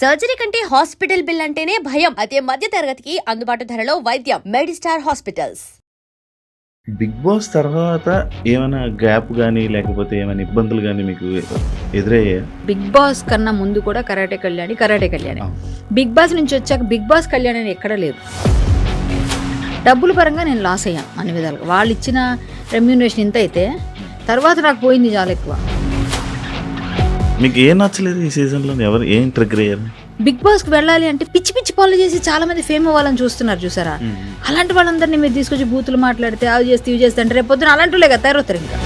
Surgery కంటే hospital bill అంటేనే భయం. అదే మధ్య తరగతికి అందుబాటు ధరలో వైద్యం. Medistar hospitals. బిగ్ బాస్ తర్వాత ఏమైనా గ్యాప్ కానీ లేకపోతే ఏమైనా ఇబ్బందులు కానీ మీకు ఎదురయ్యాయా? బిగ్ బాస్ కన్నా ముందు కూడా కరాటే కళ్యాణి. బిగ్ బాస్ నుంచి వచ్చాక బిగ్ బాస్ కళ్యాణి అని ఎక్కడ లేదు. డబ్బుల పరంగా నేను లాస్ అయ్యాను అన్ని విధాలుగా. వాళ్ళు ఇచ్చిన రెమ్యూనరేషన్ ఇంత అయితే తర్వాత నాకు పోయింది చాలా ఎక్కువ. మీకు ఏం నచ్చలేదు ఈ సీజన్లో? ఎవరు ఏం ట్రిగ్గర్ అయ్యారు? బిగ్ బాస్కి వెళ్ళాలి అంటే పిచ్చి పిచ్చి పనులు చేసి చాలా మంది ఫేమ్ అవ్వాలని చూస్తున్నారు చూసారా. అలాంటి వాళ్ళందరినీ మీరు తీసుకొచ్చి బూతులు మాట్లాడితే అవి చేస్తే ఇవి చేస్తే అంటే రేపు పొద్దున అలాంటి వాళ్ళే కదా తయారవుతారు. ఇంకా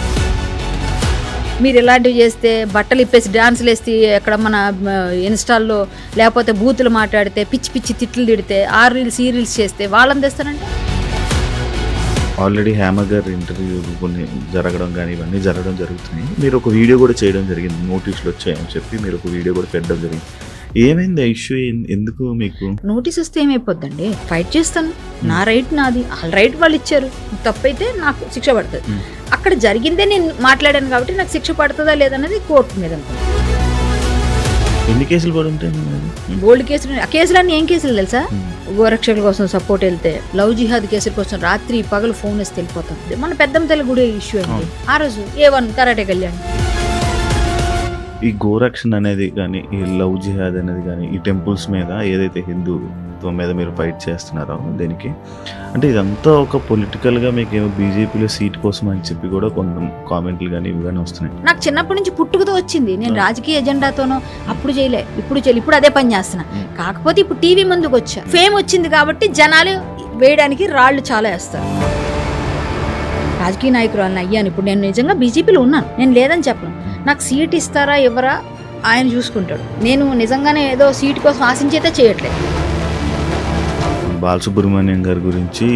మీరు ఇలాంటివి చేస్తే బట్టలు ఇప్పేసి డాన్సులు వేసి ఎక్కడ మన ఇన్స్టాల్లో లేకపోతే బూతులు మాట్లాడితే పిచ్చి పిచ్చి తిట్లు తిడితే ఆ రీల్స్ ఈ రీల్స్ చేస్తే వాళ్ళని తెస్తారంటే ఆల్రెడీ హేమ గారి ఇంటర్వ్యూ కొన్ని జరగడం కానీ ఇవన్నీ జరుగుతున్నాయి. మీరు ఒక వీడియో కూడా చేయడం జరిగింది, నోటీసులు వచ్చాయని చెప్పి మీరు ఒక వీడియో కూడా పెట్టడం జరిగింది. ఏమైంది ఆ ఇష్యూ? ఎందుకు మీకు నోటీస్ వస్తే ఏమైపోద్దండి? ఫైట్ చేస్తాను, నా రైట్ నాది, వాళ్ళ రైట్ వాళ్ళు ఇచ్చారు. తప్పైతే నాకు శిక్ష పడుతుంది. అక్కడ జరిగిందే నేను మాట్లాడాను కాబట్టి నాకు శిక్ష పడుతుందా లేదన్నది కోర్టు మీద. ఎన్ని కేసులు పడి ఉంటాయి? బోల్డ్ కేసులు. ఆ కేసులన్నీ ఏం కేసులు తెలుసా? గోరక్షకుల కోసం సపోర్ట్ వెళ్తే, లవ్ జిహాద్ కేసుల కోసం రాత్రి పగలు ఫోన్ వేసి వెళ్ళిపోతాం. మన పెద్దమ్మ తల్లి గుడి ఇష్యూ అయింది ఆ రోజు. A1 karate Kalyani. ఈ గోరక్షణ అనేది కానీ ఈ లవ్ జిహాద్ అనేది కానీ ఈ టెంపుల్స్ మీద ఏదైతే హిందూత్వం మీద మీరు ఫైట్ చేస్తున్నారో దీనికి అంటే ఇదంతా ఒక పొలిటికల్గా మీకు బీజేపీలో సీట్ కోసం అని చెప్పి కూడా కొంత కామెంట్లు కానీ ఇవి కానీ వస్తున్నాయి. నాకు చిన్నప్పటి నుంచి పుట్టుకతో వచ్చింది. నేను రాజకీయ ఎజెండాతోనో అప్పుడు చేయలే, ఇప్పుడు అదే పని చేస్తున్నా. కాకపోతే ఇప్పుడు టీవీ ముందుకు వచ్చా, ఫేమ్ వచ్చింది కాబట్టి జనాలు వేయడానికి రాళ్ళు చాలా వేస్తారు. రాజకీయ నాయకురాలను అయ్యాను. ఇప్పుడు నేను నిజంగా బీజేపీలో ఉన్నాను, నేను లేదని చెప్పను. నాకు సీట్ ఇస్తారా ఎవరా ఆయన చూసుకుంటాడు. నేను నిజంగానే ఏదో సీట్ కోసం ఆశించి అయితే చేయట్లేదు. బాలసుబ్రహ్మణ్యం గారి గురించి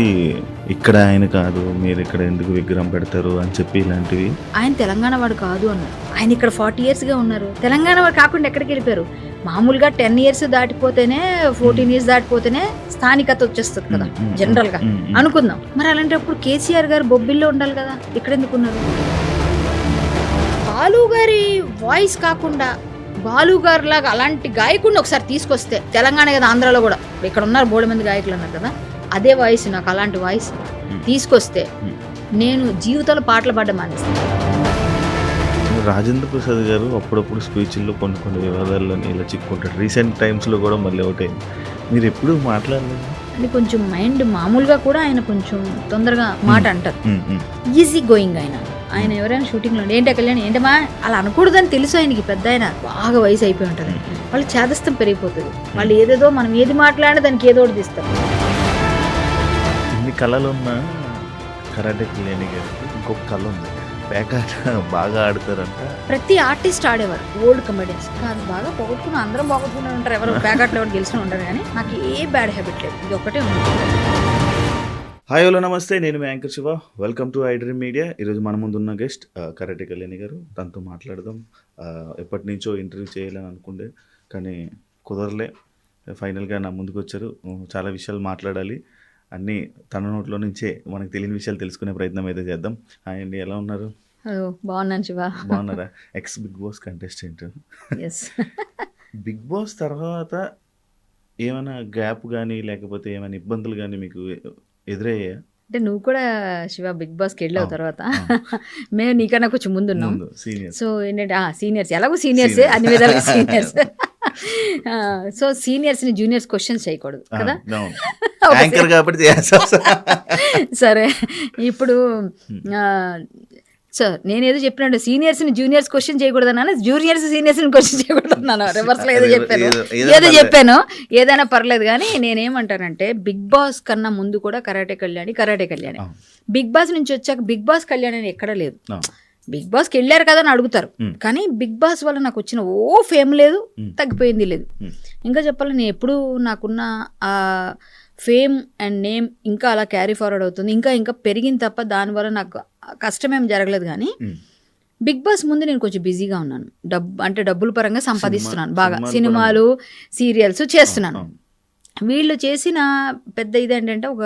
ఇక్కడ ఆయన కాదు, మీరు ఇక్కడ ఎందుకు విగ్రహం పెడతారు అని చెప్పి ఇలాంటివి. ఆయన తెలంగాణ వాడు కాదు అన్నారు. ఆయన ఇక్కడ 40 yearsగా ఉన్నారు. తెలంగాణ వాడు కాకుండా ఎక్కడికి వెళ్ళిపోయారు? మామూలుగా 10 years దాటిపోతేనే 14 years దాటిపోతేనే స్థానికత వచ్చేస్తుంది కదా జనరల్ గా అనుకుందాం. మరి అలాంటప్పుడు కేసీఆర్ గారు బొబ్బిల్లో ఉండాలి కదా, ఇక్కడ ఎందుకున్నారు? బాలు గారి వాయిస్ కాకుండా బాలు గారు లాగా అలాంటి గాయకుడిని ఒకసారి తీసుకొస్తే, తెలంగాణ కదా ఆంధ్రాలో కూడా ఇక్కడ ఉన్నారు బోడు మంది గాయకులు అన్నారు కదా, అదే వాయిస్ నాకు అలాంటి వాయిస్ తీసుకొస్తే నేను జీవితంలో పాటలు పాడడం మానేస్తాను. రాజేంద్ర ప్రసాద్ గారు అప్పుడప్పుడు స్పీచ్ల్లో కొన్ని వివాదాల్లో ఇలా చిక్కుంటాడు. రీసెంట్ టైమ్స్లో కూడా మళ్ళీ ఒకటే. మీరు ఎప్పుడు మాట్లాడలేదు అని కొంచెం మైండ్ మామూలుగా కూడా ఆయన కొంచెం తొందరగా మాట అంటారు. ఈజీ గోయింగ్ ఆయన ఎవరైనా షూటింగ్లో ఏంటి కళ్యాణి ఏంటమ్మా అలా అనకూడదని తెలుసు ఆయనకి. పెద్ద ఆయన బాగా వయసు అయిపోయి ఉంటుంది, వాళ్ళు చేదస్తం పెరిగిపోతుంది. వాళ్ళు ఏదేదో మనం ఏది మాట్లాడినా దానికి ఏదో ఒకటి తీస్తారు. ఇన్ని కళలు ఉన్న కరాటే కళ్యాణి గారికి ఇంకొక కళ ఉంది, పేకాట బాగా ఆడతారంట. ప్రతి ఆర్టిస్ట్ ఆడేవారు, ఓల్డ్ కమెడియన్స్ కాదు, బాగా పోగొట్టుకుని అందరం పోగొట్టుకుని ఉంటారు. ఎవరు పేకాట్లో ఎవరు గెలిచిన ఉంటారు, కానీ నాకు ఏ బ్యాడ్ హ్యాబిట్ లేదు, ఇది ఒకటే ఉంది. హాయ్ హలో నమస్తే, నేను మీ anchor Shiva. Welcome to iDream media. ఈరోజు మన ముందున్న గెస్ట్ కరాటే కళ్యాణి గారు. తనతో మాట్లాడదాం. ఎప్పటి నుంచో ఇంటర్వ్యూ చేయాలని అనుకుండే కానీ కుదరలే. ఫైనల్గా నా ముందుకు వచ్చారు. చాలా విషయాలు మాట్లాడాలి, అన్నీ తన నోట్లో నుంచే మనకు తెలియని విషయాలు తెలుసుకునే ప్రయత్నం అయితే చేద్దాం. హాయ్ అండి, ఎలా ఉన్నారు? బాగున్నాను శివ. బాగున్నారా? Ex Bigg Boss contestant. Bigg Boss తర్వాత ఏమైనా గ్యాప్ కానీ లేకపోతే ఏమైనా ఇబ్బందులు కానీ మీకు ఎదురయ్యా? అంటే నువ్వు కూడా శివ బిగ్ బాస్కి వెళ్ళావు తర్వాత, మేము నీకన్నా కొంచెం ముందున్నాం. సో ఏంటంటే సీనియర్స్, ఎలాగో సీనియర్సే అన్ని విధాలుగా సీనియర్స్. సో సీనియర్స్ని జూనియర్స్ క్వశ్చన్స్ చేయకూడదు కదా. సరే, ఇప్పుడు సార్ నేనేదో చెప్పినట్టు సీనియర్స్ని జూనియర్స్ క్వశ్చన్ చేయకూడదు అన్నాను, జూనియర్స్ సీనియర్స్ని క్వశ్చన్ చేయకూడదు అన్నాను. రివర్స్లో ఏదో చెప్పాను, ఏదైనా పర్లేదు. కానీ నేనేమంటానంటే బిగ్ బాస్ కన్నా ముందు కూడా కరాటే కళ్యాణి. బిగ్ బాస్ నుంచి వచ్చాక బిగ్ బాస్ కళ్యాణి అని ఎక్కడ లేదు. బిగ్ బాస్కి వెళ్ళారు కదా అని అడుగుతారు, కానీ బిగ్ బాస్ వల్ల నాకు వచ్చిన ఫేమ్ లేదు, తగ్గిపోయింది లేదు. ఇంకా చెప్పాలి, నేను ఎప్పుడు నాకున్న ఆ ఫేమ్ అండ్ నేమ్ ఇంకా అలా క్యారీ ఫార్వర్డ్ అవుతుంది, ఇంకా పెరిగింది తప్ప దానివల్ల నాకు కష్టమేం జరగలేదు. కానీ బిగ్ బాస్ ముందు నేను కొంచెం బిజీగా ఉన్నాను. డబ్బుల పరంగా సంపాదిస్తున్నాను బాగా, సినిమాలు సీరియల్స్ చేస్తున్నాను. వీళ్ళు చేసిన పెద్ద ఇదేంటంటే ఒక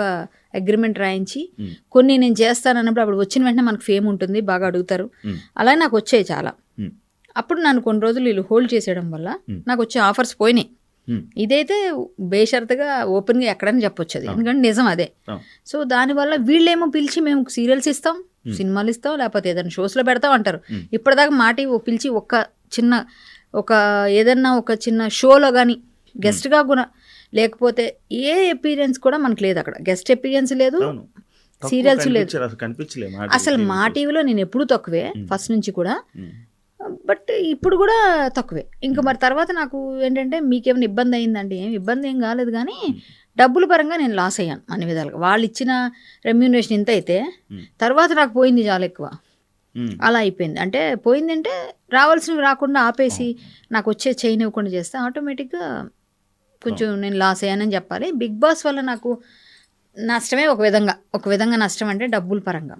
అగ్రిమెంట్ రాయించి కొన్ని నేను చేస్తాను అన్నప్పుడు అప్పుడు వచ్చిన వెంటనే మనకు ఫేమ్ ఉంటుంది, బాగా అడుగుతారు. అలాగే నాకు వచ్చాయి చాలా. అప్పుడు నన్ను కొన్ని రోజులు వీళ్ళు హోల్డ్ చేసేయడం వల్ల నాకు వచ్చే ఆఫర్స్ పోయినాయి. ఇదైతే బేషరతుగా ఓపెన్గా ఎక్కడైనా చెప్పొచ్చు అది, ఎందుకంటే నిజం అదే. సో దానివల్ల వీళ్ళేమో పిలిచి మేము సీరియల్స్ ఇస్తాం, సినిమాలు ఇస్తాం, లేకపోతే ఏదైనా షోస్లో పెడతాం అంటారు. ఇప్పటిదాకా మాట పిలిచి ఏదన్నా ఒక చిన్న షోలో కానీ గెస్ట్గా కూడా, లేకపోతే ఏ అపీరియన్స్ కూడా మనకు లేదు అక్కడ, గెస్ట్ అపీరియన్స్ లేదు, సీరియల్స్ లేదు అసలు. మా టీవీలో నేను ఎప్పుడూ తక్కువే ఫస్ట్ నుంచి కూడా, బట్ ఇప్పుడు కూడా తక్కువే. ఇంకా మరి తర్వాత నాకు ఏంటంటే మీకేమైనా ఇబ్బంది అయిందండి, ఇబ్బంది ఏం కాలేదు, కానీ డబ్బుల పరంగా నేను లాస్ అయ్యాను అన్ని విధాలుగా. వాళ్ళు ఇచ్చిన రెమ్యూనరేషన్ ఇంత అయితే తర్వాత నాకు పోయింది చాలా ఎక్కువ, అలా అయిపోయింది. అంటే పోయిందంటే రావాల్సినవి రాకుండా ఆపేసి నాకు వచ్చే చేయనివ్వకుండా చేస్తే ఆటోమేటిక్గా కొంచెం నేను లాస్ అయ్యానని చెప్పాలి. బిగ్ బాస్ వల్ల నాకు నష్టమే ఒక విధంగా నష్టం, అంటే డబ్బుల పరంగా.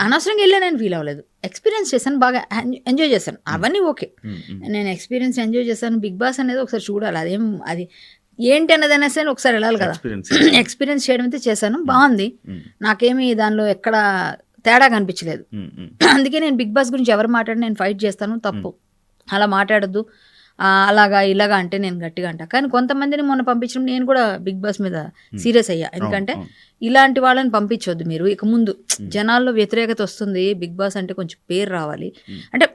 అనవసరంగా వెళ్ళానని ఫీల్ అవ్వలేదు, ఎక్స్పీరియన్స్ చేశాను, బాగా ఎంజాయ్ చేశాను, అవన్నీ ఓకే. నేను ఎక్స్పీరియన్స్ ఎంజాయ్ చేశాను. బిగ్ బాస్ అనేది ఒకసారి చూడాలి, అది ఏంటి అన్నది అయినా సరే ఒకసారి వెళ్ళాలి కదా. ఎక్స్పీరియన్స్ చేయడం అయితే చేశాను, బాగుంది. నాకేమీ దానిలో ఎక్కడ తేడా కనిపించలేదు. అందుకే నేను బిగ్ బాస్ గురించి ఎవరు మాట్లాడి నేను ఫైట్ చేస్తాను, తప్పు, అలా మాట్లాడద్దు, అలాగా ఇలాగా అంటే నేను గట్టిగా అంటా. కానీ కొంతమందిని మొన్న పంపించడం నేను కూడా బిగ్ బాస్ మీద సీరియస్ అయ్యా, ఎందుకంటే ఇలాంటి వాళ్ళని పంపించొద్దు మీరు. ఇక ముందు జనాల్లో వ్యతిరేకత వస్తుంది, బిగ్ బాస్ అంటే కొంచెం పేరు రావాలి అంటే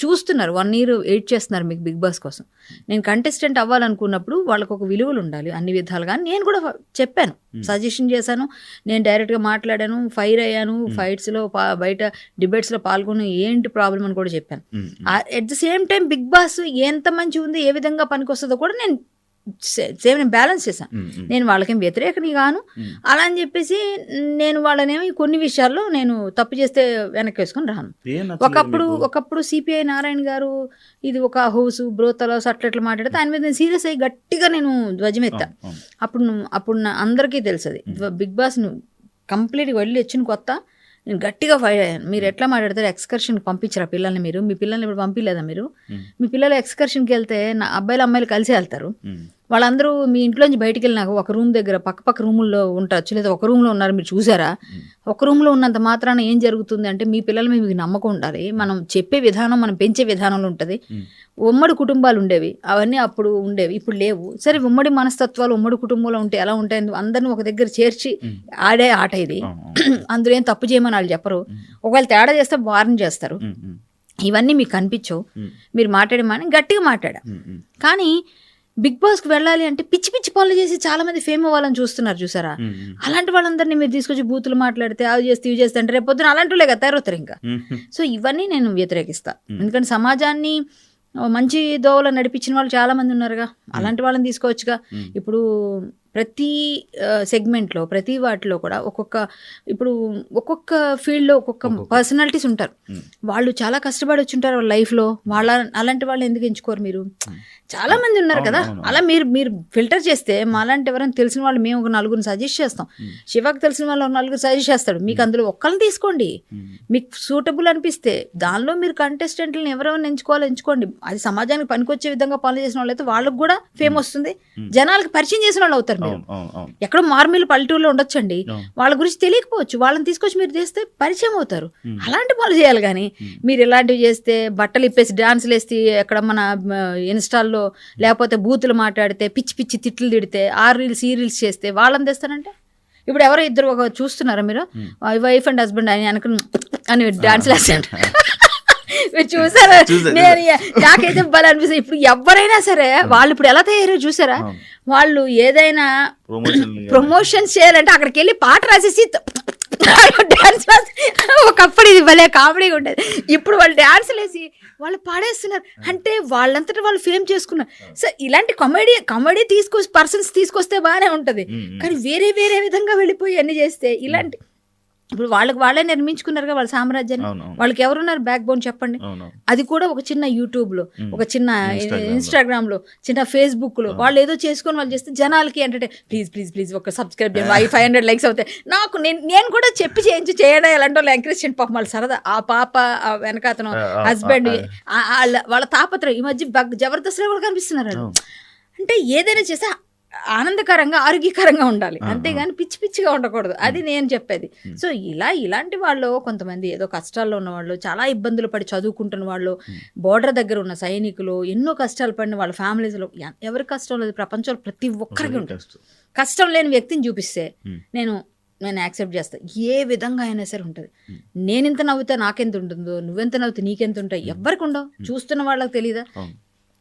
చూస్తున్నారు, 1 year వెయిట్ చేస్తున్నారు మీకు బిగ్ బాస్ కోసం. నేను కంటెస్టెంట్ అవ్వాలనుకున్నప్పుడు వాళ్ళకు ఒక విలువలు ఉండాలి అన్ని విధాలుగా. నేను కూడా చెప్పాను, సజెషన్ చేశాను, నేను డైరెక్ట్గా మాట్లాడాను, ఫైర్ అయ్యాను, ఫైట్స్లో బయట డిబేట్స్లో పాల్గొని ఏంటి ప్రాబ్లం అని కూడా చెప్పాను. At the same time Bigg Boss ఎంత మంచి ఉంది, ఏ విధంగా పనికి వస్తుందో కూడా నేను బ్యాలెన్స్ చేశాను. నేను వాళ్ళకేం వ్యతిరేకని గాను, అలా అని చెప్పేసి నేను వాళ్ళనేమి కొన్ని విషయాల్లో నేను తప్పు చేస్తే వెనక్కి వేసుకొని రాను. ఒకప్పుడు సిపిఐ నారాయణ గారు ఇది ఒక హౌస్ బ్రోతలాస్ అట్లా మాట్లాడితే ఆయన మీద నేను సీరియస్ అయ్యి గట్టిగా నేను ధ్వజమెత్తా. అప్పుడు అందరికీ తెలుసు అది. బిగ్ బాస్ కంప్లీట్గా వెళ్ళి వచ్చిన కొత్త నేను గట్టిగా ఫైర్ అయ్యాను. మీరు ఎట్లా మాట్లాడతారు, ఎక్స్కర్షన్కి పంపించరా పిల్లల్ని, మీ పిల్లల్ని ఇప్పుడు పంపించలేదా మీరు? మీ పిల్లలు ఎక్స్కర్షన్కి వెళ్తే నా అబ్బాయిలు అమ్మాయిలు కలిసి వెళ్తారు, వాళ్ళందరూ మీ ఇంట్లోంచి బయటికి వెళ్ళినాక ఒక రూమ్ దగ్గర పక్క రూముల్లో ఉంటారు, లేదా ఒక రూమ్లో ఉన్నారు, మీరు చూసారా? ఒక రూమ్లో ఉన్నంత మాత్రాన ఏం జరుగుతుంది అంటే మీ పిల్లల మీద మీకు నమ్మకం ఉండాలి, మనం చెప్పే విధానం మనం పెంచే విధానంలో ఉంటుంది. ఉమ్మడి కుటుంబాలు ఉండేవి, అవన్నీ అప్పుడు ఉండేవి, ఇప్పుడు లేవు. సరే ఉమ్మడి మనస్తత్వాలు ఉమ్మడి కుటుంబంలో ఉంటే ఎలా ఉంటాయి, అందరిని ఒక దగ్గర చేర్చి ఆడే ఆట ఇది. అందులో ఏం తప్పు చేయమని వాళ్ళు చెప్పరు, ఒకవేళ తేడా చేస్తే వార్న్ చేస్తారు. ఇవన్నీ మీకు కనిపించవు, మీరు మాట్లాడమని గట్టిగా మాట్లాడా. కానీ బిగ్ బాస్కి వెళ్ళాలి అంటే పిచ్చి పిచ్చి పనులు చేసి చాలా మంది ఫేమ్ అవ్వాలని చూస్తున్నారు, చూసారా? అలాంటి వాళ్ళందరినీ మీరు తీసుకొచ్చి బూతులు మాట్లాడితే అవి చేస్తే ఇవి చేస్తే అంటే రేపు పొద్దున అలాంటి వాళ్ళే కదా తయారవుతారు ఇంకా. సో ఇవన్నీ నేను వ్యతిరేకిస్తా, ఎందుకంటే సమాజాన్ని మంచి దోవలో నడిపించిన వాళ్ళు చాలా మంది ఉన్నారుగా, అలాంటి వాళ్ళని తీసుకోవచ్చుగా. ఇప్పుడు ప్రతి సెగ్మెంట్లో ప్రతి వాటిలో కూడా ఒక్కొక్క ఫీల్డ్లో ఒక్కొక్క పర్సనాలిటీస్ ఉంటారు, వాళ్ళు చాలా కష్టపడి వచ్చి ఉంటారు వాళ్ళ లైఫ్లో. అలాంటి వాళ్ళు ఎందుకు ఎంచుకోరు మీరు? చాలా మంది ఉన్నారు కదా. అలా మీరు ఫిల్టర్ చేస్తే మాలాంటి ఎవరైనా తెలిసిన వాళ్ళు మేము ఒక 4 సజెస్ట్ చేస్తాం, శివకు తెలిసిన వాళ్ళు 4 సజెస్ట్ చేస్తాడు, మీకు అందులో ఒక్కరిని తీసుకోండి, మీకు సూటబుల్ అనిపిస్తే దానిలో మీరు కంటెస్టెంట్లను ఎవరెవరిని ఎంచుకోండి. అది సమాజానికి పనికొచ్చే విధంగా పనులు చేసిన వాళ్ళు అయితే వాళ్ళకి కూడా ఫేమ్ వస్తుంది, జనాలకు పరిచయం చేసిన వాళ్ళు అవుతారు. ఎక్కడో మార్మిల్ పల్లెటూరులో ఉండొచ్చండి, వాళ్ళ గురించి తెలియకపోవచ్చు, వాళ్ళని తీసుకొచ్చి మీరు చేస్తే పరిచయం అవుతారు. అలాంటి పనులు చేయాలి, కానీ మీరు ఇలాంటివి చేస్తే బట్టలు ఇప్పేసి డాన్సులు వేసి ఎక్కడ మన ఇన్స్టాల్లో లేకపోతే బూతులు మాట్లాడితే పిచ్చి పిచ్చి తిట్లు తిడితే రీల్స్ చేస్తే వాళ్ళని తెస్తారంటే ఇప్పుడు ఎవరో ఇద్దరు ఒక చూస్తున్నారా మీరు, వైఫ్ అండ్ హస్బెండ్ అని డాన్సులు వేస్తారు. మీరు చూసారా? నేను నాకైతే బాగా అనిపిస్తుంది. ఇప్పుడు ఎవరైనా సరే వాళ్ళు ఇప్పుడు ఎలా తయారయ్యారో చూసారా? వాళ్ళు ఏదైనా ప్రమోషన్స్ చేయాలంటే అక్కడికి వెళ్ళి పాట రాసేసి డాన్స్ ఒకప్పుడు ఇది భలే కామెడీగా ఉండేది. ఇప్పుడు వాళ్ళు డాన్సులు వేసి వాళ్ళు పాడేస్తున్నారు అంటే వాళ్ళంతటా వాళ్ళు ఫేమ్ చేసుకున్నారు. సో ఇలాంటి కామెడీ పర్సన్స్ తీసుకొస్తే బాగానే ఉంటుంది, కానీ వేరే విధంగా వెళ్ళిపోయి అన్ని చేస్తే ఇలాంటి ఇప్పుడు వాళ్ళే నిర్మించుకున్నారుగా వాళ్ళ సామ్రాజ్యాన్ని. వాళ్ళకి ఎవరున్నారు బ్యాక్ బోన్ చెప్పండి? అది కూడా ఒక చిన్న యూట్యూబ్లో, ఒక చిన్న ఇన్స్టాగ్రామ్లో, చిన్న ఫేస్బుక్లో వాళ్ళు ఏదో చేసుకొని వాళ్ళు చేస్తే జనాలకి అంటే ప్లీజ్ ఒక సబ్స్క్రైబ్ చేయండి, 500 లైక్స్ అవుతాయి. నేను కూడా చెప్పి చేయడం ఎలాంటి వాళ్ళు ఎంకరేజ్ చేయండి. పాపం వాళ్ళ సరదా, ఆ పాప వెనకాతను హస్బెండ్ వాళ్ళ తాపత్రయం ఈ మధ్య జబర్దస్త్లో కూడా కనిపిస్తున్నారు. అంటే ఏదైనా చేస్తే ఆనందకరంగా ఆరోగ్యకరంగా ఉండాలి, అంతేగాని పిచ్చి పిచ్చిగా ఉండకూడదు. అది నేను చెప్పేది. సో ఇలాంటి వాళ్ళు కొంతమంది ఏదో కష్టాల్లో ఉన్న వాళ్ళు, చాలా ఇబ్బందులు పడి చదువుకుంటున్న వాళ్ళు, బోర్డర్ దగ్గర ఉన్న సైనికులు, ఎన్నో కష్టాలు పడిన వాళ్ళ ఫ్యామిలీస్లో ఎవరి కష్టం లేదు, ప్రపంచంలో ప్రతి ఒక్కరికి ఉంటుంది. కష్టం లేని వ్యక్తిని చూపిస్తే నేను యాక్సెప్ట్ చేస్తాను. ఏ విధంగా అయినా సరే ఉంటుంది. నేనెంత నవ్వుతే నాకెంత ఉంటుందో, నువ్వెంత నవ్వుతే నీకెంత ఉంటాయి, ఎవరికి ఉండవు. చూస్తున్న వాళ్ళకి తెలీదా?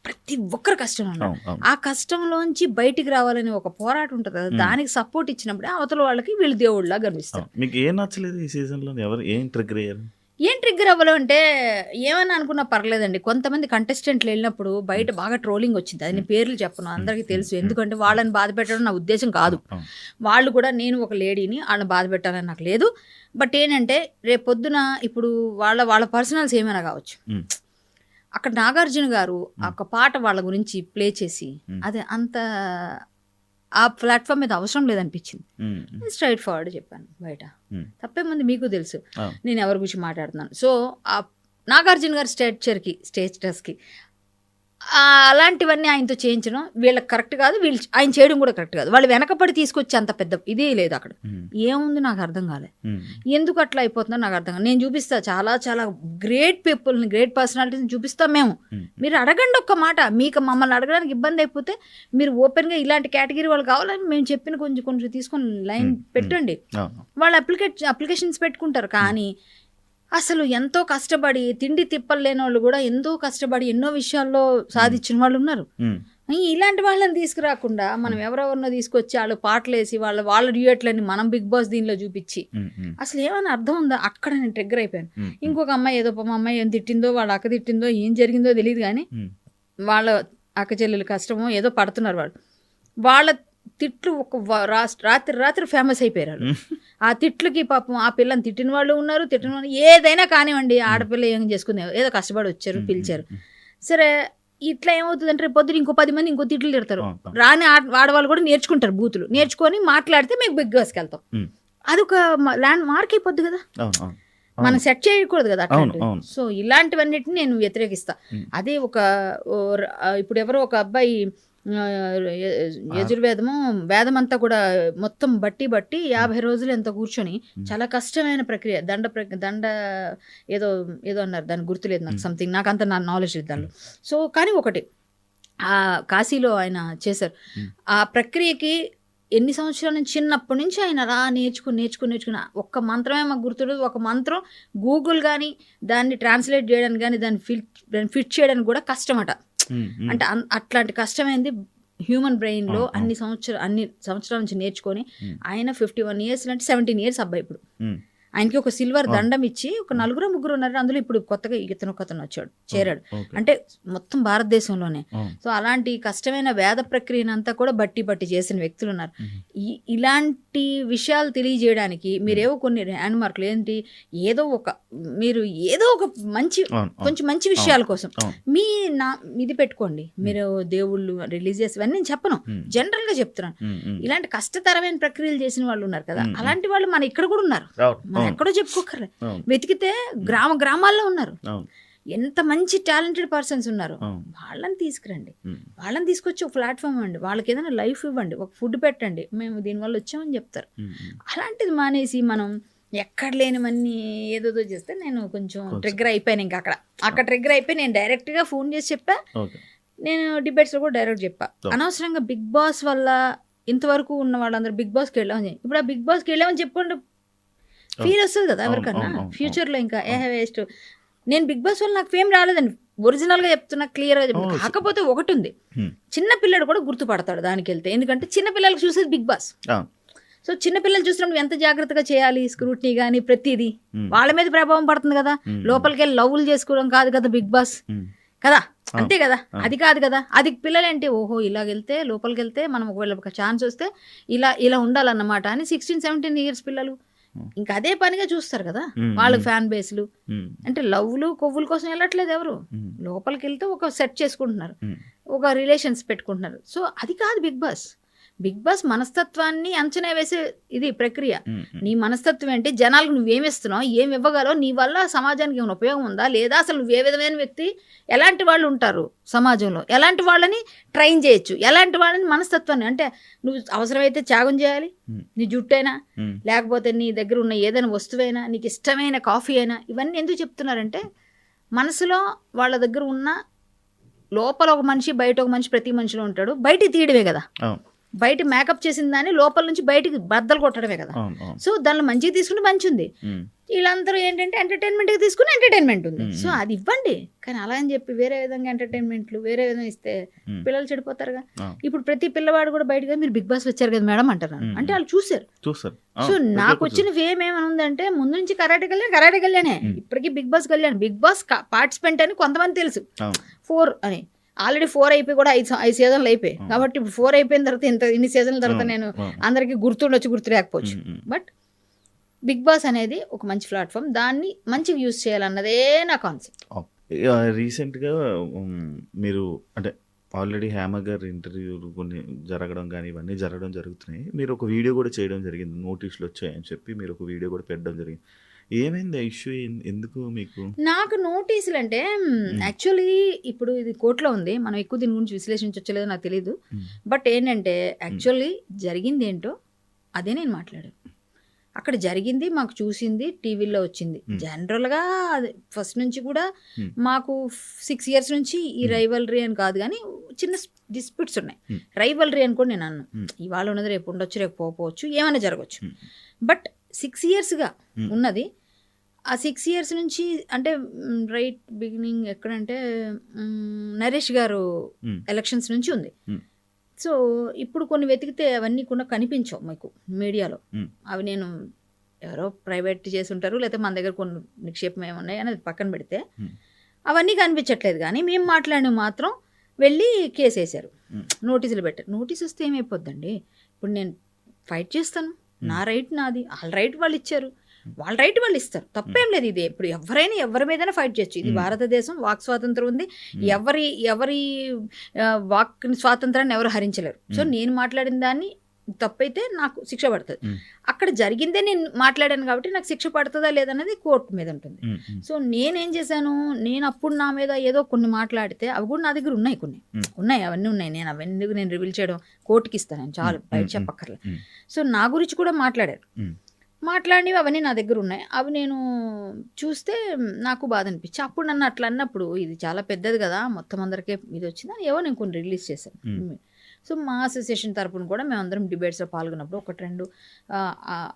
ప్రతి ఒక్కరు కష్టం ఉన్నారు. ఆ కష్టంలోంచి బయటికి రావాలని ఒక పోరాటం ఉంటుంది కదా, దానికి సపోర్ట్ ఇచ్చినప్పుడే అవతల వాళ్ళకి వీళ్ళు దేవుళ్ళ కనిపిస్తారు. మీకు ఏం నచ్చలేదు ఈ సీజన్లో? ఎవరు ఏం ట్రిగ్గర్ అయ్యారు? ఏం ట్రిగ్గర్ అవ్వడం అంటే ఏమని అనుకున్నా పర్లేదండి. కొంతమంది కంటెస్టెంట్లు వెళ్ళినప్పుడు బయట బాగా ట్రోలింగ్ వచ్చింది. అది నేను పేర్లు చెప్పను, అందరికీ తెలుసు. ఎందుకంటే వాళ్ళని బాధ పెట్టడం నా ఉద్దేశం కాదు. వాళ్ళు కూడా నేను ఒక లేడీని, వాళ్ళని బాధ పెట్టాలని నాకు లేదు. బట్ ఏంటంటే రేపు పొద్దున ఇప్పుడు వాళ్ళ పర్సనల్స్ ఏమైనా కావచ్చు. అక్కడ నాగార్జున గారు ఒక పాట వాళ్ళ గురించి ప్లే చేసి అదే అంత ఆ ప్లాట్ఫామ్ మీద అవసరం లేదనిపించింది. స్ట్రైట్ ఫార్వర్డ్ చెప్పాను. బయట తప్పేముంది, మీకు తెలుసు నేను ఎవరి గురించి మాట్లాడుతున్నాను. సో ఆ నాగార్జున గారి స్టేటస్కి అలాంటివన్నీ ఆయనతో చేయించడం వీళ్ళకి కరెక్ట్ కాదు, ఆయన చేయడం కూడా కరెక్ట్ కాదు. వాళ్ళు వెనకపడి తీసుకొచ్చి అంత పెద్ద ఇదే లేదు అక్కడ. ఏముంది నాకు అర్థం కాలే, ఎందుకు అట్లా అయిపోతుందో నాకు అర్థం కాదు. నేను చూపిస్తా చాలా చాలా గ్రేట్ పీపుల్ని, గ్రేట్ పర్సనాలిటీస్ని చూపిస్తాం మేము. మీరు అడగండి ఒక్క మాట. మీకు మమ్మల్ని అడగడానికి ఇబ్బంది అయిపోతే మీరు ఓపెన్గా ఇలాంటి కేటగిరీ వాళ్ళు కావాలని మేము చెప్పిన కొంచెం తీసుకొని లైన్ పెట్టండి. వాళ్ళు అప్లికేషన్స్ పెట్టుకుంటారు. కానీ అసలు ఎంతో కష్టపడి తిండి తిప్పలు లేని వాళ్ళు కూడా ఎంతో కష్టపడి ఎన్నో విషయాల్లో సాధించిన వాళ్ళు ఉన్నారు. ఇలాంటి వాళ్ళని తీసుకురాకుండా మనం ఎవరెవరినో తీసుకొచ్చి వాళ్ళు పాటలు వేసి వాళ్ళ డ్యూయట్లని మనం బిగ్ బాస్ దీనిలో చూపించి అసలు ఏమైనా అర్థం ఉందా? అక్కడ నేను ట్రిగ్గర్ అయిపోయాను. ఇంకొక అమ్మాయి ఏదో మా అమ్మాయి ఏం తిట్టిందో, వాళ్ళ అక్క తిట్టిందో, ఏం జరిగిందో తెలియదు. కానీ వాళ్ళ అక్క చెల్లెలు కష్టమో ఏదో పడుతున్నారు. వాళ్ళ తిట్లు ఒక రాత్రి ఫేమస్ అయిపోయారు. ఆ తిట్లకి పాపం ఆ పిల్లని తిట్టిన వాళ్ళు ఉన్నారు, తిట్టిన వాళ్ళు ఏదైనా కానివ్వండి, ఆడపిల్ల ఏం చేసుకుంది, ఏదో కష్టపడి వచ్చారు, పిలిచారు. సరే ఇట్లా ఏమవుతుందంటే రేపు పొద్దున ఇంకో 10 మంది ఇంకో తిట్లు తిడతారు. రాని ఆడవాళ్ళు కూడా నేర్చుకుంటారు, బూతులు నేర్చుకొని మాట్లాడితే మేము బిగ్ బాస్కి వెళ్తాం. అదొక ల్యాండ్ మార్క్ అయిపోద్ది కదా, మనం సెట్ చేయకూడదు కదా అట్లా. సో ఇలాంటివన్నిటిని నేను వ్యతిరేకిస్తా. అదే ఇప్పుడు ఎవరో ఒక అబ్బాయి యజుర్వేదము వేదమంతా కూడా మొత్తం బట్టి 50 రోజులు ఎంత కూర్చొని చాలా కష్టమైన ప్రక్రియ, దండ ఏదో అన్నారు, దానికి గుర్తులేదు నాకు, సంథింగ్ నాకు అంత నాలెడ్జ్ లేదు దానిలో. సో కానీ ఒకటి ఆ కాశీలో ఆయన చేశారు. ఆ ప్రక్రియకి ఎన్ని సంవత్సరాల నుంచి, చిన్నప్పటి నుంచి ఆయన అలా నేర్చుకుని ఒక్క మంత్రమే మాకు గుర్తులేదు. ఒక మంత్రం గూగుల్ కానీ దాన్ని ట్రాన్స్లేట్ చేయడానికి కానీ దాన్ని ఫిట్ చేయడానికి కూడా కష్టమట. అంటే అట్లాంటి కష్టమైంది హ్యూమన్ బ్రెయిన్లో అన్ని సంవత్సరాల నుంచి నేర్చుకొని ఆయన 51 years అంటే 17 years అబ్బాయి. ఇప్పుడు ఆయనకి ఒక సిల్వర్ దండం ఇచ్చి ఒక 4-3 ఉన్నారు. అందులో ఇప్పుడు కొత్తగా ఇతను చేరాడు. అంటే మొత్తం భారతదేశంలోనే. సో అలాంటి కష్టమైన వేద ప్రక్రియనంతా కూడా బట్టి చేసిన వ్యక్తులు ఉన్నారు. ఇలాంటి విషయాలు తెలియజేయడానికి మీరేవో కొన్ని హ్యాండ్ మార్కులు ఏంటి, మీరు ఏదో ఒక కొంచెం మంచి విషయాల కోసం ఇది పెట్టుకోండి. మీరు దేవుళ్ళు, రిలీజియస్ ఇవన్నీ నేను చెప్పను, జనరల్ గా చెప్తున్నాను. ఇలాంటి కష్టతరమైన ప్రక్రియలు చేసిన వాళ్ళు ఉన్నారు కదా, అలాంటి వాళ్ళు మన ఇక్కడ కూడా ఉన్నారు. ఎక్కడో చెప్పుకోకర్లే, వెతికితే గ్రామాల్లో ఉన్నారు. ఎంత మంచి టాలెంటెడ్ పర్సన్స్ ఉన్నారు. వాళ్ళని తీసుకురండి, వాళ్ళని తీసుకొచ్చి ఒక ప్లాట్ఫామ్ ఇవ్వండి, వాళ్ళకి ఏదైనా లైఫ్ ఇవ్వండి, ఒక ఫుడ్ పెట్టండి, మేము దీనివల్ల వచ్చామని చెప్తారు. అలాంటిది మానేసి మనం ఎక్కడ లేనివన్నీ ఏదో చేస్తే నేను కొంచెం ట్రిగ్గర్ అయిపోయాను. ఇంకా అక్కడ ట్రిగ్గర్ అయిపోయి నేను డైరెక్ట్గా ఫోన్ చేసి చెప్పా. నేను డిబేట్స్లో కూడా డైరెక్ట్ చెప్పా, అనవసరంగా బిగ్ బాస్ వల్ల ఇంతవరకు ఉన్న వాళ్ళందరూ బిగ్ బాస్కి వెళ్ళామని, ఇప్పుడు ఆ బిగ్ బాస్కి వెళ్ళామని చెప్పుకుంటే ఫీల్ వస్తుంది కదా ఎవరికన్నా ఫ్యూచర్లో. ఇంకా వేస్ట్. నేను బిగ్ బాస్ వల్ల నాకు ఫేమ్ రాలేదండి, ఒరిజినల్గా చెప్తున్నా, క్లియర్గా చెప్తున్నా. కాకపోతే ఒకటి ఉంది, చిన్న పిల్లడు కూడా గుర్తుపడతాడు దానికి వెళ్తే, ఎందుకంటే చిన్న పిల్లలకు చూసేది బిగ్ బాస్. సో చిన్నపిల్లలు చూసినప్పుడు ఎంత జాగ్రత్తగా చేయాలి, స్క్రూటినీ కానీ ప్రతిదీ వాళ్ళ మీద ప్రభావం పడుతుంది కదా. లోపలికి వెళ్ళి లవ్లు చేసుకోవడం కాదు కదా బిగ్ బాస్ కదా, అంతే కదా. అది కాదు కదా, అది పిల్లలేంటి, ఓహో ఇలాగెళ్తే లోపలికి వెళ్తే మనం ఒకవేళ ఒక ఛాన్స్ వస్తే ఇలా ఉండాలన్నమాట అని 16-17 years పిల్లలు ఇంకా అదే పనిగా చూస్తారు కదా. వాళ్ళకి ఫ్యాన్ బేస్లు అంటే లవ్లు కొవ్వుల కోసం వెళ్ళట్లేదు ఎవరు, లోపలికి వెళ్తే ఒక సెట్ చేసుకుంటున్నారు, ఒక రిలేషన్స్ పెట్టుకుంటున్నారు. సో అది కాదు బిగ్ బాస్. బిగ్ బాస్ మనస్తత్వాన్ని అంచనా వేసే ఇది ప్రక్రియ. ఉమ్, ఉమ్, నీ మనస్తత్వం ఏంటి, జనాలకు నువ్వేమిస్తున్నావు, ఏమి ఇవ్వగలవు, నీ వల్ల సమాజానికి ఏమైనా ఉపయోగం ఉందా లేదా, అసలు నువ్వు ఏ విధమైన వ్యక్తి, ఎలాంటి వాళ్ళు ఉంటారు సమాజంలో, ఎలాంటి వాళ్ళని ట్రైన్ చేయొచ్చు, ఎలాంటి వాళ్ళని మనస్తత్వాన్ని, అంటే నువ్వు అవసరమైతే త్యాగం చేయాలి, ఉమ్, నీ జుట్టైనా ఉమ్, లేకపోతే నీ దగ్గర ఉన్న ఏదైనా వస్తువైనా, నీకు ఇష్టమైన కాఫీ అయినా, ఇవన్నీ ఎందుకు చెప్తున్నారంటే మనసులో వాళ్ళ దగ్గర ఉన్న లోపల ఒక మనిషి, బయట ఒక మనిషి, ప్రతి మనిషిలో ఉంటాడు, బయటికి తీయడమే కదా, అవును బయట మేకప్ చేసిన దాన్ని లోపల నుంచి బయటికి బద్దలు కొట్టడమే కదా. అవును అవును. సో దానిలో మంచిగా తీసుకుంటే మంచి ఉంది, ఉమ్, వీళ్ళందరూ ఏంటంటే ఎంటర్టైన్మెంట్గా తీసుకుని ఎంటర్టైన్మెంట్ ఉంది. మ్మ్. సో అది ఇవ్వండి, కానీ అలా అని చెప్పి వేరే విధంగా ఎంటర్టైన్మెంట్లు వేరే విధంగా ఇస్తే మ్మ్. పిల్లలు చెడిపోతారుగా. అవును. ఇప్పుడు ప్రతి పిల్లవాడు కూడా బయటగా మీరు బిగ్ బాస్ వచ్చారు కదా మేడం అంటున్నారు, మ్మ్. అంటే వాళ్ళు చూసారు. చూస్తారు. సో అవును, నాకు ప్రతి వచ్చిన ఫేమ్ ఏమైనా ఉందంటే ముందు నుంచి కరాటే కళ్యాణే, మ్మ్. ఇప్పటికీ Bigg Boss Kalyan, Bigg Boss participant అని కొంతమంది తెలుసు, అవును 4 అని ఆల్రెడీ 4 అయిపోయి కూడా 5 సీజన్లు అయిపోయి, అవును. కాబట్టి ఇప్పుడు 4 అయిపోయిన తర్వాత ఇన్ని సీజన్ల తర్వాత అవును, నేను అవును. అందరికీ గుర్తుండొచ్చు, గుర్తు లేకపోవచ్చు, ఉమ్, ఉమ్. బట్ బిగ్ బాస్ అనేది ఒక మంచి ప్లాట్ఫామ్, దాన్ని మంచిగా యూజ్ చేయాలన్నదే నా కాన్సెప్ట్. రీసెంట్గా మీరు అంటే ఆల్రెడీ హేమ గారి ఇంటర్వ్యూలు కొన్ని జరగడం కానీ ఇవన్నీ జరుగుతున్నాయి. మీరు ఒక వీడియో కూడా చేయడం జరిగింది, నోటీసులు వచ్చాయని చెప్పి మీరు ఒక వీడియో కూడా పెట్టడం జరిగింది. ఏమైంది ఆ ఇష్యూ, ఎందుకు మీకు? నాకు నోటీసులు అంటే యాక్చువల్లీ ఇప్పుడు ఇది కోర్టులో ఉంది, మనం ఎక్కువ దీని గురించి విశ్లేషించలేదో నాకు తెలియదు, మ్మ్. బట్ ఏంటంటే యాక్చువల్లీ జరిగింది ఏంటో అదే నేను మాట్లాడాను. అక్కడ జరిగింది మాకు చూసింది టీవీలో వచ్చింది. జనరల్గా ఫస్ట్ నుంచి కూడా మాకు 6 years నుంచి ఈ రైవలరీ అని కాదు కానీ చిన్న డిస్ప్యూట్స్ ఉన్నాయి. రైవలరీ అని కూడా నేను అన్నాను, ఇవాళ ఉన్నది రేపు ఉండొచ్చు, రేపు పోవచ్చు, ఏమైనా జరగవచ్చు, బట్ 6 yearsగా ఉన్నది. ఆ 6 years నుంచి అంటే రైట్ బిగినింగ్ ఎక్కడంటే నరేష్ గారు ఎలక్షన్స్ నుంచి ఉంది. సో ఇప్పుడు కొన్ని వెతికితే అవన్నీ కూడా కనిపించవు మీకు మీడియాలో, అవి నేను ఎవరో ప్రైవేట్ చేసి ఉంటారు, లేకపోతే మన దగ్గర కొన్ని నిక్షేపం ఏమున్నాయి అనేది పక్కన పెడితే అవన్నీ కనిపించట్లేదు. కానీ మేము మాట్లాడినవి మాత్రం వెళ్ళి కేసు వేశారు, నోటీసులు పెట్టారు. నోటీస్ వస్తే ఏమైపోద్దండి, ఇప్పుడు నేను ఫైట్ చేస్తాను, నా రైట్ నాది, వాళ్ళ రైట్ వాళ్ళు ఇచ్చారు, వాళ్ళ రైట్ వాళ్ళు ఇస్తారు, తప్పేం లేదు. ఇది ఇప్పుడు ఎవరైనా ఎవరి మీదైనా ఫైట్ చేయొచ్చు, ఇది భారతదేశం, వాక్ స్వాతంత్రం ఉంది, ఎవరి వాక్ స్వాతంత్రాన్ని ఎవరు హరించలేరు. సో నేను మాట్లాడిన దాన్ని తప్పైతే నాకు శిక్ష పడుతుంది. అక్కడ జరిగిందే నేను మాట్లాడాను కాబట్టి నాకు శిక్ష పడుతుందా లేదనేది కోర్టు మీద ఉంటుంది. సో నేనేం చేశాను, నేను అప్పుడు నా మీద ఏదో కొన్ని మాట్లాడితే అవి కూడా నా దగ్గర ఉన్నాయి, ఉన్నాయి, అవన్నీ ఉన్నాయి. నేను అవన్నీ నేను రివీల్ చేయడం కోర్టుకి ఇస్తాను, నేను చాలు బయట చెప్పక్కర్లేదు. సో నా గురించి కూడా మాట్లాడినవి అవన్నీ నా దగ్గర ఉన్నాయి. అవి నేను చూస్తే నాకు బాధ అనిపించి అప్పుడు నన్ను అట్లా అన్నప్పుడు ఇది చాలా పెద్దది కదా, మొత్తం అందరికీ ఇది వచ్చిందని ఏవో నేను కొన్ని రిలీజ్ చేశాను. సో మా అసోసియేషన్ తరపున కూడా మేమందరం డిబేట్స్లో పాల్గొన్నప్పుడు 1-2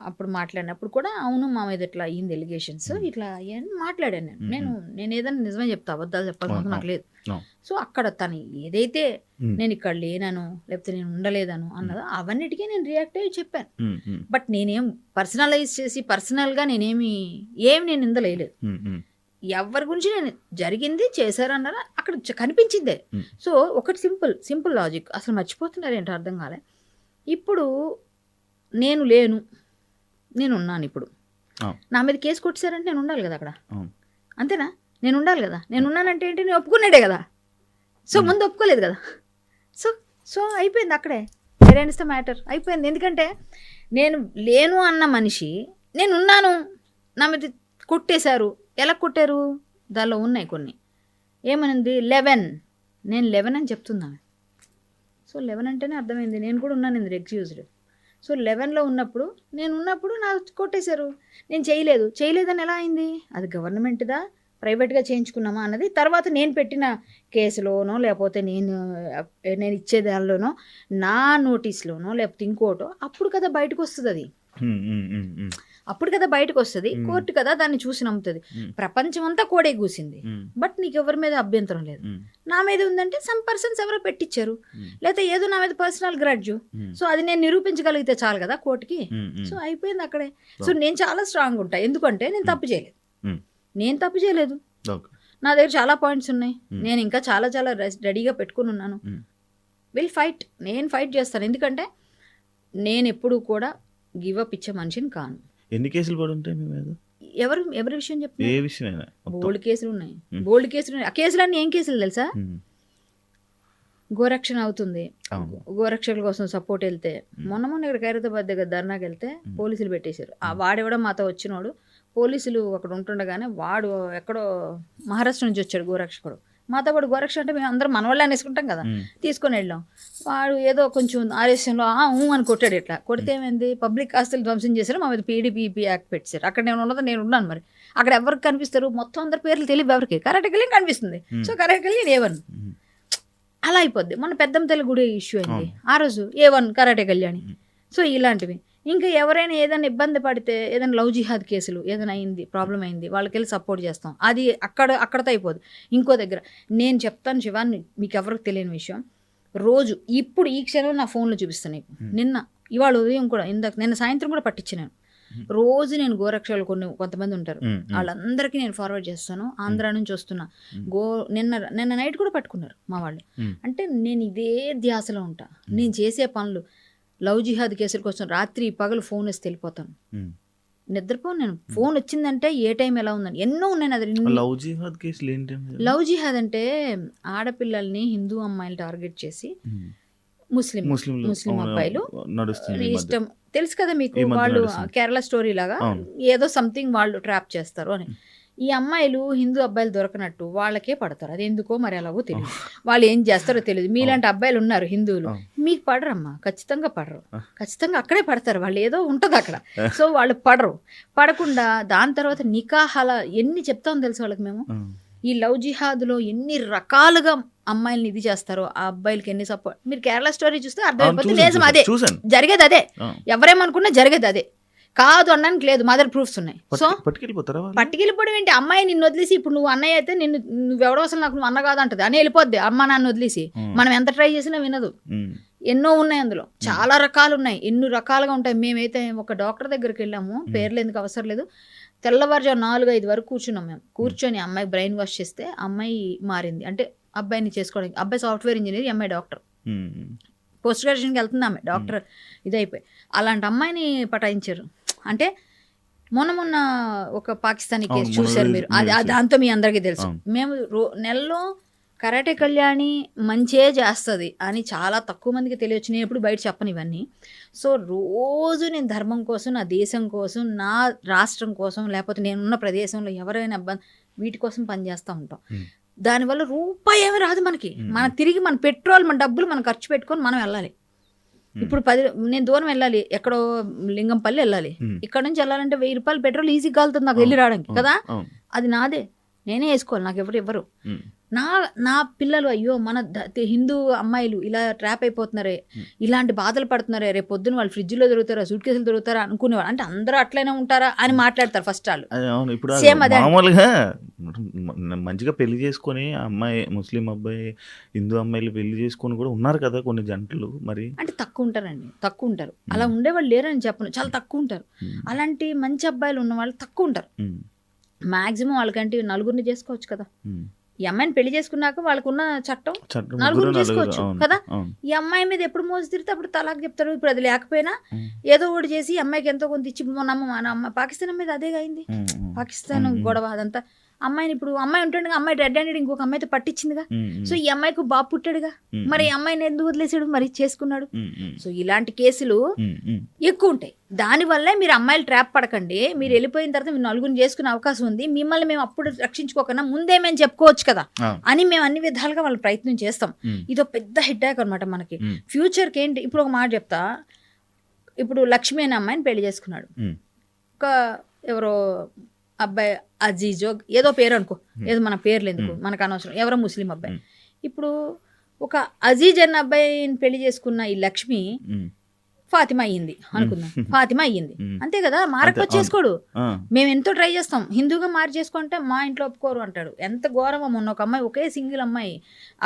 అప్పుడు మాట్లాడినప్పుడు కూడా అవును మా మీద ఇట్లా అయ్యింది ఎలిగేషన్స్, ఇట్లా అయ్యాని మాట్లాడాను. నేను ఏదైనా నిజమే చెప్తా, అబద్ధాలు చెప్పాల్సిన నాకు లేదు. సో అక్కడ తను ఏదైతే నేను ఇక్కడ లేనను లేకపోతే నేను ఉండలేదను అన్నదో అవన్నిటికీ నేను రియాక్ట్ అయ్యి చెప్పాను. బట్ నేనేం పర్సనలైజ్ చేసి పర్సనల్గా నేను నిందలేదు. ఎవరి గురించి నేను జరిగింది చేశారన్నారా అక్కడ కనిపించిందే. సో ఒకటి సింపుల్ లాజిక్, అసలు మర్చిపోతున్నారు ఏంటో అర్థం కాలే. ఇప్పుడు నేను లేను, నేను ఉన్నాను, ఇప్పుడు నా మీద కేసు కొట్టేశారంటే నేను ఉండాలి కదా అక్కడ, అంతేనా? నేను ఉండాలి కదా, నేను ఉన్నానంటే ఏంటి, నేను ఒప్పుకున్నాడే కదా. సో ముందు ఒప్పుకోలేదు కదా. సో అయిపోయింది అక్కడే, వేర్ ఎండ్స్ ద మ్యాటర్, అయిపోయింది. ఎందుకంటే నేను లేను అన్న మనిషి నేను ఉన్నాను, నా మీద కొట్టేశారు. ఎలా కొట్టారు, దానిలో ఉన్నాయి కొన్ని, ఏమనింది 11, నేను 11 అని చెప్తున్నాను. సో 11 అంటేనే అర్థమైంది నేను కూడా ఉన్నాను ఇందులో ఎక్స్క్యూజ్డ్. సో 11లో ఉన్నప్పుడు నాకు కొట్టేశారు, నేను చేయలేదని ఎలా అయింది? అది గవర్నమెంట్దా ప్రైవేట్గా చేయించుకున్నామా అన్నది తర్వాత నేను పెట్టిన కేసులోనో లేకపోతే నేను ఇచ్చే దానిలోనో నా నోటీస్లోనో లేకపోతే ఇంకోటో అప్పుడు కదా బయటకు వస్తుంది, అది అప్పుడు కదా బయటకు వస్తుంది. కోర్టు కదా దాన్ని చూసి నమ్ముతుంది. ప్రపంచం అంతా కోడే కూసింది, బట్ నీకు ఎవరి మీద అభ్యంతరం లేదు. నా మీద ఉందంటే సమ్ పర్సన్స్ ఎవరో పెట్టించారు, లేకపోతే ఏదో నా మీద పర్సనల్ గ్రడ్జ్. సో అది నేను నిరూపించగలిగితే చాలు కదా కోర్టుకి. సో అయిపోయింది అక్కడే. సో నేను చాలా స్ట్రాంగ్ ఉంటా, ఎందుకంటే నేను తప్పు చేయలేదు. నా దగ్గర చాలా పాయింట్స్ ఉన్నాయి, నేను ఇంకా చాలా రెడీగా పెట్టుకుని ఉన్నాను. నేను ఫైట్ చేస్తాను, ఎందుకంటే నేను ఎప్పుడు కూడా గివ్ అప్ ఇచ్చే మనిషిని కాను. ఎన్ని కేసులు పడి ఉంటాయి మీ మీద? ఎవరి విషయం చెప్తున్నా? ఏ విషయమైనా? బోల్డ్ కేసులు ఉన్నాయి. ఆ కేసులన్నీ ఏం కేసులు తెలుసా? గోరక్షణ అవుతుంది, అవును. గోరక్షకుల కోసం సపోర్ట్ వెళ్తే మొన్న ఇక్కడ ఖైరతాబాద్ దగ్గర ధర్నాకి వెళ్తే పోలీసులు పెట్టేశారు. ఆ వాడెవడో మాతో వచ్చినోడు పోలీసులు అక్కడ ఉంటుండగానే వాడు ఎక్కడో మహారాష్ట్ర నుంచి వచ్చాడు గోరక్షకుడు. మాతో కూడా గోరక్ష అంటే మేము అందరం మనవాళ్ళే అనేసుకుంటాం కదా, తీసుకొని వెళ్ళాం. వాడు ఏదో కొంచెం ఆర్ఎస్ఎంలో అని కొట్టాడు. ఇట్లా కొడితే ఏమైంది, పబ్లిక్ ఆస్తులు ధ్వంసం చేశారు, మా మీద పీడీపీపీ యాక్ట్ పెట్టారు. అక్కడ నేను ఉన్నాను. మరి అక్కడ ఎవరికి కనిపిస్తారు, మొత్తం అందరి పేర్లు తెలియదు ఎవరికి, కరాటకెళ్ళి కనిపిస్తుంది. సో కరాటకెళ్ళి A1 అలా అయిపోద్ది. మన పెద్దమ్మ తల్లి గుడి ఇష్యూ అయింది ఆ రోజు, A1 కరాటే కళ్యాణి. సో ఇలాంటివి ఇంకా ఎవరైనా ఏదైనా ఇబ్బంది పడితే, ఏదైనా లవ్ జిహాద్ కేసులు ఏదైనా అయింది, ప్రాబ్లం అయింది, వాళ్ళకి వెళ్ళి సపోర్ట్ చేస్తాం. అది అక్కడతో అయిపోదు. ఇంకో దగ్గర నేను చెప్తాను శివాన్ని, మీకు ఎవరికి తెలియని విషయం, రోజు ఇప్పుడు ఈ క్షణం నా ఫోన్లో చూపిస్తాను నీకు. ఇవాళ ఉదయం కూడా నిన్న సాయంత్రం కూడా పట్టించాను. రోజు నేను గోరక్షలు కొంతమంది ఉంటారు, వాళ్ళందరికీ నేను ఫార్వర్డ్ చేస్తాను. ఆంధ్ర నుంచి వస్తున్నా, నిన్న నైట్ కూడా పట్టుకున్నారు మా వాళ్ళు. అంటే నేను ఇదే ధ్యాసలో ఉంటా. నేను చేసే పనులు లవ్ జిహాద్ కేసుల కోసం రాత్రి పగలు ఫోన్ వేసి వెళ్ళిపోతాను, నిద్రపోను. నేను ఫోన్ వచ్చిందంటే ఏ టైం ఎలా ఉందని ఎన్నో ఉన్నాయి. అది లవ్ జిహాద్ కేసులు ఏంటంటే, లవ్ జిహాద్ అంటే ఆడపిల్లల్ని హిందూ అమ్మాయిలు టార్గెట్ చేసి ముస్లిం అబ్బాయిలు ఇష్టం తెలుసు కదా మీకు, వాళ్ళు కేరళ స్టోరీ లాగా ఏదో సంథింగ్ వాళ్ళు ట్రాప్ చేస్తారు అని. ఈ అమ్మాయిలు హిందూ అబ్బాయిలు దొరకనట్టు వాళ్ళకే పడతారు. అది ఎందుకో మరి అలాగో తెలియదు, వాళ్ళు ఏం చేస్తారో తెలియదు. మీలాంటి అబ్బాయిలు ఉన్నారు హిందువులు, మీకు పడరమ్మా, ఖచ్చితంగా పడరు, ఖచ్చితంగా అక్కడే పడతారు. వాళ్ళు ఏదో ఉంటుంది అక్కడ, సో వాళ్ళు పడకుండా దాని తర్వాత నికాహాల ఎన్ని చెప్తామో తెలుసు వాళ్ళకి మేము. ఈ లవ్ జిహాద్లో ఎన్ని రకాలుగా అమ్మాయిల్ని ఇది చేస్తారో, ఆ అబ్బాయిలకి ఎన్ని సపోర్ట్. మీరు కేరళ స్టోరీ చూస్తే అర్థమైపోతుంది, నిజం అదే జరిగేది, అదే ఎవరేమనుకున్నా జరిగేది అదే, కాదు అనడానికి లేదు. మదర్ ప్రూఫ్స్ ఉన్నాయి. సో పట్టుకెళ్ళిపోవడం ఏంటి, అమ్మాయి నిన్ను వదిలేసి, ఇప్పుడు నువ్వు అన్నయ్య అయితే నువ్వెవడో అసలు నాకు నువ్వు అన్న కాదంటది అని వెళ్ళిపోద్ది. అమ్మ నాన్న వదిలేసి మనం ఎంత ట్రై చేసినా వినదు. ఎన్నో ఉన్నాయి అందులో, చాలా రకాలు ఉన్నాయి, ఎన్నో రకాలుగా ఉంటాయి. మేమైతే ఒక డాక్టర్ దగ్గరికి వెళ్ళాము, పేర్లు ఎందుకు అవసరం లేదు. తెల్లవారుజాము 4-5 వరకు కూర్చున్నాం మేము. కూర్చొని అమ్మాయి బ్రెయిన్ వాష్ చేస్తే అమ్మాయి మారింది. అంటే అబ్బాయిని చేసుకోవడానికి, అబ్బాయి సాఫ్ట్వేర్ ఇంజనీర్, అమ్మాయి డాక్టర్, పోస్ట్ గ్రాడ్యుయేషన్కి వెళ్తుంది ఆమె, డాక్టర్ ఇదైపోయి. అలాంటి అమ్మాయిని పటాయించారు. అంటే మొన్న ఒక పాకిస్తానీ కేసు చూశారు మీరు, దాంతో మీ అందరికీ తెలుసు. మేము నెలలో కరాటే కళ్యాణి మంచే చేస్తుంది అని చాలా తక్కువ మందికి తెలియచ్చు. నేను ఎప్పుడు బయట చెప్పను ఇవన్నీ. సో రోజు నేను ధర్మం కోసం, నా దేశం కోసం, నా రాష్ట్రం కోసం, లేకపోతే నేనున్న ప్రదేశంలో ఎవరైనా వీటి కోసం పనిచేస్తూ ఉంటాం. దానివల్ల రూపాయి ఏమీ రాదు మనకి. తిరిగి మన పెట్రోల్, మన డబ్బులు మనం ఖర్చు పెట్టుకొని మనం వెళ్ళాలి. ఇప్పుడు నేను దూరం వెళ్ళాలి, ఎక్కడో లింగంపల్లి వెళ్ళాలి, ఇక్కడ నుంచి వెళ్ళాలంటే 1000 రూపాయలు పెట్రోల్ ఈజీగా కాలుతుంది నాకు వెళ్ళి రావడానికి కదా. అది నాదే, నేనే వేసుకోవాలి, నాకు ఎవరు ఇవ్వరు. నా పిల్లలు అయ్యో మన హిందూ అమ్మాయిలు ఇలా ట్రాప్ అయిపోతున్నారే, ఇలాంటి బాధలు పడుతున్నారే, రేపు పొద్దున వాళ్ళు ఫ్రిడ్జ్లో దొరుకుతారా, సూట్ కేసులు దొరుకుతారా అనుకునేవాళ్ళు. అంటే అందరూ అట్లనే ఉంటారా అని మాట్లాడతారు ఫస్ట్ వాళ్ళు. సేమ్ అదే మామూలుగా మంచిగా పెళ్లి చేసుకొని అమ్మాయి, ముస్లిం అబ్బాయి హిందూ అమ్మాయిలు పెళ్లి చేసుకొని కూడా ఉన్నారు కదా కొన్ని జంటలు. మరి అంటే తక్కువ ఉంటారు. అలా ఉండేవాళ్ళు లేరని చెప్పను, చాలా తక్కువ ఉంటారు. అలాంటి మంచి అబ్బాయిలు ఉన్న వాళ్ళు తక్కువ ఉంటారు. మాక్సిమం వాళ్ళకంటే 4 చేసుకోవచ్చు కదా. ఈ అమ్మాయిని పెళ్లి చేసుకున్నాక వాళ్ళకున్న చట్టం 4 చేసుకోవచ్చు కదా. ఈ అమ్మాయి మీద ఎప్పుడు మోసి తిరిగితే అప్పుడు తలాక్ చెప్తారు. ఇప్పుడు అది లేకపోయినా ఏదో ఒకటి చేసి అమ్మాయికి ఎంతో కొంత ఇచ్చి, మన అమ్మ పాకిస్తాన్ మీద అదే అయింది, పాకిస్తాన్ గొడవ అదంతా. అమ్మాయిని ఇప్పుడు అమ్మాయి ఉంటుండగా అమ్మాయి రెడ్ హ్యాండెడ్ ఇంకొక అమ్మాయితో పట్టించిందిగా. సో ఈ అమ్మాయికి బాబు పుట్టాడుగా, మరి ఈ అమ్మాయిని ఎందుకు వదిలేసాడు, మరి చేసుకున్నాడు. సో ఇలాంటి కేసులు ఎక్కువ ఉంటాయి. దానివల్లే మీరు అమ్మాయిలు ట్రాప్ పడకండి. మీరు వెళ్ళిపోయిన తర్వాత మీరు 4 చేసుకునే అవకాశం ఉంది. మిమ్మల్ని మేము అప్పుడు రక్షించుకోకన్నా ముందే మేము చెప్పుకోవచ్చు కదా అని మేము అన్ని విధాలుగా వాళ్ళు ప్రయత్నం చేస్తాం. ఇదో పెద్ద హెడ్ఏక్ అనమాట మనకి ఫ్యూచర్కి. ఏంటి, ఇప్పుడు ఒక మాట చెప్తా. ఇప్పుడు లక్ష్మి అనే అమ్మాయిని పెళ్లి చేసుకున్నాడు. ఒక ఎవరో అబ్బాయి, అజీజో ఏదో పేరు అనుకో, ఏదో మన పేర్లు ఎందుకు మనకు అనవసరం, ఎవరో ముస్లిం అబ్బాయి. ఇప్పుడు ఒక అజీజ్ అన్న అబ్బాయిని పెళ్లి చేసుకున్న ఈ లక్ష్మి ఫాతిమా అయ్యింది అనుకుందాం. ఫాతిమా అయ్యింది అంతే కదా, మారకపోతే చేసుకోడు. మేము ఎంతో ట్రై చేస్తాం, హిందూగా మారి చేసుకుంటే మా ఇంట్లో ఒప్పుకోరు అంటాడు. ఎంత ఘోరమో. మొన్న ఒక అమ్మాయి, ఒకే సింగిల్ అమ్మాయి,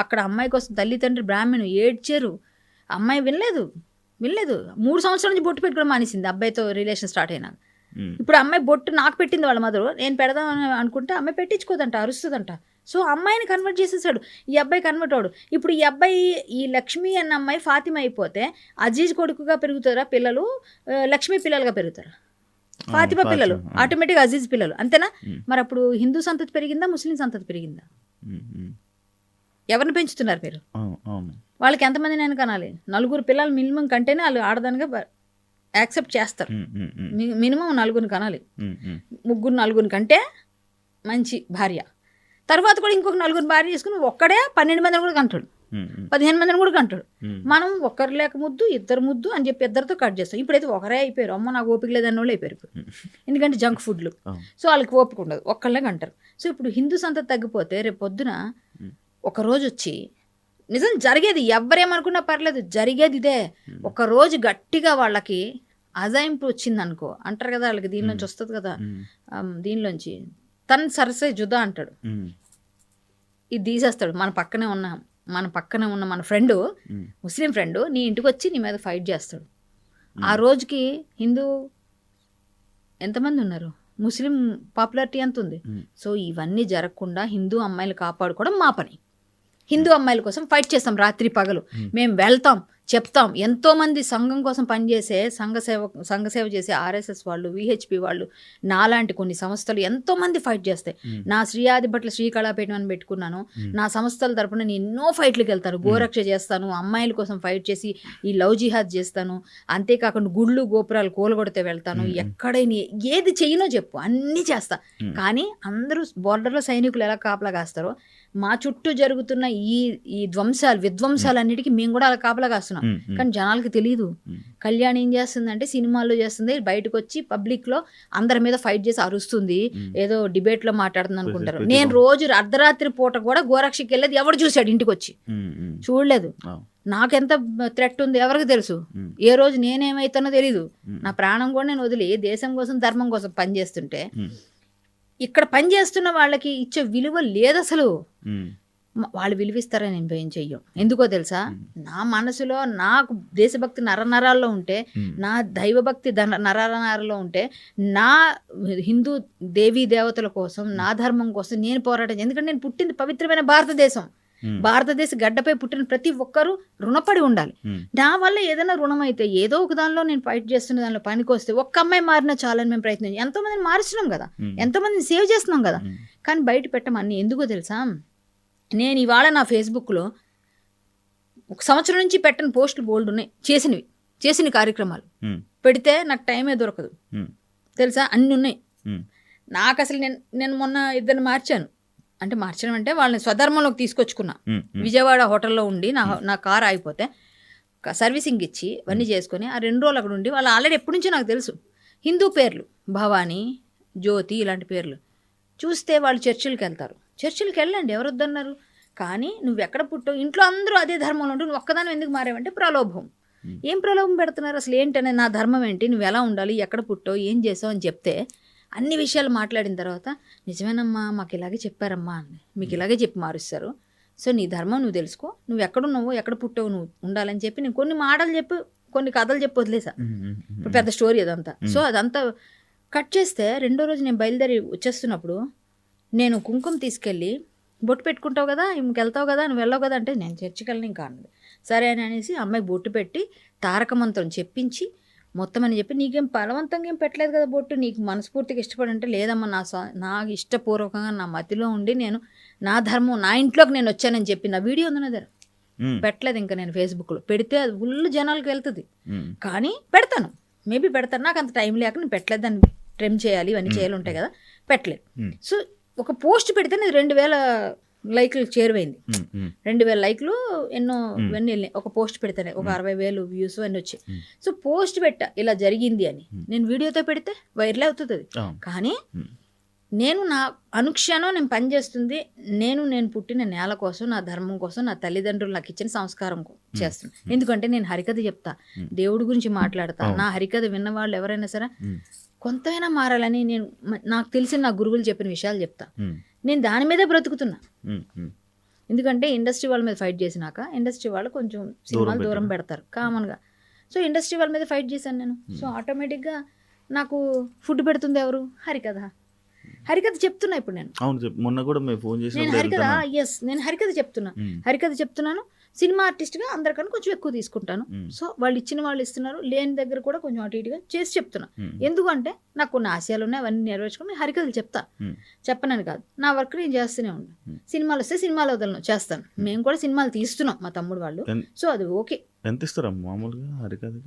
అక్కడ అమ్మాయి కోసం తల్లిదండ్రి బ్రాహ్మణు ఏడ్చారు. అమ్మాయి వినలేదు. 3 సంవత్సరాల నుంచి బొట్టు పెట్టుకోవడం మానేసింది అబ్బాయితో రిలేషన్ స్టార్ట్ అయినాక. ఇప్పుడు అమ్మాయి బొట్టు నాకు పెట్టింది వాళ్ళ మదరు, నేను పెడదామని అనుకుంటే అమ్మాయి పెట్టించుకోదంట, అరుస్తుందంట. సో అమ్మాయిని కన్వర్ట్ చేసేసాడు, ఈ అబ్బాయి కన్వర్ట్ అవడు. ఇప్పుడు ఈ అబ్బాయి, ఈ లక్ష్మి అన్న అమ్మాయి ఫాతిమా అయిపోతే అజీజ్ కొడుకుగా పెరుగుతారా పిల్లలు, లక్ష్మి పిల్లలుగా పెరుగుతారా, ఫాతిమా పిల్లలు ఆటోమేటిక్గా అజీజ్ పిల్లలు, అంతేనా? మరి అప్పుడు హిందూ సంతతి పెరిగిందా, ముస్లిం సంతతి పెరిగిందా? ఎవరిని పెంచుతున్నారు మీరు? అవును. వాళ్ళకి ఎంతమంది నేను కనాలి? 4 పిల్లలు మినిమం కంటేనే వాళ్ళు ఆడదానిగా యాక్సెప్ట్ చేస్తారు. మినిమం 4 కనాలి. 3 4 కంటే మంచి భార్య. తర్వాత కూడా ఇంకొక 4 భార్య చేసుకుని ఒక్కడే 12 మందిని కూడా కంటాడు, 15 మందిని కూడా కంటాడు. మనం ఒక్కరు లేక ముద్దు, ఇద్దరు ముద్దు అని చెప్పి ఇద్దరితో కట్ చేస్తాం. ఇప్పుడైతే ఒకరే అయిపోయారు. అమ్మ నాకు ఓపిక లేదన్న వాళ్ళు అయిపోయారు ఇప్పుడు. ఎందుకంటే జంక్ ఫుడ్లు. సో వాళ్ళకి ఓపిక ఉండదు, ఒక్కళ్ళే కంటారు. సో ఇప్పుడు హిందూ సంతతి తగ్గిపోతే రేపు పొద్దున ఒకరోజు వచ్చి నిజం జరిగేది, ఎవరేమనుకున్నా పర్లేదు, జరిగేది ఇదే. ఒకరోజు గట్టిగా వాళ్ళకి అజాయింపు వచ్చింది అనుకో, అంటారు కదా వాళ్ళకి దీనిలోంచి వస్తుంది కదా, దీనిలోంచి తను సరసే జుదా అంటాడు, ఇది తీసేస్తాడు. మన పక్కనే ఉన్న మన ఫ్రెండు, ముస్లిం ఫ్రెండు నీ ఇంటికి వచ్చి నీ మీద ఫైట్ చేస్తాడు. ఆ రోజుకి హిందూ ఎంతమంది ఉన్నారు, ముస్లిం పాపులారిటీ ఎంత ఉంది. సో ఇవన్నీ జరగకుండా హిందూ అమ్మాయిలు కాపాడుకోవడం మా పని. హిందూ అమ్మాయిల కోసం ఫైట్ చేస్తాం రాత్రి పగలు. మేము వెళ్తాం, చెప్తాం. ఎంతోమంది సంఘం కోసం పనిచేసే సంఘసేవ చేసే ఆర్ఎస్ఎస్ వాళ్ళు, విహెచ్పి వాళ్ళు, నాలాంటి కొన్ని సంస్థలు ఎంతోమంది ఫైట్ చేస్తాయి. నా శ్రీయాదిభట్ల శ్రీకళాపీఠం అని పెట్టుకున్నాను. నా సంస్థల తరపున నేను ఎన్నో ఫైట్లకు వెళ్తాను, గోరక్ష చేస్తాను, అమ్మాయిల కోసం ఫైట్ చేసి ఈ లవ్ జిహాద్ చేస్తాను. అంతేకాకుండా గుళ్ళు గోపురాలు కూలగొడితే వెళ్తాను. ఎక్కడైనా ఏది చెయ్యనో చెప్పు, అన్నీ చేస్తా. కానీ అందరూ బోర్డర్లో సైనికులు ఎలా కాపలా కాస్తారో మా చుట్టూ జరుగుతున్న ఈ విధ్వంసాలన్నిటికీ మేము కూడా అలా కాపలా కాస్తున్నాం. కానీ జనాలకి తెలియదు. కళ్యాణ్ ఏం చేస్తుందంటే సినిమాల్లో చేస్తుంది, బయటకు వచ్చి పబ్లిక్ లో అందరి మీద ఫైట్ చేసి అరుస్తుంది, ఏదో డిబేట్ లో మాట్లాడుతుంది అనుకుంటారు. నేను రోజు అర్ధరాత్రి పూట కూడా గోరక్షకి వెళ్ళేది ఎవడు చూశాడు? ఇంటికి వచ్చి చూడలేదు. నాకెంత థ్రెట్ ఉంది ఎవరికి తెలుసు? ఏ రోజు నేనేమైతానో తెలీదు. నా ప్రాణం కూడా నేను వదిలి దేశం కోసం ధర్మం కోసం పనిచేస్తుంటే ఇక్కడ పనిచేస్తున్న వాళ్ళకి ఇచ్చే విలువ లేదు అసలు. వాళ్ళు విలువిస్తారని నేను భయం చెయ్యం. ఎందుకో తెలుసా, నా మనసులో నాకు దేశభక్తి నరనరాల్లో ఉంటే, నా దైవభక్తి నరనరాల్లో ఉంటే, నా హిందూ దేవీ దేవతల కోసం, నా ధర్మం కోసం నేను పోరాటం. ఎందుకంటే నేను పుట్టింది పవిత్రమైన భారతదేశం. భారతదేశ గడ్డపై పుట్టిన ప్రతి ఒక్కరూ రుణపడి ఉండాలి. నా వల్ల ఏదైనా రుణం అయితే ఏదో ఒక దానిలో నేను ఫైట్ చేస్తున్న దానిలో పనికి వస్తే ఒక్క అమ్మాయి మారినా చాలని మేము ప్రయత్నం ఎంతో మందిని మారుస్తున్నాం కదా, ఎంతో మందిని సేవ్ చేస్తున్నాం కదా. కానీ బయట పెట్టమని ఎందుకో తెలుసా, నేను ఇవాళ నా ఫేస్బుక్లో 1 సంవత్సరం నుంచి పెట్టని పోస్టులు బోల్డ్ ఉన్నాయి, చేసిన కార్యక్రమాలు పెడితే నాకు టైమే దొరకదు తెలుసా, అన్నీ ఉన్నాయి. నాకు అసలు నేను మొన్న 2 మార్చాను. అంటే మార్చడం అంటే వాళ్ళని స్వధర్మంలోకి తీసుకొచ్చుకున్నా. విజయవాడ హోటల్లో ఉండి నా కారు ఆగిపోతే సర్వీసింగ్ ఇచ్చి అవన్నీ చేసుకొని ఆ 2 రోజులు అక్కడ ఉండి, వాళ్ళు ఆల్రెడీ ఎప్పటి నుంచో నాకు తెలుసు హిందూ పేర్లు, భవానీ, జ్యోతి ఇలాంటి పేర్లు చూస్తే వాళ్ళు చర్చిలకు వెళ్తారు. చర్చిలకు వెళ్ళండి, ఎవరు వద్దన్నారు. కానీ నువ్వు ఎక్కడ పుట్టావు, ఇంట్లో అందరూ అదే ధర్మంలో ఉంటూ నువ్వు ఒక్కదాని ఎందుకు మారావంటే ప్రలోభం. ఏం ప్రలోభం పెడుతున్నారు అసలు ఏంటనే, నా ధర్మం ఏంటి, నువ్వు ఎలా ఉండాలి, ఎక్కడ పుట్టావు, ఏం చేసావు అని చెప్తే అన్ని విషయాలు మాట్లాడిన తర్వాత నిజమేనమ్మా మాకు ఇలాగే చెప్పారమ్మా అని, మీకు ఇలాగే చెప్పి మారుస్తారు. సో నీ ధర్మం నువ్వు తెలుసుకో, నువ్వు ఎక్కడున్నావు, ఎక్కడ పుట్టావు, నువ్వు ఉండాలని చెప్పి నేను కొన్ని మాటలు చెప్పి కొన్ని కథలు చెప్పి వదిలేసా. ఇప్పుడు పెద్ద స్టోరీ అదంతా. సో అదంతా కట్ చేస్తే 2వ రోజు నేను బయలుదేరి వచ్చేస్తున్నప్పుడు నేను కుంకుమ తీసుకెళ్ళి బొట్టు పెట్టుకుంటావు కదా, ఇంకెళ్తావు కదా, నువ్వు వెళ్ళావు కదా అంటే నేను చర్చికి వెళ్ళను ఇంకా అన్నది. సరే అని అనేసి అమ్మాయి బొట్టు పెట్టి తారక మంత్రం చెప్పించి మొత్తం అని చెప్పి, నీకేం బలవంతంగా ఏం పెట్టలేదు కదా బొట్టు, నీకు మనస్ఫూర్తిగా ఇష్టపడి అంటే, లేదమ్మా నాకు ఇష్టపూర్వకంగా నా మతిలో ఉండి నేను నా ధర్మం నా ఇంట్లోకి నేను వచ్చానని చెప్పి నా వీడియో ఉంది నా దగ్గర. పెట్టలేదు ఇంకా నేను ఫేస్బుక్లో. పెడితే అది ఫుల్ జనాలకు వెళ్తుంది. కానీ పెడతాను, మేబీ పెడతాను, నాకు అంత టైం లేక నేను పెట్టలేదు. దాన్ని ట్రిమ్ చేయాలి, ఇవన్నీ చేయాలి ఉంటాయి కదా, పెట్టలేదు. సో ఒక పోస్ట్ పెడితే నేను 2000 లైక్లు చేరువైంది. 2000 లైక్లు ఎన్నో ఇవన్నీ వెళ్ళినాయి. ఒక పోస్ట్ పెడితేనే ఒక 60,000 వ్యూస్ అన్నీ వచ్చాయి. సో పోస్ట్ పెట్టా ఇలా జరిగింది అని, నేను వీడియోతో పెడితే వైరల్ అవుతుంది అది. కానీ నేను నా అనుక్షణం నేను పనిచేస్తుంది, నేను పుట్టిన నేల కోసం, నా ధర్మం కోసం, నా తల్లిదండ్రులు నాకు ఇచ్చిన సంస్కారం చేస్తాను. ఎందుకంటే నేను హరికథ చెప్తా, దేవుడి గురించి మాట్లాడతా. నా హరికథ విన్న వాళ్ళు ఎవరైనా సరే కొంతైనా మారాలని నేను నాకు తెలిసిన నా గురువులు చెప్పిన విషయాలు చెప్తా. నేను దాని మీదే బ్రతుకుతున్నా. ఎందుకంటే ఇండస్ట్రీ వాళ్ళ మీద ఫైట్ చేసినాక ఇండస్ట్రీ వాళ్ళు కొంచెం సినిమాలు దూరం పెడతారు కామన్గా. సో ఇండస్ట్రీ వాళ్ళ మీద ఫైట్ చేశాను నేను. సో ఆటోమేటిక్గా నాకు ఫుడ్ పెడుతుంది ఎవరు, హరికథ చెప్తున్నా ఇప్పుడు నేను. మొన్న కూడా ఫోన్ చేసి నేను హరికథ చెప్తున్నాను. సినిమా ఆర్టిస్ట్గా అందరికన్నా కొంచెం ఎక్కువ తీసుకుంటాను. సో వాళ్ళు ఇచ్చిన వాళ్ళు ఇస్తున్నారు, లేని దగ్గర కూడా కొంచెం అటు ఇటుగా చేసి చెప్తున్నా. ఎందుకంటే నాకు కొన్ని ఆశయాలు ఉన్నాయి, అవన్నీ నెరవేర్చుకుని హరికథలు చెప్తా, చెప్పనని కాదు, నా వర్క్ నేను చేస్తూనే ఉన్నాను. సినిమాలు వస్తే సినిమాలు వదలను, చేస్తాను. మేము కూడా సినిమాలు తీస్తున్నాం మా తమ్ముడు వాళ్ళు. సో అది ఓకే. ఎంత ఇస్తారా మామూలుగా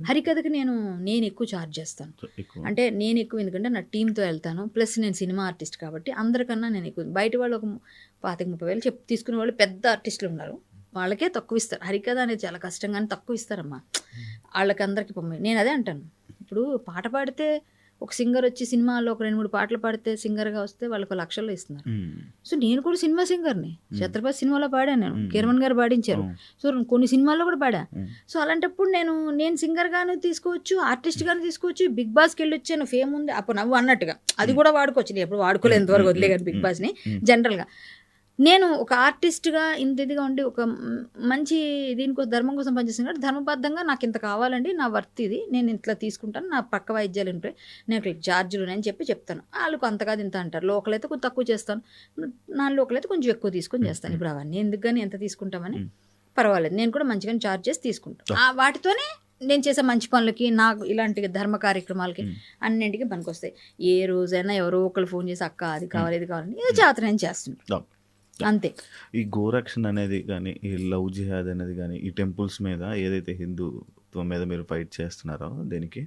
హరికథకి నేను ఎక్కువ ఛార్జ్ చేస్తాను. అంటే నేను ఎక్కువ, ఎందుకంటే నా టీంతో వెళ్తాను, ప్లస్ నేను సినిమా ఆర్టిస్ట్ కాబట్టి అందరికన్నా నేను ఎక్కువ. బయట వాళ్ళు ఒక 25-30 తీసుకునే వాళ్ళు పెద్ద ఆర్టిస్టులు ఉన్నారు, వాళ్ళకే తక్కువ ఇస్తారు. హరికథ అనేది చాలా కష్టంగానే తక్కువ ఇస్తారమ్మా వాళ్ళకి అందరికీ. నేను అదే అంటాను, ఇప్పుడు పాట పాడితే ఒక సింగర్ వచ్చి సినిమాలో ఒక 2-3 పాటలు పాడితే సింగర్గా వస్తే వాళ్ళకు లక్షల్లో ఇస్తున్నారు. సో నేను కూడా సినిమా సింగర్ని, ఛత్రపతి సినిమాలో పాడాను, నేను కిరణ్ గారు పాడించారు. సో కొన్ని సినిమాల్లో కూడా పాడా. సో అలాంటప్పుడు నేను సింగర్గాను తీసుకోవచ్చు, ఆర్టిస్ట్గాను తీసుకోవచ్చు, బిగ్ బాస్కి వెళ్ళి వచ్చాను, ఫేమ్ ఉంది అప్పుడు నవ్వు అన్నట్టుగా అది కూడా వాడుకోవచ్చు. నేను ఎప్పుడు వాడుకోలేదు ఎంతవరకు, వదిలే కానీ బిగ్ బాస్ని. జనరల్గా నేను ఒక ఆర్టిస్ట్గా ఇంత ఇదిగా ఉండి ఒక మంచి దీనికోసం ధర్మం కోసం పనిచేస్తాను కాబట్టి ధర్మబద్ధంగా నాకు ఇంత కావాలండి, నా వర్త్ ఇది, నేను ఇంట్లో తీసుకుంటాను, నా పక్క వాయిద్యాలు ఉంటాయి, నేను ఛార్జీలు అని చెప్పి చెప్తాను. వాళ్ళకు అంతగా ఇంత అంటారు, లోకల్ అయితే కొంచెం తక్కువ చేస్తాను, నా లోకల్ అయితే కొంచెం ఎక్కువ తీసుకొని చేస్తాను. ఇప్పుడు అవన్నీ ఎందుకు కానీ ఎంత తీసుకుంటామని పర్వాలేదు, నేను కూడా మంచిగానే ఛార్జ్ చేసి తీసుకుంటాను. వాటితోనే నేను చేసే మంచి పనులకి, నాకు ఇలాంటి ధర్మ కార్యక్రమాలకి అన్నింటికి పనికొస్తాయి. ఏ రోజైనా ఎవరో ఒకరు ఫోన్ చేసి అక్క అది కావాలి ఇది కావాలని ఏదో జాతర నేను చేస్తుంటాను అంతే. ఈ గోరక్షణ అనేది కానీ, ఈ లవ్ జిహాద్ అనేది కానీ, ఈ టెంపుల్స్ మీద ఏదైతే హిందుత్వం మీద మీరు ఫైట్ చేస్తున్నారో దేనికి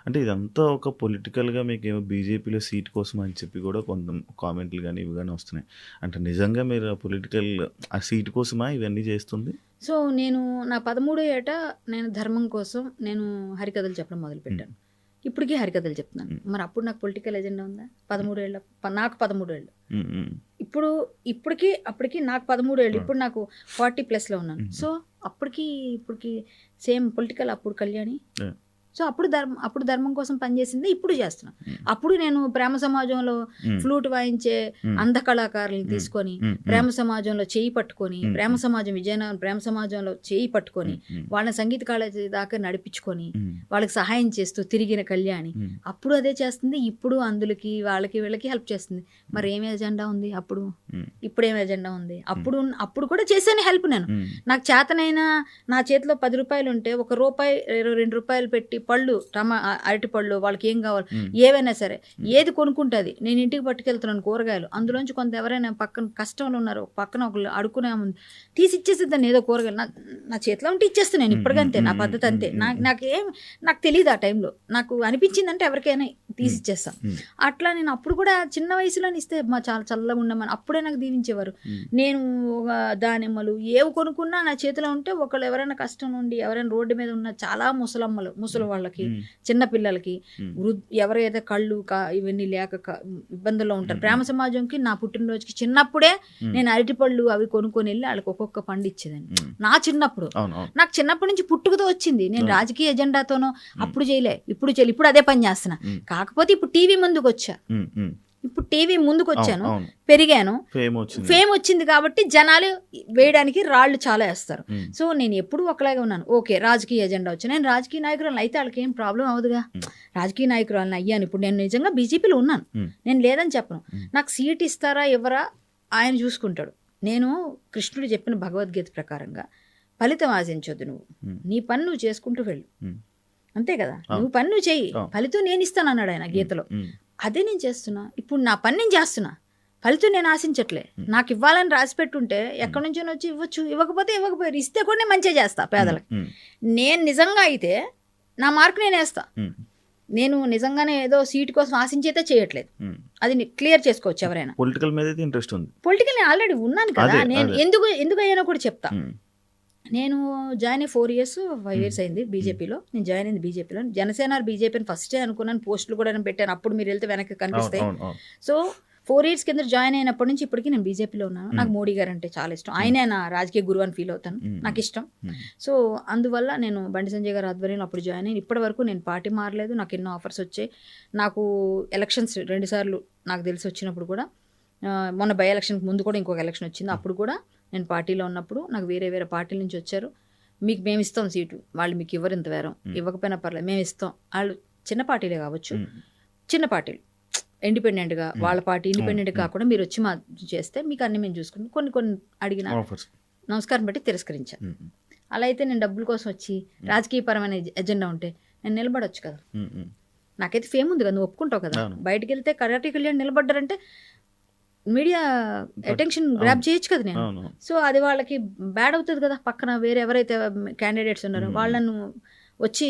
అంటే ఇదంతా ఒక పొలిటికల్గా మీకు ఏమో బీజేపీలో సీట్ కోసం అని చెప్పి కూడా కొంత కామెంట్లు కానీ ఇవి కానీ వస్తున్నాయి. అంటే నిజంగా మీరు పొలిటికల్ ఆ సీట్ కోసమా ఇవన్నీ చేస్తుంది? సో నేను నా 13వ ఏట నేను ధర్మం కోసం నేను హరికథలు చెప్పడం మొదలుపెట్టాను. ఇప్పటికీ హరికథలు చెప్తున్నాను. మరి అప్పుడు నాకు పొలిటికల్ ఎజెండా ఉందా? 13 ఏళ్ళ నాకు 13 ఏళ్ళు. అప్పటికి నాకు 13 ఏళ్ళు, ఇప్పుడు నాకు 40+లో ఉన్నాను. సో ఇప్పటికి సేమ్ పొలిటికల్. అప్పుడు కళ్యాణి, సో అప్పుడు ధర్మం కోసం పనిచేసింది, ఇప్పుడు చేస్తున్నాను. అప్పుడు నేను ప్రేమ సమాజంలో ఫ్లూట్ వాయించే అంధ కళాకారులను తీసుకొని ప్రేమ సమాజంలో చేయి పట్టుకొని, ప్రేమ సమాజం విజయనగరం ప్రేమ సమాజంలో చేయి పట్టుకొని వాళ్ళని సంగీత కాలేజీ దాకా నడిపించుకొని వాళ్ళకి సహాయం చేస్తూ తిరిగిన కళ్యాణి అప్పుడు అదే చేస్తుంది. ఇప్పుడు అందులోకి వాళ్ళకి వీళ్ళకి హెల్ప్ చేస్తుంది. మరి ఏం ఎజెండా ఉంది అప్పుడు? ఇప్పుడు ఏం ఎజెండా ఉంది? అప్పుడు కూడా చేశాను హెల్ప్. నేను నాకు చేతనైనా నా చేతిలో 10 రూపాయలు ఉంటే ₹1 2 రూపాయలు పెట్టి పళ్ళు, అరటి పళ్ళు, వాళ్ళకి ఏం కావాలి ఏవైనా సరే ఏది కొనుక్కుంటుంది, నేను ఇంటికి పట్టుకెళ్తున్నాను కూరగాయలు, అందులోంచి కొంత ఎవరైనా పక్కన కష్టంలో ఉన్నారు, పక్కన ఒకళ్ళు అడుకునే ముందు తీసి ఇచ్చేసిద్దాన్ని ఏదో కూరగాయలు నా చేతిలో ఉంటే ఇచ్చేస్తాను. నేను ఇప్పటికంతే, నా పద్ధతి అంతే. నాకు తెలియదు ఆ టైంలో, నాకు అనిపించిందంటే ఎవరికైనా తీసి ఇచ్చేస్తాను. అట్లా నేను అప్పుడు కూడా చిన్న వయసులోని ఇస్తే చాలా చల్లగా ఉండమని అప్పుడే నాకు దీవించేవారు. నేను దానిమ్మలు ఏవి కొనుక్కున్నా నా చేతిలో ఉంటే ఒకళ్ళు ఎవరైనా కష్టం నుండి ఎవరైనా రోడ్డు మీద ఉన్న చాలా ముసలి వాళ్ళకి, చిన్న పిల్లలకి, ఎవరైతే కళ్ళు ఇవన్నీ లేక ఇబ్బందుల్లో ఉంటారు, ప్రేమ సమాజంకి నా పుట్టినరోజుకి చిన్నప్పుడే నేను అరటిపళ్ళు అవి కొనుక్కొని వెళ్ళి వాళ్ళకి ఒక్కొక్క పండు ఇచ్చేదాన్ని. నా చిన్నప్పుడు, నాకు చిన్నప్పటి నుంచి పుట్టుకతో వచ్చింది. నేను రాజకీయ ఎజెండాతోనో అప్పుడు చేయలే, ఇప్పుడు చేయలే, ఇప్పుడు అదే పని చేస్తున్నా. కాకపోతే ఇప్పుడు టీవీ ముందుకు వచ్చాను, పెరిగాను, ఫేమ్ వచ్చింది కాబట్టి జనాలు వేయడానికి రాళ్ళు చాలా వేస్తారు. సో నేను ఎప్పుడు ఒకలాగే ఉన్నాను. ఓకే, రాజకీయ ఎజెండా వచ్చి నేను రాజకీయ నాయకురాలు అయితే వాళ్ళకి ఏం ప్రాబ్లం అవ్వదుగా. రాజకీయ నాయకురాలను అయ్యాను, ఇప్పుడు నేను నిజంగా బీజేపీలో ఉన్నాను, నేను లేదని చెప్పను. నాకు సీట్ ఇస్తారా ఇవ్వరా ఆయన చూసుకుంటాడు. నేను కృష్ణుడు చెప్పిన భగవద్గీత ప్రకారంగా ఫలితం ఆశించొద్దు, నువ్వు నీ పని నువ్వు చేసుకుంటూ వెళ్ళు, అంతే కదా. నువ్వు పని నువ్వు చెయ్యి, ఫలితం నేను ఇస్తాను అన్నాడు ఆయన గీతలో. అదే నేను చేస్తున్నా. ఇప్పుడు నా పని నేను చేస్తున్నా, ఫలితం నేను ఆశించట్లే. నాకు ఇవ్వాలని రాసి పెట్టుంటే ఎక్కడి నుంచో వచ్చి ఇవ్వచ్చు, ఇవ్వకపోయారు, ఇస్తే కూడా నేను మంచిగా చేస్తా పేదలకి. నేను నిజంగా అయితే నా మార్కు నేను వేస్తా. నేను నిజంగానే ఏదో సీట్ కోసం ఆశించైతే చేయట్లేదు, అది క్లియర్ చేసుకోవచ్చు ఎవరైనా. పొలిటికల్ మీద ఇంట్రెస్ట్ ఉంది, పొలిటికల్ నేను ఆల్రెడీ ఉన్నాను కదా. నేను ఎందుకు అయ్యానో కూడా చెప్తా. నేను జాయిన్ అయ్యి 4 years 5 years అయింది బీజేపీలో. నేను జాయిన్ అయింది బీజేపీలో. జనసేన బీజేపీని ఫస్టే అనుకున్నాను, పోస్టులు కూడా నేను పెట్టాను. అప్పుడు మీరు వెళ్తే వెనక్కి కనిపిస్తాయి. సో 4 years కింద జాయిన్ అయినప్పటి నుంచి ఇప్పటికీ నేను బీజేపీలో ఉన్నాను. నాకు మోడీ గారు అంటే చాలా ఇష్టం, ఆయనే నా రాజకీయ గురువు అని ఫీల్ అవుతాను, నాకు ఇష్టం. సో అందువల్ల నేను బండి సంజయ్ గారు ఆధ్వర్యంలో అప్పుడు జాయిన్ అయ్యి ఇప్పటి వరకు నేను పార్టీ మారలేదు. నాకు ఎన్నో ఆఫర్స్ వచ్చాయి. నాకు ఎలక్షన్స్ 2 సార్లు నాకు తెలిసి వచ్చినప్పుడు కూడా, మొన్న బై ఎలక్షన్కి ముందు కూడా ఇంకొక ఎలక్షన్ వచ్చింది, అప్పుడు కూడా నేను పార్టీలో ఉన్నప్పుడు నాకు వేరే పార్టీల నుంచి వచ్చారు. మీకు మేము ఇస్తాం సీటు, వాళ్ళు మీకు ఇవ్వరు, ఇంత వేరం ఇవ్వకపోయినా పర్లేదు మేము ఇస్తాం. వాళ్ళు చిన్న పార్టీలే కావచ్చు, చిన్న పార్టీలు ఇండిపెండెంట్గా, వాళ్ళ పార్టీ ఇండిపెండెంట్ కాకుండా మీరు వచ్చి మా చేస్తే మీకు అన్ని మేము చూసుకుంటాం. కొన్ని అడిగిన నమస్కారం పెట్టి తిరస్కరించాను. ఉమ్, అలా అయితే నేను డబ్బుల కోసం వచ్చి రాజకీయపరమైన ఎజెండా ఉంటే నేను నిలబడొచ్చు కదా. ఉమ్, ఉమ్. నాకైతే ఫేమ్ ఉంది కదా, నువ్వు ఒప్పుకుంటావు కదా. అవును. బయటికి వెళ్తే కరాటే కళ్యాణ్ నిలబడ్డారంటే మీడియా అటెన్షన్ గ్రాప్ చేయొచ్చు కదా నేను. అవును. సో అది వాళ్ళకి బ్యాడ్ అవుతుంది కదా. పక్కన వేరే ఎవరైతే క్యాండిడేట్స్ ఉన్నారో వాళ్ళను వచ్చి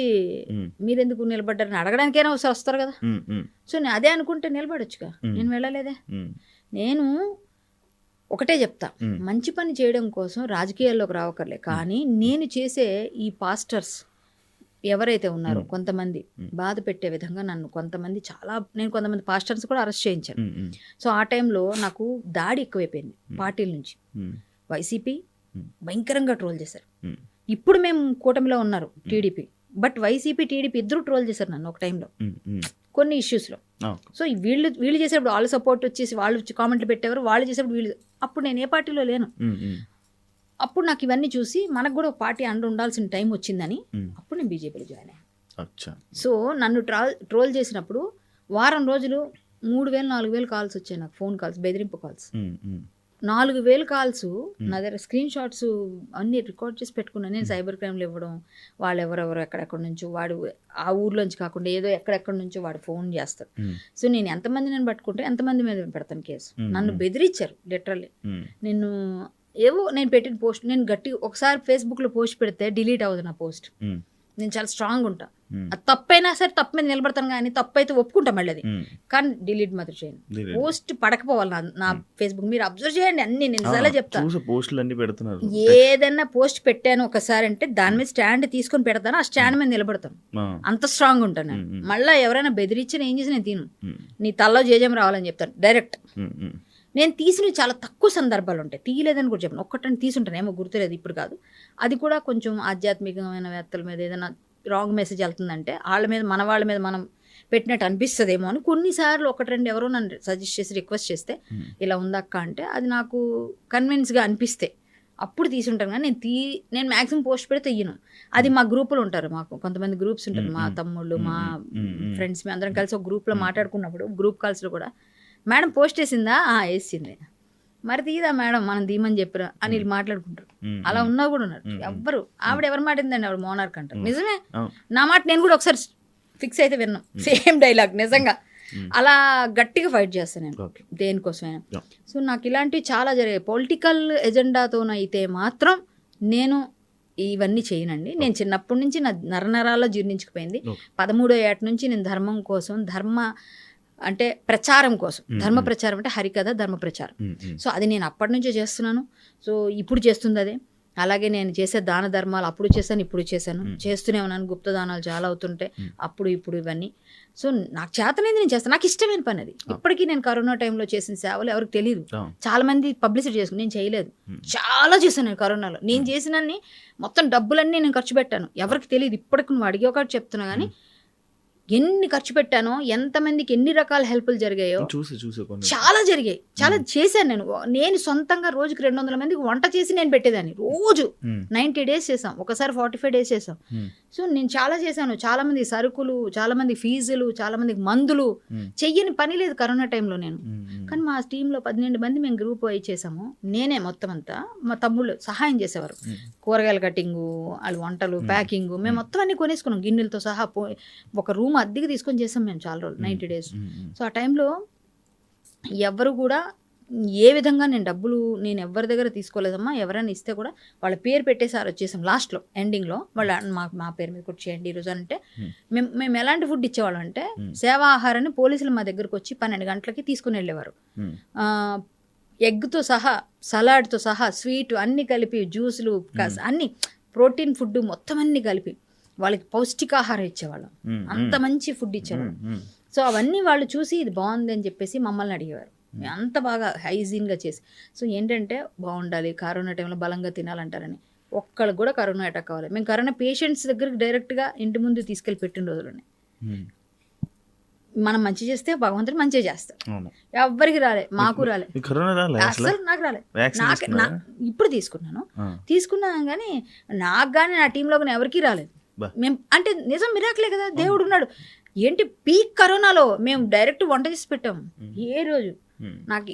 ఉమ్, మీరెందుకు నిలబడ్డారని అడగడానికైనా వస్తారు కదా. ఉమ్, ఉమ్, సో నేను అదే అనుకుంటే నిలబడొచ్చుగా. నేను వెళ్ళలేదే. ఉమ్, నేను ఒకటే చెప్తా, మ్మ్. మంచి పని చేయడం కోసం రాజకీయాల్లోకి రావకర్లే. కానీ నేను చేసే ఈ పాస్టర్స్ ఎవరైతే ఉన్నారో కొంతమంది బాధ పెట్టే విధంగా నన్ను నేను కొంతమంది పాస్టర్స్ కూడా అరెస్ట్ చేయించాను. ఉమ్, ఉమ్, సో ఆ టైంలో నాకు దాడి ఎక్కువైపోయింది పార్టీల నుంచి. ఉమ్, వైసీపీ భయంకరంగా ట్రోల్ చేశారు. ఉమ్, ఇప్పుడు మేము కూటమిలో ఉన్నారు టీడీపీ, బట్ వైసీపీ టీడీపీ ఇద్దరు ట్రోల్ చేశారు నన్ను ఒక టైంలో ఉమ్, ఉమ్. కొన్ని ఇష్యూస్లో. ఓకే. సో వీళ్ళు చేసేప్పుడు వాళ్ళ సపోర్ట్ వచ్చేసి వాళ్ళు కామెంట్లు పెట్టేవారు, వాళ్ళు చేసేప్పుడు వీళ్ళు. అప్పుడు నేను ఏ పార్టీలో లేను. ఉమ్, ఉమ్, అప్పుడు నాకు ఇవన్నీ చూసి మనకు కూడా ఒక పార్టీ అండ ఉండాల్సిన టైం వచ్చిందని అప్పుడు నేను బీజేపీలో జాయిన్ అయ్యాను. అచ్చా. సో నన్ను ట్రోల్ చేసినప్పుడు వారం రోజులు 3,000-4,000 కాల్స్ వచ్చాయి నాకు, ఫోన్ కాల్స్, బెదిరింపు కాల్స్. ఉమ్, ఉమ్, 4,000 కాల్స్ నా దగ్గర స్క్రీన్ షాట్స్ అన్నీ రికార్డ్ చేసి పెట్టుకున్నాను. నేను సైబర్ క్రైమ్లు ఇవ్వడం, వాళ్ళు ఎవరెవరు ఎక్కడెక్కడి నుంచో, వాడు ఆ ఊర్లోంచి కాకుండా ఏదో ఎక్కడెక్కడి నుంచో వాడు ఫోన్ చేస్తాడు. సో నేను ఎంతమంది నేను పట్టుకుంటే ఎంతమంది మీద పెడతాను కేసు. నన్ను బెదిరించారు లిటరల్లీ. నేను నేను పెట్టిన పోస్ట్ నేను ఒకసారి ఫేస్బుక్లో పోస్ట్ పెడితే డిలీట్ అవ్వదు నా పోస్ట్. నేను చాలా స్ట్రాంగ్ ఉంటా. అది తప్పైనా సరే తప్పు మీద నిలబడతాను, కానీ తప్పు అయితే ఒప్పుకుంటా మళ్ళీ అది. కానీ డిలీట్ మాత్రం చేయను. పోస్ట్ పడకపోవాలి నా ఫేస్బుక్. మీరు అబ్జర్వ్ చేయండి, అన్ని నేను నిజాలే చెప్తా. పోస్టులు అన్ని పెడుతున్నారు. ఏదైనా పోస్ట్ పెట్టాను ఒకసారి అంటే దాని మీద స్టాండ్ తీసుకొని పెడతాను, ఆ స్టాండ్ మీద నిలబడతాను. అంత స్ట్రాంగ్ ఉంటాను నేను. మళ్ళీ ఎవరైనా బెదిరించి నేను ఏం చేసి నేను తిను, నీ తల్లో జేజం రావాలని చెప్తాను డైరెక్ట్. నేను తీసినవి చాలా తక్కువ సందర్భాలు ఉంటాయి, తీయలేదని కూడా చెప్పను. ఒక్కటని తీసుంటాను, ఏమో గుర్తులేదు ఇప్పుడు కాదు. అది కూడా కొంచెం ఆధ్యాత్మికమైన వేత్తల మీద ఏదైనా రాంగ్ మెసేజ్ వెళ్తుందంటే వాళ్ళ మీద మనం పెట్టినట్టు అనిపిస్తుందేమో అని కొన్నిసార్లు 1-2 ఎవరో నన్ను సజెస్ట్ చేసి రిక్వెస్ట్ చేస్తే ఇలా ఉందక్క అంటే అది నాకు కన్విన్స్గా అనిపిస్తే అప్పుడు తీసుంటాను. కానీ నేను మ్యాక్సిమం పోస్ట్ పెడితే తీయను. అది మా గ్రూపులు ఉంటారు, మాకు కొంతమంది గ్రూప్స్ ఉంటారు, మా తమ్ముళ్ళు మా ఫ్రెండ్స్ మేము అందరం కలిసి ఒక గ్రూప్లో మాట్లాడుకున్నప్పుడు గ్రూప్ కాల్స్లో కూడా మేడం పోస్ట్ వేసిందా, వేసింది, మరి తీయదా మేడం మనం తీయమని చెప్పిరా అని వీళ్ళు మాట్లాడుకుంటారు. అలా ఉన్నా కూడా ఉన్నారు. ఎవ్వరు ఎవరి మాట ఏందండి, ఆవిడ మోనార్క్ అంటారు. నిజమే, నా మాట నేను కూడా ఒకసారి ఫిక్స్ అయితే విన్నాం, సేమ్ డైలాగ్ నిజంగా. అలా గట్టిగా ఫైట్ చేస్తాను నేను దేనికోసమైనా. సో నాకు ఇలాంటివి చాలా జరిగాయి. పొలిటికల్ ఎజెండాతోనైతే మాత్రం నేను ఇవన్నీ చేయనండి. నేను చిన్నప్పటి నుంచి నా నరనరాల్లో జీర్ణించుకుపోయింది. 13వ ఏట నుంచి నేను ధర్మం కోసం, అంటే ప్రచారం కోసం, ధర్మ ప్రచారం అంటే హరికథ ధర్మ ప్రచారం. సో అది నేను అప్పటి నుంచే చేస్తున్నాను. సో ఇప్పుడు చేస్తుంది అదే. అలాగే నేను చేసే దాన ధర్మాలు అప్పుడు చేశాను, ఇప్పుడు చేస్తూనే ఉన్నాను. గుప్త దానాలు చాలా అవుతుంటాయి అప్పుడు ఇప్పుడు ఇవన్నీ. సో నాకు చేతనైంది నేను చేస్తాను, నాకు ఇష్టమైన పని అది. ఇప్పటికీ నేను కరోనా టైంలో చేసిన సేవలు ఎవరికి తెలియదు. చాలా మంది పబ్లిసిటీ చేసుకుని, నేను చేయలేదు. చాలా చేశాను నేను కరోనాలో. నేను చేసినన్ని మొత్తం డబ్బులన్నీ నేను ఖర్చు పెట్టాను, ఎవరికి తెలియదు. ఇప్పటికి నువ్వు అడిగే ఒకటి చెప్తున్నా కానీ ఎన్ని ఖర్చు పెట్టానో, ఎంతమందికి ఎన్ని రకాల హెల్ప్లు జరిగాయో చాలా జరిగాయి. చాలా చేశాను నేను సొంతంగా. రోజుకి 200 మందికి వంట చేసి నేను పెట్టేదాన్ని. రోజు 90 days చేసాం, ఒకసారి 45 days చేసాం. సో నేను చాలా చేశాను. చాలా మంది సరుకులు, చాలా మంది ఫీజులు, చాలా మందికి మందులు. చెయ్యని పని లేదు కరోనా టైంలో నేను. కానీ మా టీంలో 12 మంది మేము గ్రూప్ అయి చేసాము. నేనే మొత్తం అంతా, మా తమ్ముళ్ళు సహాయం చేసేవారు. కూరగాయల కటింగు, వాళ్ళు వంటలు, ప్యాకింగ్, మేము మొత్తం అన్ని కొనేసుకున్నాం గిన్నెలతో సహా. ఒక రూమ్ అద్దెకి తీసుకొని చేసాం మేము చాలా రోజులు, 90 days. సో ఆ టైంలో ఎవరు కూడా ఏ విధంగా నేను ఎవరి దగ్గర తీసుకోలేదమ్మా. ఎవరైనా ఇస్తే కూడా వాళ్ళ పేరు పెట్టేసారి వచ్చేసాం లాస్ట్లో, ఎండింగ్లో. వాళ్ళ మా పేరు మీద కూడా చేయండి ఈరోజు అంటే మేము ఎలాంటి ఫుడ్ ఇచ్చేవాళ్ళం అంటే సేవా ఆహారాన్ని పోలీసులు మా దగ్గరకు వచ్చి 12 గంటలకి తీసుకుని వెళ్ళేవారు. ఎగ్తో సహా, సలాడ్తో సహా, స్వీట్ అన్నీ కలిపి, జ్యూసులు అన్నీ, ప్రోటీన్ ఫుడ్ మొత్తం అన్నీ కలిపి వాళ్ళకి పౌష్టికాహారం ఇచ్చేవాళ్ళం. అంత మంచి ఫుడ్ ఇచ్చేవాళ్ళం. సో అవన్నీ వాళ్ళు చూసి ఇది బాగుంది అని చెప్పేసి మమ్మల్ని అడిగేవారు. అంత బాగా హైజీన్గా చేసి. సో ఏంటంటే బాగుండాలి, కరోనా టైంలో బలంగా తినాలంటారని. ఒక్కళ్ళకి కూడా కరోనా అటాక్ కావాలి. మేము కరోనా పేషెంట్స్ దగ్గరికి డైరెక్ట్గా ఇంటి ముందు తీసుకెళ్ళి పెట్టిన రోజులని. మనం మంచి చేస్తే భగవంతుడు మంచిగా చేస్తాడు. ఎవ్వరికి రాలే, మాకు రాలే, అసలు నాకు రాలే. ఇప్పుడు తీసుకున్నాను కానీ నాకు కానీ నా టీంలో కానీ ఎవరికి రాలేదు. మేము అంటే నిజం మిరాకిలే కదా, దేవుడు ఉన్నాడు. ఏంటి పీక్ కరోనాలో మేము డైరెక్ట్ వంట చేసి పెట్టాము. ఏ రోజు నాకు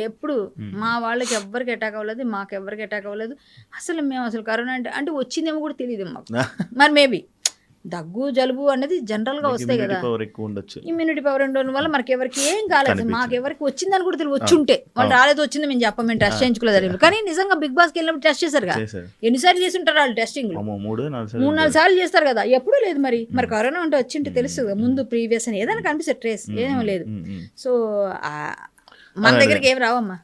ఎప్పుడు మా వాళ్ళకి ఎవ్వరికి అటాక్ అవ్వలేదు, మాకు ఎవ్వరికి అటాక్ అవ్వలేదు. అసలు మేము అసలు కరోనా అంటే వచ్చిందేమో కూడా తెలియదు మాకు. మరి మేబీ దగ్గు జలుబు అనేది జనరల్గా వస్తాయి కదా, ఇమ్యూనిటీ పవర్ ఉండడం వల్ల మనకి ఎవరికి ఏం కాలేదు. మాకు ఎవరికి వచ్చిందని కూడా తెలియదు. వచ్చి ఉంటే వాళ్ళు రాలేదు వచ్చింది మేము చెప్పం, మేము టెస్ట్ చేయించుకోలేదు. కానీ నిజంగా బిగ్ బాస్కి వెళ్ళినప్పుడు టెస్ట్ చేశారు కదా, ఎన్నిసార్లు చేసి ఉంటారు వాళ్ళు టెస్టింగ్? 3-4 సార్లు చేస్తారు కదా, ఎప్పుడూ లేదు. మరి కరోనా అంటే వచ్చింటే తెలుస్తుంది కదా ముందు, ప్రీవియస్ అని ఏదైనా కనిపిస్తుంది, ట్రేస్ ఏమీ లేదు. సో మన దగ్గరికి ఏం రావమ్మా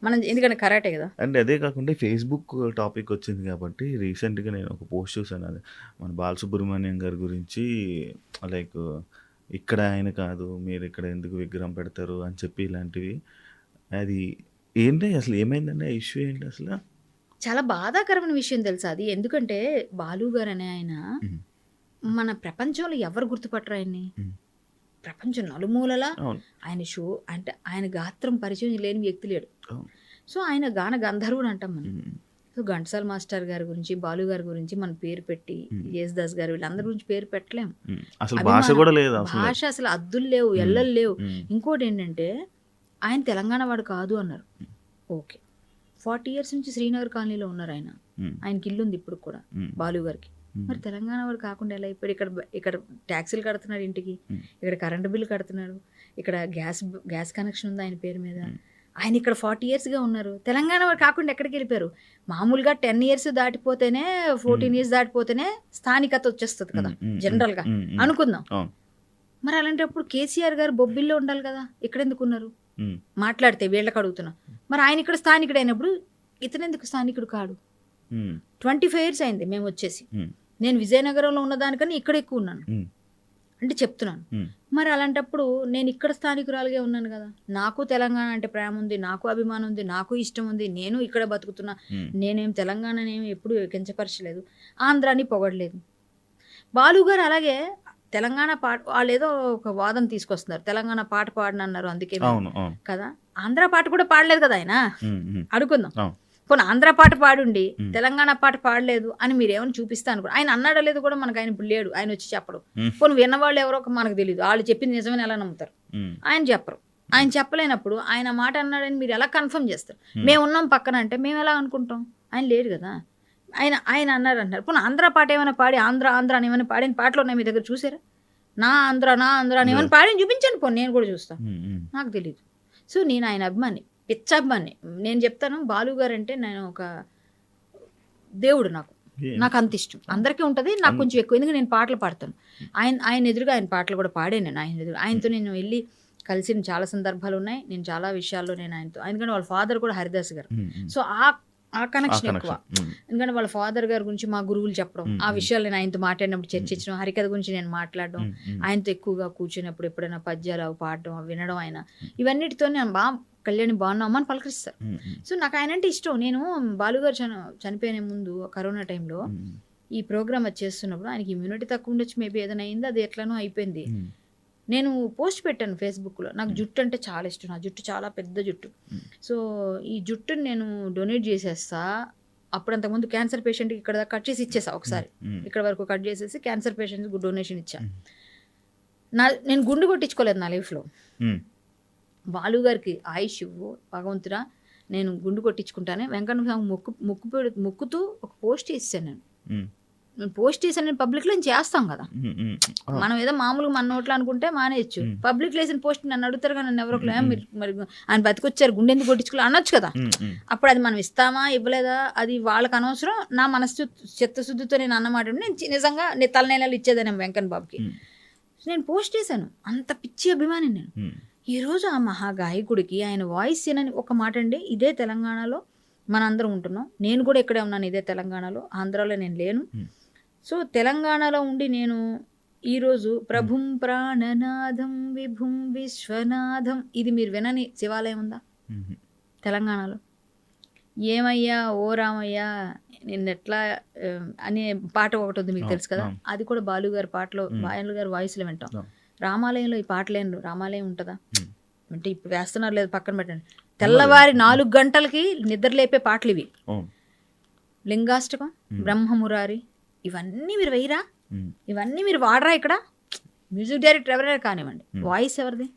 మనం, ఎందుకంటే కరాటే కదా. అండ్ అదే కాకుండా ఫేస్బుక్ టాపిక్ వచ్చింది కాబట్టి రీసెంట్గా నేను ఒక పోస్ట్ చూసాను, అది మన బాలసుబ్రహ్మణ్యం గారి గురించి. లైక్ ఇక్కడ ఆయన కాదు, మీరు ఇక్కడ ఎందుకు విగ్రహం పెడతారు అని చెప్పి ఇలాంటివి. అది ఏంటి అసలు, ఏమైందండి ఆ ఇష్యూ ఏంటి అసలు? చాలా బాధాకరమైన విషయం తెలుసా అది. ఎందుకంటే బాలు గారు అనే ఆయన మన ప్రపంచంలో ఎవరు గుర్తుపట్టరు ఆయన్ని. ప్రపంచం నలుమూలలా ఆయన షో అంటే ఆయన గాత్రం పరిచయం లేని వ్యక్తి లేడు. సో ఆయన గాన గంధర్వుడు అంటాం మనం. సో ఘంటసాల మాస్టర్ గారి గురించి, బాలు గారి గురించి మనం పేరు పెట్టి, యేసుదాస్ గారు వీళ్ళందరి గురించి పేరు పెట్టలేము. భాష అసలు అద్దులు లేవు, ఎల్లలు లేవు. ఇంకోటి ఏంటంటే ఆయన తెలంగాణ వాడు కాదు అన్నారు. ఓకే, 40 years నుంచి శ్రీనగర్ కాలనీలో ఉన్నారు ఆయన. ఆయనకి ఇల్లు ఉంది ఇప్పుడు కూడా బాలు గారికి. మరి తెలంగాణ వాడు కాకుండా ఎలా అయిపోయాడు? ఇక్కడ ట్యాక్సీలు కడుతున్నాడు, ఇంటికి ఇక్కడ కరెంటు బిల్లు కడుతున్నాడు, ఇక్కడ గ్యాస్ కనెక్షన్ ఉంది ఆయన పేరు మీద. ఆయన ఇక్కడ 40 yearsగా ఉన్నారు. తెలంగాణ వాడు కాకుండా ఎక్కడికి వెళ్ళిపోయారు? మామూలుగా 10 years దాటిపోతేనే, 14 years దాటిపోతేనే స్థానికత వచ్చేస్తుంది కదా జనరల్గా అనుకుందాం. మరి అలాంటప్పుడు కేసీఆర్ గారు బొబ్బిల్లో ఉండాలి కదా, ఇక్కడ ఎందుకు ఉన్నారు? మాట్లాడితే వీళ్ళకి అడుగుతున్నా. మరి ఆయన ఇక్కడ స్థానికుడు అయినప్పుడు ఇతను ఎందుకు స్థానికుడు కాడు? 25 years అయింది మేము వచ్చేసి. నేను విజయనగరంలో ఉన్నదానికన్నా ఇక్కడ ఎక్కువ ఉన్నాను అంటే చెప్తున్నాను. మరి అలాంటప్పుడు నేను ఇక్కడ స్థానికురాలుగా ఉన్నాను కదా, నాకు తెలంగాణ అంటే ప్రేమ ఉంది, నాకు అభిమానం ఉంది, నాకు ఇష్టం ఉంది, నేను ఇక్కడ బతుకుతున్నా. నేనేం తెలంగాణనేమి ఎప్పుడు కించపరచలేదు, ఆంధ్రాని పొగడలేదు. బాలు గారు అలాగే తెలంగాణ పాట, వాళ్ళు ఏదో ఒక వాదన తీసుకొస్తున్నారు, తెలంగాణ పాట పాడనన్నారు అందుకే కదా. ఆంధ్ర పాట కూడా పాడలేదు కదా ఆయన, అడుగుందాం. పోనీ ఆంధ్ర పాట పాడుండి తెలంగాణ పాట పాడలేదు అని మీరేమని చూపిస్తాను కూడా. ఆయన అన్నాడో లేదు కూడా మనకు, ఆయన ఇప్పుడు లేడు, ఆయన వచ్చి చెప్పడు. పోనీ విన్నవాళ్ళు ఎవరో మనకు తెలియదు, వాళ్ళు చెప్పింది నిజమని ఎలా నమ్ముతారు? ఆయన చెప్పరు. ఆయన చెప్పలేనప్పుడు ఆయన మాట అన్నాడని మీరు ఎలా కన్ఫర్మ్ చేస్తారు? మేము ఉన్నాం పక్కన అంటే మేము ఎలా అనుకుంటాం? ఆయన లేడు కదా. ఆయన అన్నారు అంటారు. పోనీ ఆంధ్ర పాట ఏమైనా పాడి, ఆంధ్ర అని ఏమైనా పాడిన పాటలు ఉన్నాయి మీ దగ్గర, చూసారా? నా ఆంధ్ర అని ఏమైనా పాడిని చూపించండి, పోనీ నేను కూడా చూస్తాను. నాకు తెలియదు. సో నేను ఆయన అభిమాని, పిచ్చాభిమాని. నేను చెప్తాను, బాలు గారు అంటే నేను ఒక దేవుడు. నాకు అంత ఇష్టం. అందరికీ ఉంటుంది, నాకు కొంచెం ఎక్కువ, ఎందుకంటే నేను పాటలు పాడతాను. ఆయన ఎదురుగా ఆయన పాటలు కూడా పాడాను నేను. ఆయనతో నేను వెళ్ళి కలిసిన చాలా సందర్భాలు ఉన్నాయి. నేను చాలా విషయాల్లో నేను ఆయనతో, ఎందుకంటే వాళ్ళ ఫాదర్ కూడా హరిదాస్ గారు. సో ఆ కనెక్షన్ ఎక్కువ. ఎందుకంటే వాళ్ళ ఫాదర్ గారి గురించి మా గురువులు చెప్పడం, ఆ విషయాలు నేను ఆయనతో మాట్లాడినప్పుడు చర్చించడం, హరికథ గురించి నేను మాట్లాడడం, ఆయనతో ఎక్కువగా కూర్చున్నప్పుడు ఎప్పుడైనా పద్యాలు అవి పాడడం, వినడం, ఆయన ఇవన్నిటితో నేను కళ్యాణి బాగున్నామా అని పలకరిస్తారు. సో నాకు ఆయన అంటే ఇష్టం. నేను బాలుగారు చనిపోయిన ముందు కరోనా టైంలో ఈ ప్రోగ్రామ్ అది చేస్తున్నప్పుడు ఆయనకి ఇమ్యూనిటీ తక్కువ ఉండొచ్చు, మేబీ ఏదైనా అయింది, అది ఎట్లనో అయిపోయింది. నేను పోస్ట్ పెట్టాను ఫేస్బుక్లో, నాకు జుట్టు అంటే చాలా ఇష్టం, నా జుట్టు చాలా పెద్ద జుట్టు. సో ఈ జుట్టుని నేను డొనేట్ చేసేస్తా. అప్పుడు అంతకుముందు క్యాన్సర్ పేషెంట్కి ఇక్కడ దాకా కట్ చేసి ఇచ్చేసా, ఒకసారి ఇక్కడ వరకు కట్ చేసేసి క్యాన్సర్ పేషెంట్కి డొనేషన్ ఇచ్చా. నేను గుండు కొట్టించుకోలేదు నా లైఫ్లో. బాలు గారికి ఆయుష్ ఇవ్వు భగవంతుడా, నేను గుండు కొట్టించుకుంటానే. వెంకన్న మొక్కుతూ ఒక పోస్ట్ చేసాను. నేను పోస్ట్ చేశాను, నేను పబ్లిక్లో చేస్తాం కదా. మనం ఏదో మామూలుగా మన నోట్లో అనుకుంటే మానేయచ్చు. పబ్లిక్లో వేసిన పోస్ట్ నన్ను అడుగుతారు కదా, నన్ను ఎవరో మరి ఆయన బతికొచ్చారు, గుండె ఎందుకు కొట్టించుకోవాలి అనొచ్చు కదా. అప్పుడు అది మనం ఇస్తామా ఇవ్వలేదా అది వాళ్ళకి అనవసరం. నా మనసు చిత్తశుద్ధితో నేను అన్నమాట నేను నిజంగా తలనేలాలు ఇచ్చేదాన్ని వెంకన్న బాబుకి. నేను పోస్ట్ చేశాను, అంత పిచ్చి అభిమాని నేను. ఈరోజు ఆ మహాగాయకుడికి ఆయన వాయిస్ ఏనని ఒక మాట అండి. ఇదే తెలంగాణలో మనందరం ఉంటున్నాం, నేను కూడా ఇక్కడే ఉన్నాను, ఇదే తెలంగాణలో, ఆంధ్రాలో నేను లేను. సో తెలంగాణలో ఉండి నేను ఈరోజు ప్రభుం ప్రాణనాథం విభుం విశ్వనాథం, ఇది మీరు వినని శివాలయం ఉందా తెలంగాణలో? ఏమయ్యా ఓ రామయ్యా నిన్నెట్లా అనే పాట ఒకటి ఉంది, మీకు తెలుసు కదా. అది కూడా బాలుగారి పాటలో, బాలు గారి వాయిస్లో వింటాం. రామాలయంలో ఈ పాటలేను, రామాలయం ఉంటుందా అంటే ఇప్పుడు వేస్తున్నారు లేదు పక్కన పెట్టండి. తెల్లవారి 4 గంటలకి నిద్ర లేపే పాటలు ఇవి. లింగాష్టకం, బ్రహ్మమురారి, ఇవన్నీ మీరు వెయ్యరా? ఇవన్నీ మీరు వాడరా? ఇక్కడ మ్యూజిక్ డైరెక్టర్ ఎవరైనా కానివ్వండి, వాయిస్ ఎవరిది?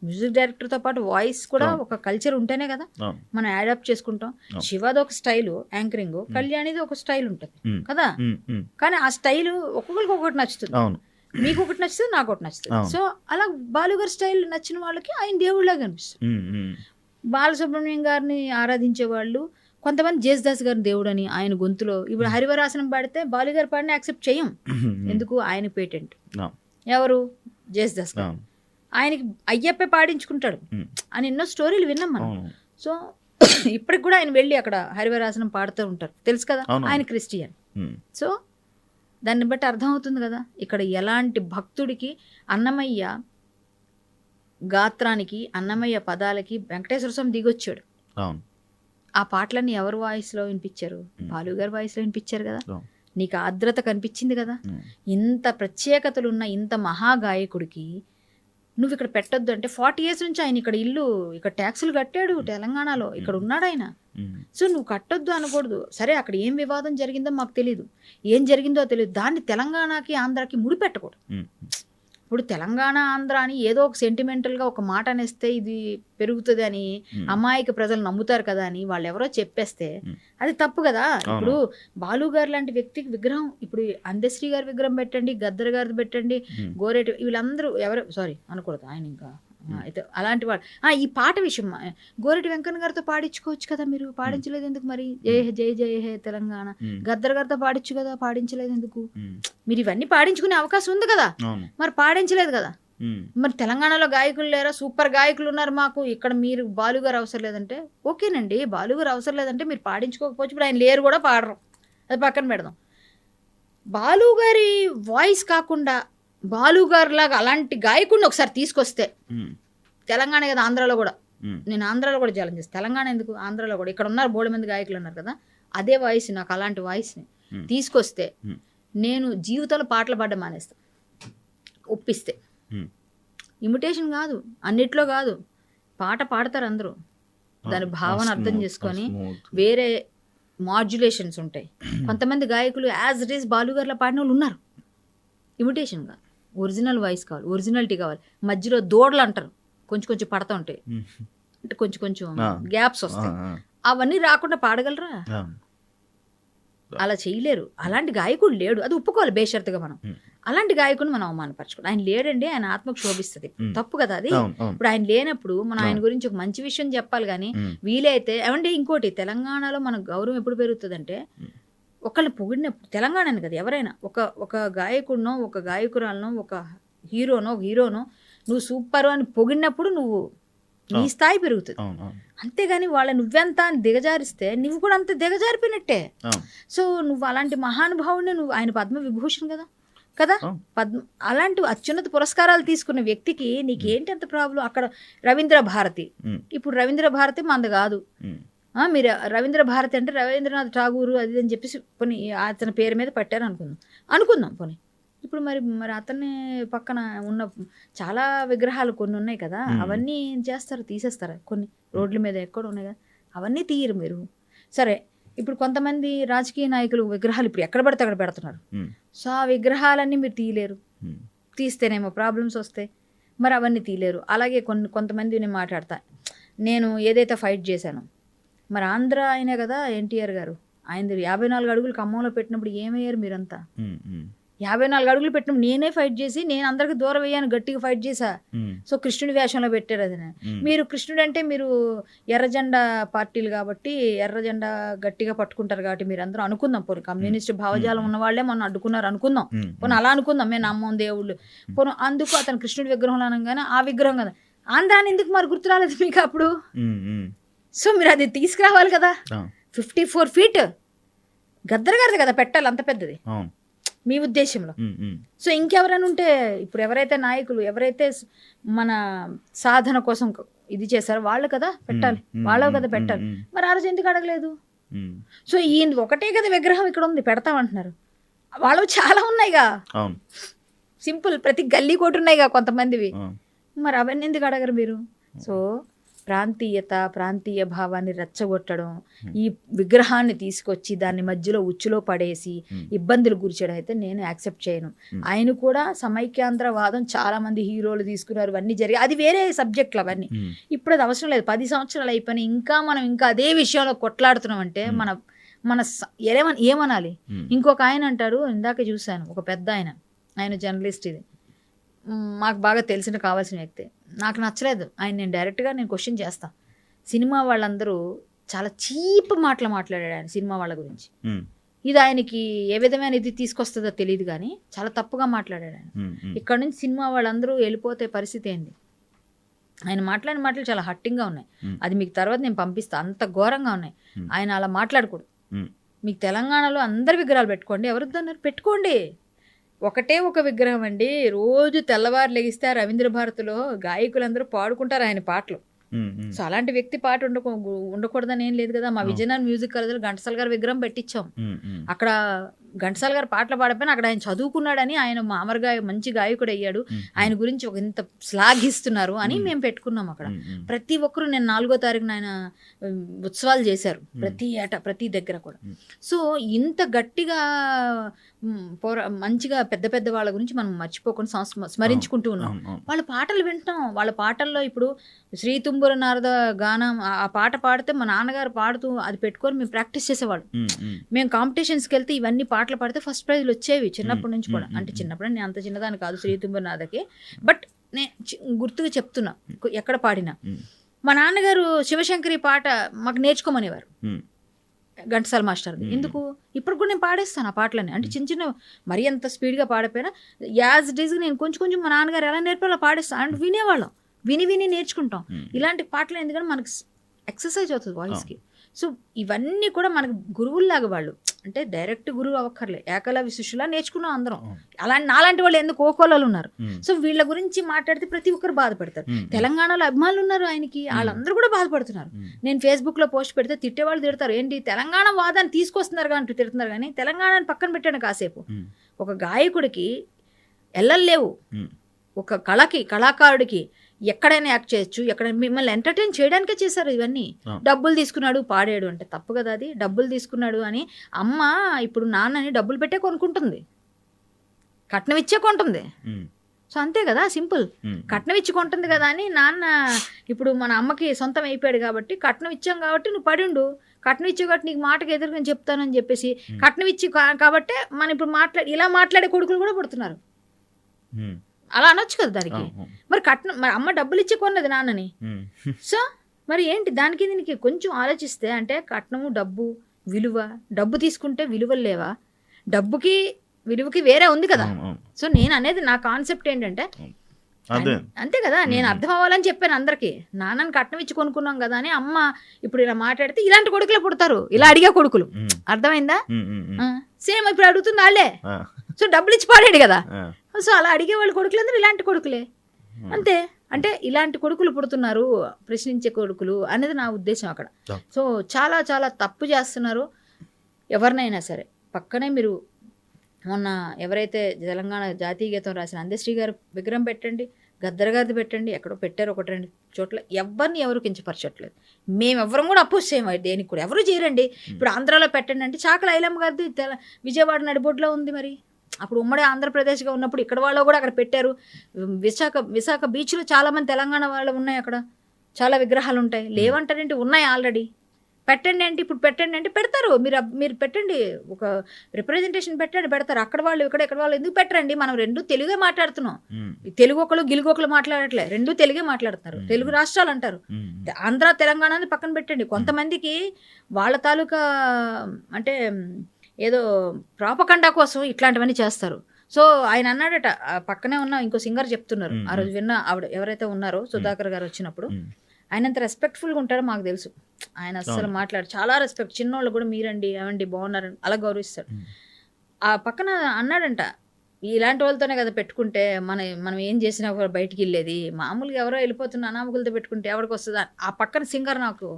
మ్యూజిక్ డైరెక్టర్తో పాటు వాయిస్ కూడా ఒక కల్చర్ ఉంటేనే కదా అవును. మనం యాడాప్ట్ చేసుకుంటాం. శివది ఒక స్టైలు యాంకరింగ్, కళ్యాణిది ఒక స్టైల్ ఉంటుంది కదా. కానీ ఆ స్టైల్ ఒక్కొక్కరికి ఒకటి నచ్చుతుంది. అవును. మీకు ఒకటి నచ్చుతుంది, నాకు ఒకటి నచ్చుతుంది. సో అలా బాలుగారి స్టైల్ నచ్చిన వాళ్ళకి ఆయన దేవుళ్ళగా కనిపిస్తుంది. బాలసుబ్రహ్మణ్యం గారిని ఆరాధించే వాళ్ళు కొంతమంది జేసుదాస్ గారిని దేవుడని ఆయన గొంతులో ఇప్పుడు హరివరాసనం పాడితే బాలుగారు పాడిన యాక్సెప్ట్ చేయం. ఎందుకు? ఆయన పేటెంట్. ఎవరు? జేసుదాస్ గారు. ఆయనకి అయ్యప్పే పాడించుకుంటాడు అని ఎన్నో స్టోరీలు విన్నాం మనం. సో ఇప్పటికి కూడా ఆయన వెళ్ళి అక్కడ హరివరాసనం పాడుతూ ఉంటారు, తెలుసు కదా. ఆయన క్రిస్టియన్. సో దాన్ని బట్టి అర్థమవుతుంది కదా ఇక్కడ ఎలాంటి భక్తుడికి అన్నమయ్య గాత్రానికి, అన్నమయ్య పదాలకి వెంకటేశ్వర స్వామి దిగొచ్చాడు. ఆ పాటలన్నీ ఎవరు వాయిస్లో వినిపించారు? బాలుగారి వాయిస్లో వినిపించారు కదా. నీకు ఆర్ద్రత కనిపించింది కదా. ఇంత ప్రత్యేకతలున్న ఇంత మహాగాయకుడికి నువ్వు ఇక్కడ పెట్టొద్దు అంటే 40 years నుంచి ఆయన ఇక్కడ ఇల్లు, ఇక్కడ ట్యాక్సులు కట్టాడు తెలంగాణలో, ఇక్కడ ఉన్నాడు ఆయన. సో నువ్వు కట్టొద్దు అనకూడదు. సరే అక్కడ ఏం వివాదం జరిగిందో మాకు తెలియదు, ఏం జరిగిందో తెలియదు, దాన్ని తెలంగాణకి ఆంధ్రాకి ముడిపెట్టకూడదు. ఇప్పుడు తెలంగాణ ఆంధ్ర అని ఏదో ఒక సెంటిమెంటల్గా ఒక మాట అనేస్తే ఇది పెరుగుతుంది అని అమాయక ప్రజలు నమ్ముతారు కదా అని వాళ్ళు ఎవరో చెప్పేస్తే అది తప్పు కదా. ఇప్పుడు బాలు గారు లాంటి వ్యక్తికి విగ్రహం, ఇప్పుడు అందశ్రీ గారి విగ్రహం పెట్టండి, గద్దర్ గారిది పెట్టండి, గోరేటి, వీళ్ళందరూ ఎవరు సారీ అనకూడదు ఆయన ఇంకా అయితే అలాంటి వాడు. ఈ పాట విషయం గోరెటి వెంకన్న గారితో పాడించుకోవచ్చు కదా, మీరు పాడించలేదు ఎందుకు? మరి జయ జయ జయ హే తెలంగాణ గద్దర్ గారితో పాడించు కదా, పాడించలేదు ఎందుకు? మీరు ఇవన్నీ పాడించుకునే అవకాశం ఉంది కదా, మరి పాడించలేదు కదా. మరి తెలంగాణలో గాయకులు లేరా? సూపర్ గాయకులు ఉన్నారు మాకు, ఇక్కడ మీరు బాలుగారు అవసరం లేదంటే ఓకేనండి, బాలుగారు అవసరం లేదంటే మీరు పాడించుకోకపోవచ్చు. ఇప్పుడు ఆయన లేరు కూడా, పాడరు, అది పక్కన పెడదాం. బాలుగారి వాయిస్ కాకుండా బాలుగారు లాగా అలాంటి గాయకుడిని ఒకసారి తీసుకొస్తే తెలంగాణ కదా, ఆంధ్రాలో కూడా, నేను ఆంధ్రాలో కూడా ఛాలెంజ్ చేస్తాను. తెలంగాణ ఎందుకు, ఆంధ్రాలో కూడా ఇక్కడ ఉన్నారు బోడు మంది గాయకులు ఉన్నారు కదా, అదే వాయిస్ నాకు అలాంటి వాయిస్ని తీసుకొస్తే నేను జీవితంలో పాటలు పాడడం మానేస్తాను. ఒప్పిస్తే ఇమిటేషన్ కాదు, అన్నిట్లో కాదు, పాట పాడతారు అందరూ, దాని భావన అర్థం చేసుకొని వేరే మాడ్యులేషన్స్ ఉంటాయి. కొంతమంది గాయకులు యాజ్ ఇట్ ఈస్ బాలుగారిలో పాడిన వాళ్ళు ఉన్నారు. ఇమిటేషన్ కాదు, ఒరిజినల్ వాయిస్ కావాలి, ఒరిజినాలిటీ కావాలి. మధ్యలో దూడలు అంటారు, కొంచెం కొంచెం పడతా ఉంటాయి, అంటే కొంచెం కొంచెం గ్యాప్స్ వస్తాయి, అవన్నీ రాకుండా పాడగలరా? అలా చేయలేరు. అలాంటి గాయకుడు లేడు, అది ఒప్పుకోవాలి బేషరతుగా. మనం అలాంటి గాయకుడిని మనం అవమానపరచుకోవాలి. ఆయన లేడండి, ఆయన ఆత్మకు శోభిస్తుంది, తప్పు కదా అది. ఇప్పుడు ఆయన లేనప్పుడు మనం ఆయన గురించి ఒక మంచి విషయం చెప్పాలి. కానీ వీలైతే ఏమంటే ఇంకోటి, తెలంగాణలో మన గౌరవం ఎప్పుడు పెరుగుతుందంటే ఒకళ్ళని పొగిడినప్పుడు, తెలంగాణని కదా ఎవరైనా, ఒక గాయకుడినో ఒక గాయకురాలనో ఒక హీరోనో నువ్వు సూపర్ అని పొగిడినప్పుడు నువ్వు నీ స్థాయి పెరుగుతుంది. అంతేగాని వాళ్ళ నువ్వెంత అని దిగజారిస్తే నువ్వు కూడా అంత దిగజారిపోయినట్టే. సో నువ్వు అలాంటి మహానుభావుడిని, నువ్వు ఆయన పద్మవిభూషణ్ కదా అలాంటి అత్యున్నత పురస్కారాలు తీసుకున్న వ్యక్తికి నీకేంటి అంత ప్రాబ్లం? అక్కడ రవీంద్ర భారతి, ఇప్పుడు రవీంద్ర భారతి మంద కాదు, మీరు రవీంద్ర భారతి అంటే రవీంద్రనాథ్ ఠాగూర్ అది అని చెప్పేసి పోనీ అతని పేరు మీద పెట్టారు అనుకుందాం పోనీ. ఇప్పుడు మరి అతన్ని పక్కన ఉన్న చాలా విగ్రహాలు కొన్ని ఉన్నాయి కదా, అవన్నీ ఏం చేస్తారు? తీసేస్తారు. కొన్ని రోడ్ల మీద ఎక్కడ ఉన్నాయి కదా, అవన్నీ తీయరు మీరు. సరే, ఇప్పుడు కొంతమంది రాజకీయ నాయకులు విగ్రహాలు ఇప్పుడు ఎక్కడ పడితే అక్కడ పెడుతున్నారు. సో ఆ విగ్రహాలన్నీ మీరు తీయలేరు, తీస్తేనేమో ప్రాబ్లమ్స్ వస్తాయి, మరి అవన్నీ తీయలేరు. అలాగే కొంతమంది నేను మాట్లాడతా, నేను ఏదైతే ఫైట్ చేశానో, మరి ఆంధ్ర అయినా కదా ఎన్టీఆర్ గారు, ఆయన 54 అడుగులు ఖమ్మంలో పెట్టినప్పుడు ఏమయ్యారు మీరంతా? 54 అడుగులు పెట్టినప్పుడు నేనే ఫైట్ చేసి, నేను అందరికి దూరం అయ్యాను, గట్టిగా ఫైట్ చేశా. సో కృష్ణుడి వేషంలో పెట్టారు అది. మీరు కృష్ణుడు అంటే మీరు ఎర్రజెండా పార్టీలు కాబట్టి, ఎర్రజెండా గట్టిగా పట్టుకుంటారు కాబట్టి మీరు అందరూ అనుకుందాం, పోనీ కమ్యూనిస్ట్ భావజాలం ఉన్న వాళ్ళే మొన్న అడ్డుకున్నారు అనుకుందాం, పోనీ అలా అనుకుందాం, మేము నమ్మం దేవుళ్ళు, పోనీ అందుకు అతను కృష్ణుడి విగ్రహంలో అనగానే ఆ విగ్రహం కదా, ఆంధ్రాని ఎందుకు మరి గుర్తు రాలేదు మీకు అప్పుడు? సో మీరు అది తీసుకురావాలి కదా. 54 feet గద్దర్ గారిది కదా పెట్టాలి, అంత పెద్దది మీ ఉద్దేశంలో. సో ఇంకెవరైనా ఉంటే, ఇప్పుడు ఎవరైతే నాయకులు, ఎవరైతే మన సాధన కోసం ఇది చేశారో వాళ్ళు కదా పెట్టాలి, వాళ్ళ కదా పెట్టాలి. మరి ఆ రోజు ఎందుకు అడగలేదు? సో ఈయన ఒకటే కదా విగ్రహం ఇక్కడ ఉంది పెడతామంటున్నారు, వాళ్ళు చాలా ఉన్నాయిగా, సింపుల్ ప్రతి గల్లీ కోటి ఉన్నాయిగా కొంతమందివి, మరి అవన్నీ ఎందుకు అడగరు మీరు? సో ప్రాంతీయ భావాన్ని రెచ్చగొట్టడం, ఈ విగ్రహాన్ని తీసుకొచ్చి దాన్ని మధ్యలో ఉచ్చులో పడేసి ఇబ్బందులు గురిచడం అయితే నేను యాక్సెప్ట్ చేయను. ఆయన కూడా సమైక్యాంధ్రవాదం చాలా మంది హీరోలు తీసుకున్నారు, ఇవన్నీ జరిగి అది వేరే సబ్జెక్టులు అవన్నీ. ఇప్పుడు అది అవసరం లేదు, 10 సంవత్సరాలు అయిపోయినాయి, ఇంకా అదే విషయంలో కొట్లాడుతున్నాం అంటే మన ఏమనాలి? ఇంకొక ఆయన అంటారు, ఇందాక చూశాను, ఒక పెద్ద ఆయన జర్నలిస్ట్, ఇది మాకు బాగా తెలిసిన కావాల్సిన వ్యక్తి, నాకు నచ్చలేదు ఆయన. నేను డైరెక్ట్గా క్వశ్చన్ చేస్తాను. సినిమా వాళ్ళందరూ చాలా చీప్ మాట్లాడాడు ఆయన సినిమా వాళ్ళ గురించి. ఇది ఆయనకి ఏ విధమైన ఇది తీసుకొస్తుందో తెలియదు కానీ చాలా తప్పుగా మాట్లాడాడు ఆయన. ఇక్కడ నుంచి సినిమా వాళ్ళందరూ వెళ్ళిపోతే పరిస్థితి ఏంటి? ఆయన మాట్లాడిన మాటలు చాలా హట్టింగ్గా ఉన్నాయి. అది మీకు తర్వాత నేను పంపిస్తాను, అంత ఘోరంగా ఉన్నాయి. ఆయన అలా మాట్లాడకూడదు. మీకు తెలంగాణలో అందరి విగ్రహాలు పెట్టుకోండి, ఎవరిద్దన్నారు పెట్టుకోండి, ఒకటే ఒక విగ్రహం అండి. రోజు తెల్లవారు లెగిస్తే రవీంద్ర భారతిలో గాయకులందరూ పాడుకుంటారు ఆయన పాటలు. సో అలాంటి వ్యక్తి పాట ఉండకూడదని ఏం లేదు కదా. మా విజయనగరం మ్యూజిక్ కాలేజీలో ఘంటసాల గారి విగ్రహం పెట్టించాం. అక్కడ ఘంటసాల గారు పాటలు పాడపోయినా అక్కడ ఆయన చదువుకున్నాడని, ఆయన మామూలుగా మంచి గాయకుడు అయ్యాడు, ఆయన గురించి ఒక ఇంత శ్లాఘిస్తున్నారు అని మేము పెట్టుకున్నాం అక్కడ. ప్రతి ఒక్కరు నేను 4వ తారీఖున ఆయన ఉత్సవాలు చేశారు ప్రతి ఏటా ప్రతి దగ్గర కూడా. సో ఇంత గట్టిగా మంచిగా పెద్ద వాళ్ళ గురించి మనం మర్చిపోకుండా స్మరించుకుంటూ ఉన్నాం. వాళ్ళ పాటలు వింటాం, వాళ్ళ పాటల్లో ఇప్పుడు శ్రీ తుంబుర నారద గానం ఆ పాట పాడితే మా నాన్నగారు పాడుతూ అది పెట్టుకొని మేము ప్రాక్టీస్ చేసేవాళ్ళు. మేము కాంపిటీషన్స్కి వెళ్తే ఇవన్నీ పాటలు పాడితే ఫస్ట్ ప్రైజ్లు వచ్చేవి చిన్నప్పటి నుంచి కూడా. అంటే చిన్నప్పుడు నేను అంత చిన్నదాన్ని కాదు శ్రీ తుంబుర నారదకి, బట్ నేను గుర్తుగా చెప్తున్నా ఎక్కడ పాడినా. మా నాన్నగారు శివశంకరి పాట మాకు నేర్చుకోమనేవారు ఘంటసాల మాస్టర్. ఎందుకు? ఇప్పుడు కూడా నేను పాడేస్తాను ఆ పాటలని. అంటే చిన్న మరీ అంత స్పీడ్గా పాడపోయినా యాజ్ ఇట్ ఈజ్ నేను కొంచెం మా నాన్నగారు ఎలా నేర్పాలో పాడేస్తాను. అంటే వినేవాళ్ళం, విని నేర్చుకుంటాం. ఇలాంటి పాటలు ఎందుకంటే మనకు ఎక్సర్సైజ్ అవుతుంది వాయిస్కి. సో ఇవన్నీ కూడా మనకు గురువుల్లాగా వాళ్ళు, అంటే డైరెక్ట్ గురువు అవ్వక్కర్లే, ఏకలవ్య శిష్యులా నేర్చుకున్నాం అందరం. నాలాంటి వాళ్ళు ఎందుకు కోకోలలో ఉన్నారు. సో వీళ్ళ గురించి మాట్లాడితే ప్రతి ఒక్కరు బాధపడతారు. తెలంగాణలో అభిమానులు ఉన్నారు ఆయనకి, వాళ్ళందరూ కూడా బాధపడుతున్నారు. నేను ఫేస్బుక్లో పోస్ట్ పెడితే తిట్టేవాళ్ళు తిడతారు, ఏంటి తెలంగాణ వాదాన్ని తీసుకొస్తున్నారు కానీ తిడుతున్నారు, కానీ తెలంగాణని పక్కన పెట్టాను కాసేపు. ఒక గాయకుడికి ఎల్లలేవు, ఒక కళాకారుడికి ఎక్కడైనా యాక్ట్ చేయొచ్చు, ఎక్కడ మిమ్మల్ని ఎంటర్టైన్ చేయడానికే చేశారు ఇవన్నీ. డబ్బులు తీసుకున్నాడు పాడాడు అంటే తప్పు కదా అది. డబ్బులు తీసుకున్నాడు అని అమ్మ ఇప్పుడు నాన్నని డబ్బులు పెట్టే కొనుక్కుంటుంది, కట్నం ఇచ్చే కొంటుంది. సో అంతే కదా, సింపుల్. కట్నం ఇచ్చి కొంటుంది కదా అని నాన్న ఇప్పుడు మన అమ్మకి సొంతం అయిపోయాడు కాబట్టి కట్నం ఇచ్చాం కాబట్టి నువ్వు పడిండు, కట్నం ఇచ్చే కాబట్టి నీకు మాటకు ఎదురుగా చెప్తానని చెప్పేసి కట్నం ఇచ్చి కాబట్టి మనం ఇప్పుడు ఇలా మాట్లాడే కొడుకులు కూడా పుడుతున్నారు. అలా అనొచ్చు కదా దానికి. మరి కట్నం, మరి అమ్మ డబ్బులు ఇచ్చి కొన్నది నాన్నని. సో మరి ఏంటి దానికి దీనికి కొంచెం ఆలోచిస్తే, అంటే కట్నము డబ్బు విలువ, డబ్బు తీసుకుంటే విలువలు లేవా? డబ్బుకి విలువకి వేరే ఉంది కదా. సో నేను అనేది నా కాన్సెప్ట్ ఏంటంటే అంతే కదా, నేను అర్థం అవ్వాలని చెప్పాను అందరికి. నాన్నని కట్నం ఇచ్చి కొనుక్కున్నాం కదా అని అమ్మ ఇప్పుడు ఇలా మాట్లాడితే ఇలాంటి కొడుకులే పుడతారు, ఇలా అడిగే కొడుకులు. అర్థమైందా? సేమ్ ఇప్పుడు అడుగుతుంది వాళ్ళే. సో డబ్బులు ఇచ్చి పాడాడు కదా, సో అలా అడిగే వాళ్ళు కొడుకులందరూ ఇలాంటి కొడుకులే. అంతే, అంటే ఇలాంటి కొడుకులు పుడుతున్నారు, ప్రశ్నించే కొడుకులు అనేది నా ఉద్దేశం అక్కడ. సో చాలా చాలా తప్పు చేస్తున్నారు ఎవరినైనా సరే. పక్కనే మీరు మొన్న ఎవరైతే తెలంగాణ జాతీయ గీతం రాసిన అందశ్రీ గారు విగ్రహం పెట్టండి, గద్దర్ గారిది పెట్టండి, ఎక్కడో పెట్టారు 1-2 చోట్ల. ఎవరు కించపరచట్లేదు. మేమెవ్వరం కూడా అపోజ్ చేయము దేనికి కూడా, ఎవరు చేయరండి. ఇప్పుడు ఆంధ్రాలో పెట్టండి అంటే చాకల ఐలమ్మ గారిది విజయవాడ నడిబొడ్లో ఉంది. మరి అప్పుడు ఉమ్మడి ఆంధ్రప్రదేశ్గా ఉన్నప్పుడు ఇక్కడ వాళ్ళు కూడా అక్కడ పెట్టారు. విశాఖ బీచ్లో చాలామంది తెలంగాణ వాళ్ళు ఉన్నాయి, అక్కడ చాలా విగ్రహాలు ఉంటాయి. లేవంటారేంటి? ఉన్నాయి ఆల్రెడీ. పెట్టండి అంటే ఇప్పుడు పెట్టండి అంటే పెడతారు. మీరు పెట్టండి, ఒక రిప్రజెంటేషన్ పెట్టండి, పెడతారు. అక్కడ వాళ్ళు ఇక్కడ వాళ్ళు ఎందుకు పెట్టరండి? మనం రెండు తెలుగే మాట్లాడుతున్నాం. తెలుగు ఒకళ్ళు గిలుగొకలు మాట్లాడట్లే, రెండు తెలుగే మాట్లాడుతున్నారు. తెలుగు రాష్ట్రాలు అంటారు. ఆంధ్ర తెలంగాణ పక్కన పెట్టండి. కొంతమందికి వాళ్ళ తాలూకా అంటే ఏదో ప్రాపకండా కోసం ఇట్లాంటివన్నీ చేస్తారు. సో ఆయన అన్నాడట, పక్కనే ఉన్న ఇంకో సింగర్ చెప్తున్నారు, ఆ రోజు విన్న ఆవిడ ఎవరైతే ఉన్నారో సుధాకర్ గారు వచ్చినప్పుడు, ఆయన అంత రెస్పెక్ట్ఫుల్గా ఉంటారో మాకు తెలుసు. ఆయన అస్సలు చాలా రెస్పెక్ట్, చిన్నోళ్ళు కూడా మీరండి ఏమండి బాగున్నారని అలా గౌరవిస్తాడు. ఆ పక్కన అన్నాడంట, ఇలాంటి వాళ్ళతోనే కదా పెట్టుకుంటే మనం ఏం చేసినా బయటికి వెళ్ళేది, మామూలుగా ఎవరో వెళ్ళిపోతున్న అనామకులతో పెట్టుకుంటే ఎవరికి వస్తుందా? ఆ పక్కన సింగర్ నాకు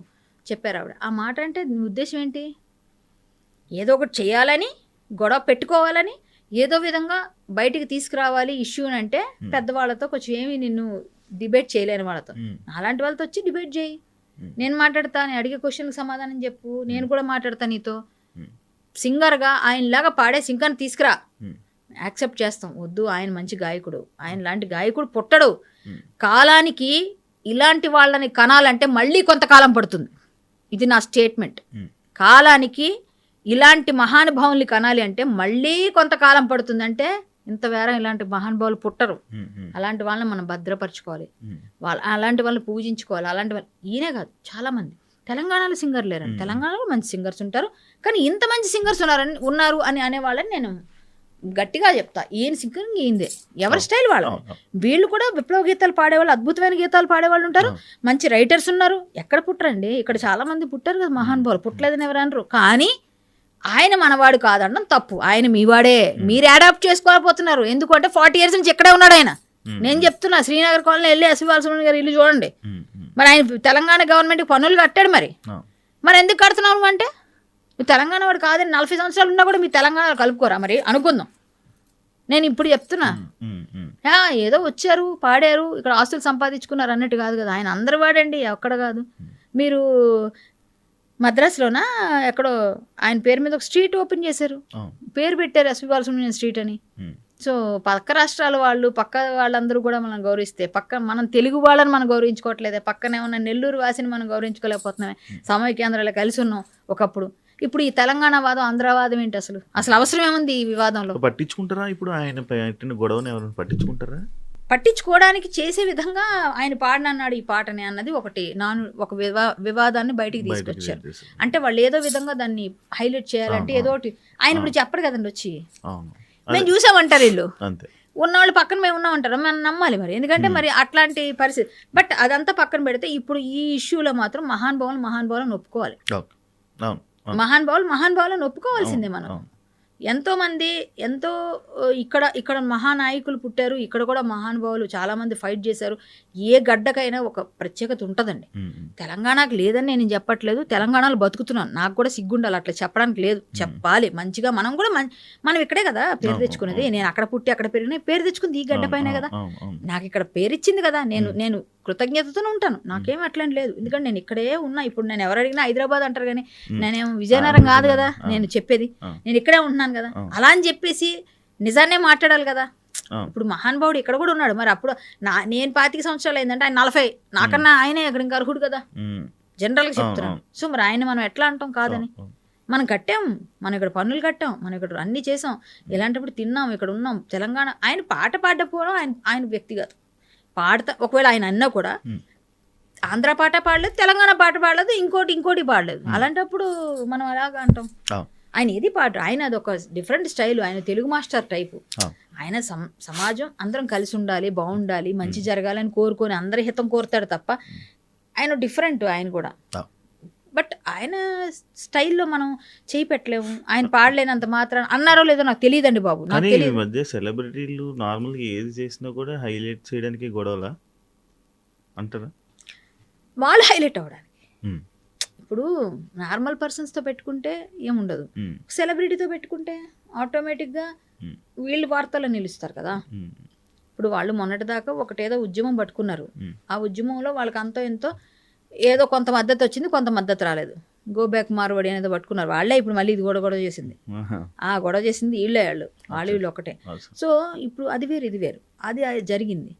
చెప్పారు ఆవిడ. ఆ మాట అంటే ఉద్దేశం ఏంటి? ఏదో ఒకటి చేయాలని, గొడవ పెట్టుకోవాలని, ఏదో విధంగా బయటికి తీసుకురావాలి ఇష్యూ అంటే పెద్దవాళ్ళతో కొంచెం ఏమి నిన్ను డిబేట్ చేయలేని వాళ్ళతో. అలాంటి వాళ్ళతో వచ్చి డిబేట్ చేయి, నేను మాట్లాడతా, నేను అడిగే క్వశ్చన్కి సమాధానం చెప్పు, నేను కూడా మాట్లాడతా నీతో. సింగర్గా ఆయనలాగా పాడే సింగర్ని తీసుకురా, యాక్సెప్ట్ చేస్తాం. వద్దు, ఆయన మంచి గాయకుడు, ఆయన లాంటి గాయకుడు పుట్టడు. కాలానికి ఇలాంటి వాళ్ళని కనాలంటే మళ్ళీ కొంతకాలం పడుతుంది. ఇది నా స్టేట్మెంట్. కాలానికి ఇలాంటి మహానుభావుల్ని కనాలి అంటే మళ్ళీ కొంతకాలం పడుతుంది. అంటే ఇంత వేరే ఇలాంటి మహానుభావులు పుట్టరు. అలాంటి వాళ్ళని మనం భద్రపరచుకోవాలి, అలాంటి వాళ్ళని పూజించుకోవాలి. అలాంటి వాళ్ళు ఈయనే కాదు, చాలామంది తెలంగాణలో సింగర్ లేరండి. తెలంగాణలో మంచి సింగర్స్ ఉంటారు, కానీ ఇంత మంచి సింగర్స్ ఉన్నారు అని అనేవాళ్ళని నేను గట్టిగా చెప్తా. ఈయన సింగర్ ఈయనదే, ఎవరి స్టైల్ వాళ్ళు. వీళ్ళు కూడా విప్లవ గీతాలు పాడేవాళ్ళు, అద్భుతమైన గీతాలు పాడేవాళ్ళు ఉంటారు, మంచి రైటర్స్ ఉన్నారు. ఎక్కడ పుట్టరండి, ఇక్కడ చాలా మంది పుట్టారు కదా మహానుభావులు, పుట్టలేదని ఎవరు అనరు. కానీ ఆయన మనవాడు కాదనడం తప్పు. ఆయన మీవాడే, మీరు అడాప్ట్ చేసుకోలేకపోతున్నారు. ఎందుకంటే 40 years నుంచి ఇక్కడే ఉన్నాడు ఆయన. నేను చెప్తున్నా, శ్రీనగర్ కాలనీ వెళ్ళి ఎస్వి బాలసుబ్రహ్మణ్యం గారు ఇల్లు చూడండి. మరి ఆయన తెలంగాణ గవర్నమెంట్కి పన్నులు కట్టాడు. మరి ఎందుకు కడుతున్నావు అంటే, మీ తెలంగాణ వాడు కాదని 40 సంవత్సరాలు ఉన్నా కూడా మీ తెలంగాణలో కలుపుకోరా మరి అనుకుందాం. నేను ఇప్పుడు చెప్తున్నా, ఏదో వచ్చారు పాడారు ఇక్కడ ఆస్తులు సంపాదించుకున్నారు అన్నట్టు కాదు కదా. ఆయన అందరు వాడండి, ఎక్కడ కాదు. మీరు మద్రాసులోనా ఎక్కడో ఆయన పేరు మీద ఒక స్ట్రీట్ ఓపెన్ చేశారు, పేరు పెట్టారు ఎస్వి బాలసుబ్రహ్మణ్యం స్ట్రీట్ అని. సో పక్క రాష్ట్రాల వాళ్ళు, పక్క వాళ్ళందరూ కూడా మనం గౌరవిస్తే, మనం తెలుగు వాళ్ళని మనం గౌరవించుకోవట్లేదే, పక్కనే ఉన్న నెల్లూరు వాసిని మనం గౌరవించుకోలేకపోతున్నామే. సమయ కేంద్రాలు కలిసి ఉన్నాం ఒకప్పుడు. ఇప్పుడు ఈ తెలంగాణ వాదం, ఆంధ్రవాదం ఏంటి? అసలు అవసరం ఏముంది ఈ వివాదంలో? పట్టించుకుంటారా? ఇప్పుడు ఆయన పెట్టిన గొడవని ఎవరైనా పట్టించుకుంటారా? పట్టించుకోవడానికి చేసే విధంగా ఆయన పాడనన్నాడు ఈ పాటని అన్నది ఒక వివాదాన్ని బయటికి తీసుకొచ్చారు. అంటే వాళ్ళు ఏదో విధంగా దాన్ని హైలైట్ చేయాలంటే ఏదో ఒకటి. ఆయన ఇప్పుడు చెప్పరు కదండి వచ్చి, మేము చూసామంటారు వీళ్ళు, ఉన్నవాళ్ళు పక్కన మేము ఉన్నామంటారు. మనం నమ్మాలి మరి, ఎందుకంటే మరి అట్లాంటి పరిస్థితి. బట్ అదంతా పక్కన పెడితే ఇప్పుడు ఈ ఇష్యూలో మాత్రం మహానుభావులను ఒప్పుకోవాలి. మహానుభావులను ఒప్పుకోవాల్సిందే మనం. ఎంతో ఇక్కడ మహానాయకులు పుట్టారు, ఇక్కడ కూడా మహానుభావులు చాలా మంది ఫైట్ చేశారు. ఏ గడ్డకైనా ఒక ప్రత్యేకత ఉంటుందండి. తెలంగాణకు లేదని నేను చెప్పట్లేదు, తెలంగాణలో బతుకుతున్నాను, నాకు కూడా సిగ్గుండాలి అట్లా చెప్పడానికి లేదు. చెప్పాలి మంచిగా. మనం ఇక్కడే కదా పేరు తెచ్చుకునేది. నేను అక్కడ పుట్టి అక్కడ పెరిగిన పేరు తెచ్చుకుంది ఈ గడ్డ పైన కదా. నాకు ఇక్కడ పేరు ఇచ్చింది కదా, నేను కృతజ్ఞతతోనే ఉంటాను. నాకేం అట్లని లేదు, ఎందుకంటే నేను ఇక్కడే ఉన్నా. ఇప్పుడు నేను ఎవరు అడిగినా హైదరాబాద్ అంటారు, కానీ నేనేం విజయనగరం కాదు కదా నేను చెప్పేది, నేను ఇక్కడే ఉంటున్నాను కదా. అలా అని చెప్పేసి నిజాన్నే మాట్లాడాలి కదా. ఇప్పుడు మహానుభావుడు ఇక్కడ కూడా ఉన్నాడు. మరి అప్పుడు నేను 25 సంవత్సరాలు అయిందంటే ఆయన 40, నాకన్నా ఆయనే ఇక్కడ ఇంకా అర్హుడు కదా, జనరల్గా చెప్తున్నాను. సో మరి ఆయన మనం ఎట్లా అంటాం కాదని? మనం కట్టాం, మనం ఇక్కడ పన్నులు కట్టాం, మనం ఇక్కడ అన్ని చేసాం, ఇలాంటప్పుడు తిన్నాం, ఇక్కడ ఉన్నాం. తెలంగాణ ఆయన పాట పాడకపోవడం ఆయన వ్యక్తిగతం. పాడతా ఒకవేళ ఆయన అన్నా కూడా ఆంధ్ర పాట పాడలేదు, తెలంగాణ పాట పాడలేదు, ఇంకోటి పాడలేదు. అలాంటప్పుడు మనం అలాగా అంటాం. ఆయన ఏది పాట, ఆయన అదొక డిఫరెంట్ స్టైల్. ఆయన తెలుగు మాస్టర్ టైపు. ఆయన సమాజం అందరం కలిసి ఉండాలి, బాగుండాలి, మంచి జరగాలని కోరుకొని అందరి హితం కోరుతాడు తప్ప ఆయన డిఫరెంట్. ఆయన కూడా బట్ ఆయన స్టైల్లో మనం చేయి పెట్టలేము. ఆయన పాడలేనంత మాత్రం అన్నారో లేదో నాకు తెలియదండి బాబు. కానీ ఈ మధ్య సెలబ్రిటీలు నార్మల్గా ఏది చేసినా కూడా హైలైట్ చేయడానికి గొడవలా అంటారా? వాళ్ళు హైలైట్ అవ్వడానికి. ఇప్పుడు నార్మల్ పర్సన్స్తో పెట్టుకుంటే ఏముండదు, సెలబ్రిటీతో పెట్టుకుంటే ఆటోమేటిక్గా వీళ్ళు వార్తల్లో నిలుస్తారు కదా. ఇప్పుడు వాళ్ళు మొన్నటిదాకా ఒకటేదో ఉద్యమం పట్టుకున్నారు, ఆ ఉద్యమంలో వాళ్ళకి అంతో ఎంతో ఏదో కొంత మద్దతు వచ్చింది, కొంత మద్దతు రాలేదు. గో బ్యాక్ మార్వడి అనేది పట్టుకున్నారు వాళ్ళే. ఇప్పుడు మళ్ళీ ఇది గొడవ చేసింది, గొడవ చేసింది వీళ్ళు ఒకటే. సో ఇప్పుడు అది వేరు ఇది వేరు, అది జరిగింది.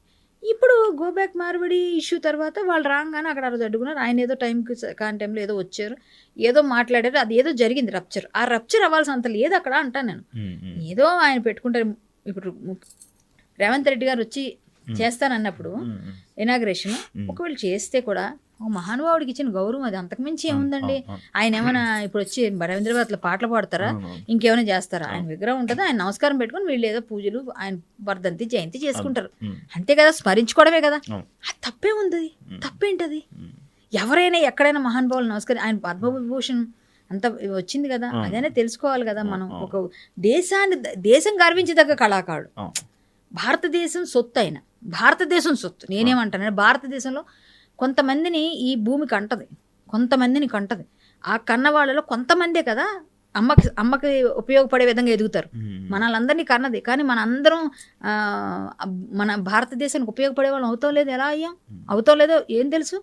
ఇప్పుడు గో బ్యాక్ మార్వడి ఇష్యూ తర్వాత వాళ్ళు రాగానే అక్కడ అడ్డుకున్నారు. ఆయన ఏదో కాని టైంలో ఏదో వచ్చారు, ఏదో మాట్లాడారు, అది ఏదో జరిగింది రప్చర్. ఆ రప్చర్ అవ్వాల్సిన అంత లేదు అక్కడ అంటాను నేను. ఏదో ఆయన పెట్టుకుంటారు. ఇప్పుడు రేవంత్ రెడ్డి గారు వచ్చి చేస్తానన్నప్పుడు ఇనాగ్రేషన్ ఒకవేళ చేస్తే కూడా మహానుభావుడికి ఇచ్చిన గౌరవం అది, అంతకుమించి ఏముందండి? ఆయన ఏమైనా ఇప్పుడు వచ్చి రవీంద్రనాథ్లో పాటలు పాడతారా, ఇంకేమైనా చేస్తారా? ఆయన విగ్రహం ఉంటుంది, ఆయన నమస్కారం పెట్టుకుని వీళ్ళు ఏదో పూజలు, ఆయన వర్ధంతి జయంతి చేసుకుంటారు, అంతే కదా, స్మరించుకోవడమే కదా. అది తప్పే ఉంది, తప్పేంటది? ఎవరైనా ఎక్కడైనా మహానుభావులు నమస్కారం, ఆయన పద్మవిభూషణ్ అంత వచ్చింది కదా, అదైనా తెలుసుకోవాలి కదా. మనం ఒక దేశం గర్వించదగ్గ కళాకారుడు, భారతదేశం సొత్తు. అయినా భారతదేశం సొత్తు. నేనేమంటాను, భారతదేశంలో కొంతమందిని ఈ భూమికి అంటది, కొంతమందిని కంటది. ఆ కన్న వాళ్ళలో కొంతమందే కదా అమ్మకి ఉపయోగపడే విధంగా ఎదుగుతారు. మనల్ని కన్నది, కానీ మనందరం మన భారతదేశానికి ఉపయోగపడే వాళ్ళం అవుతాం లేదు. ఎలా అయ్యాం? అవుతాం లేదో ఏం తెలుసు.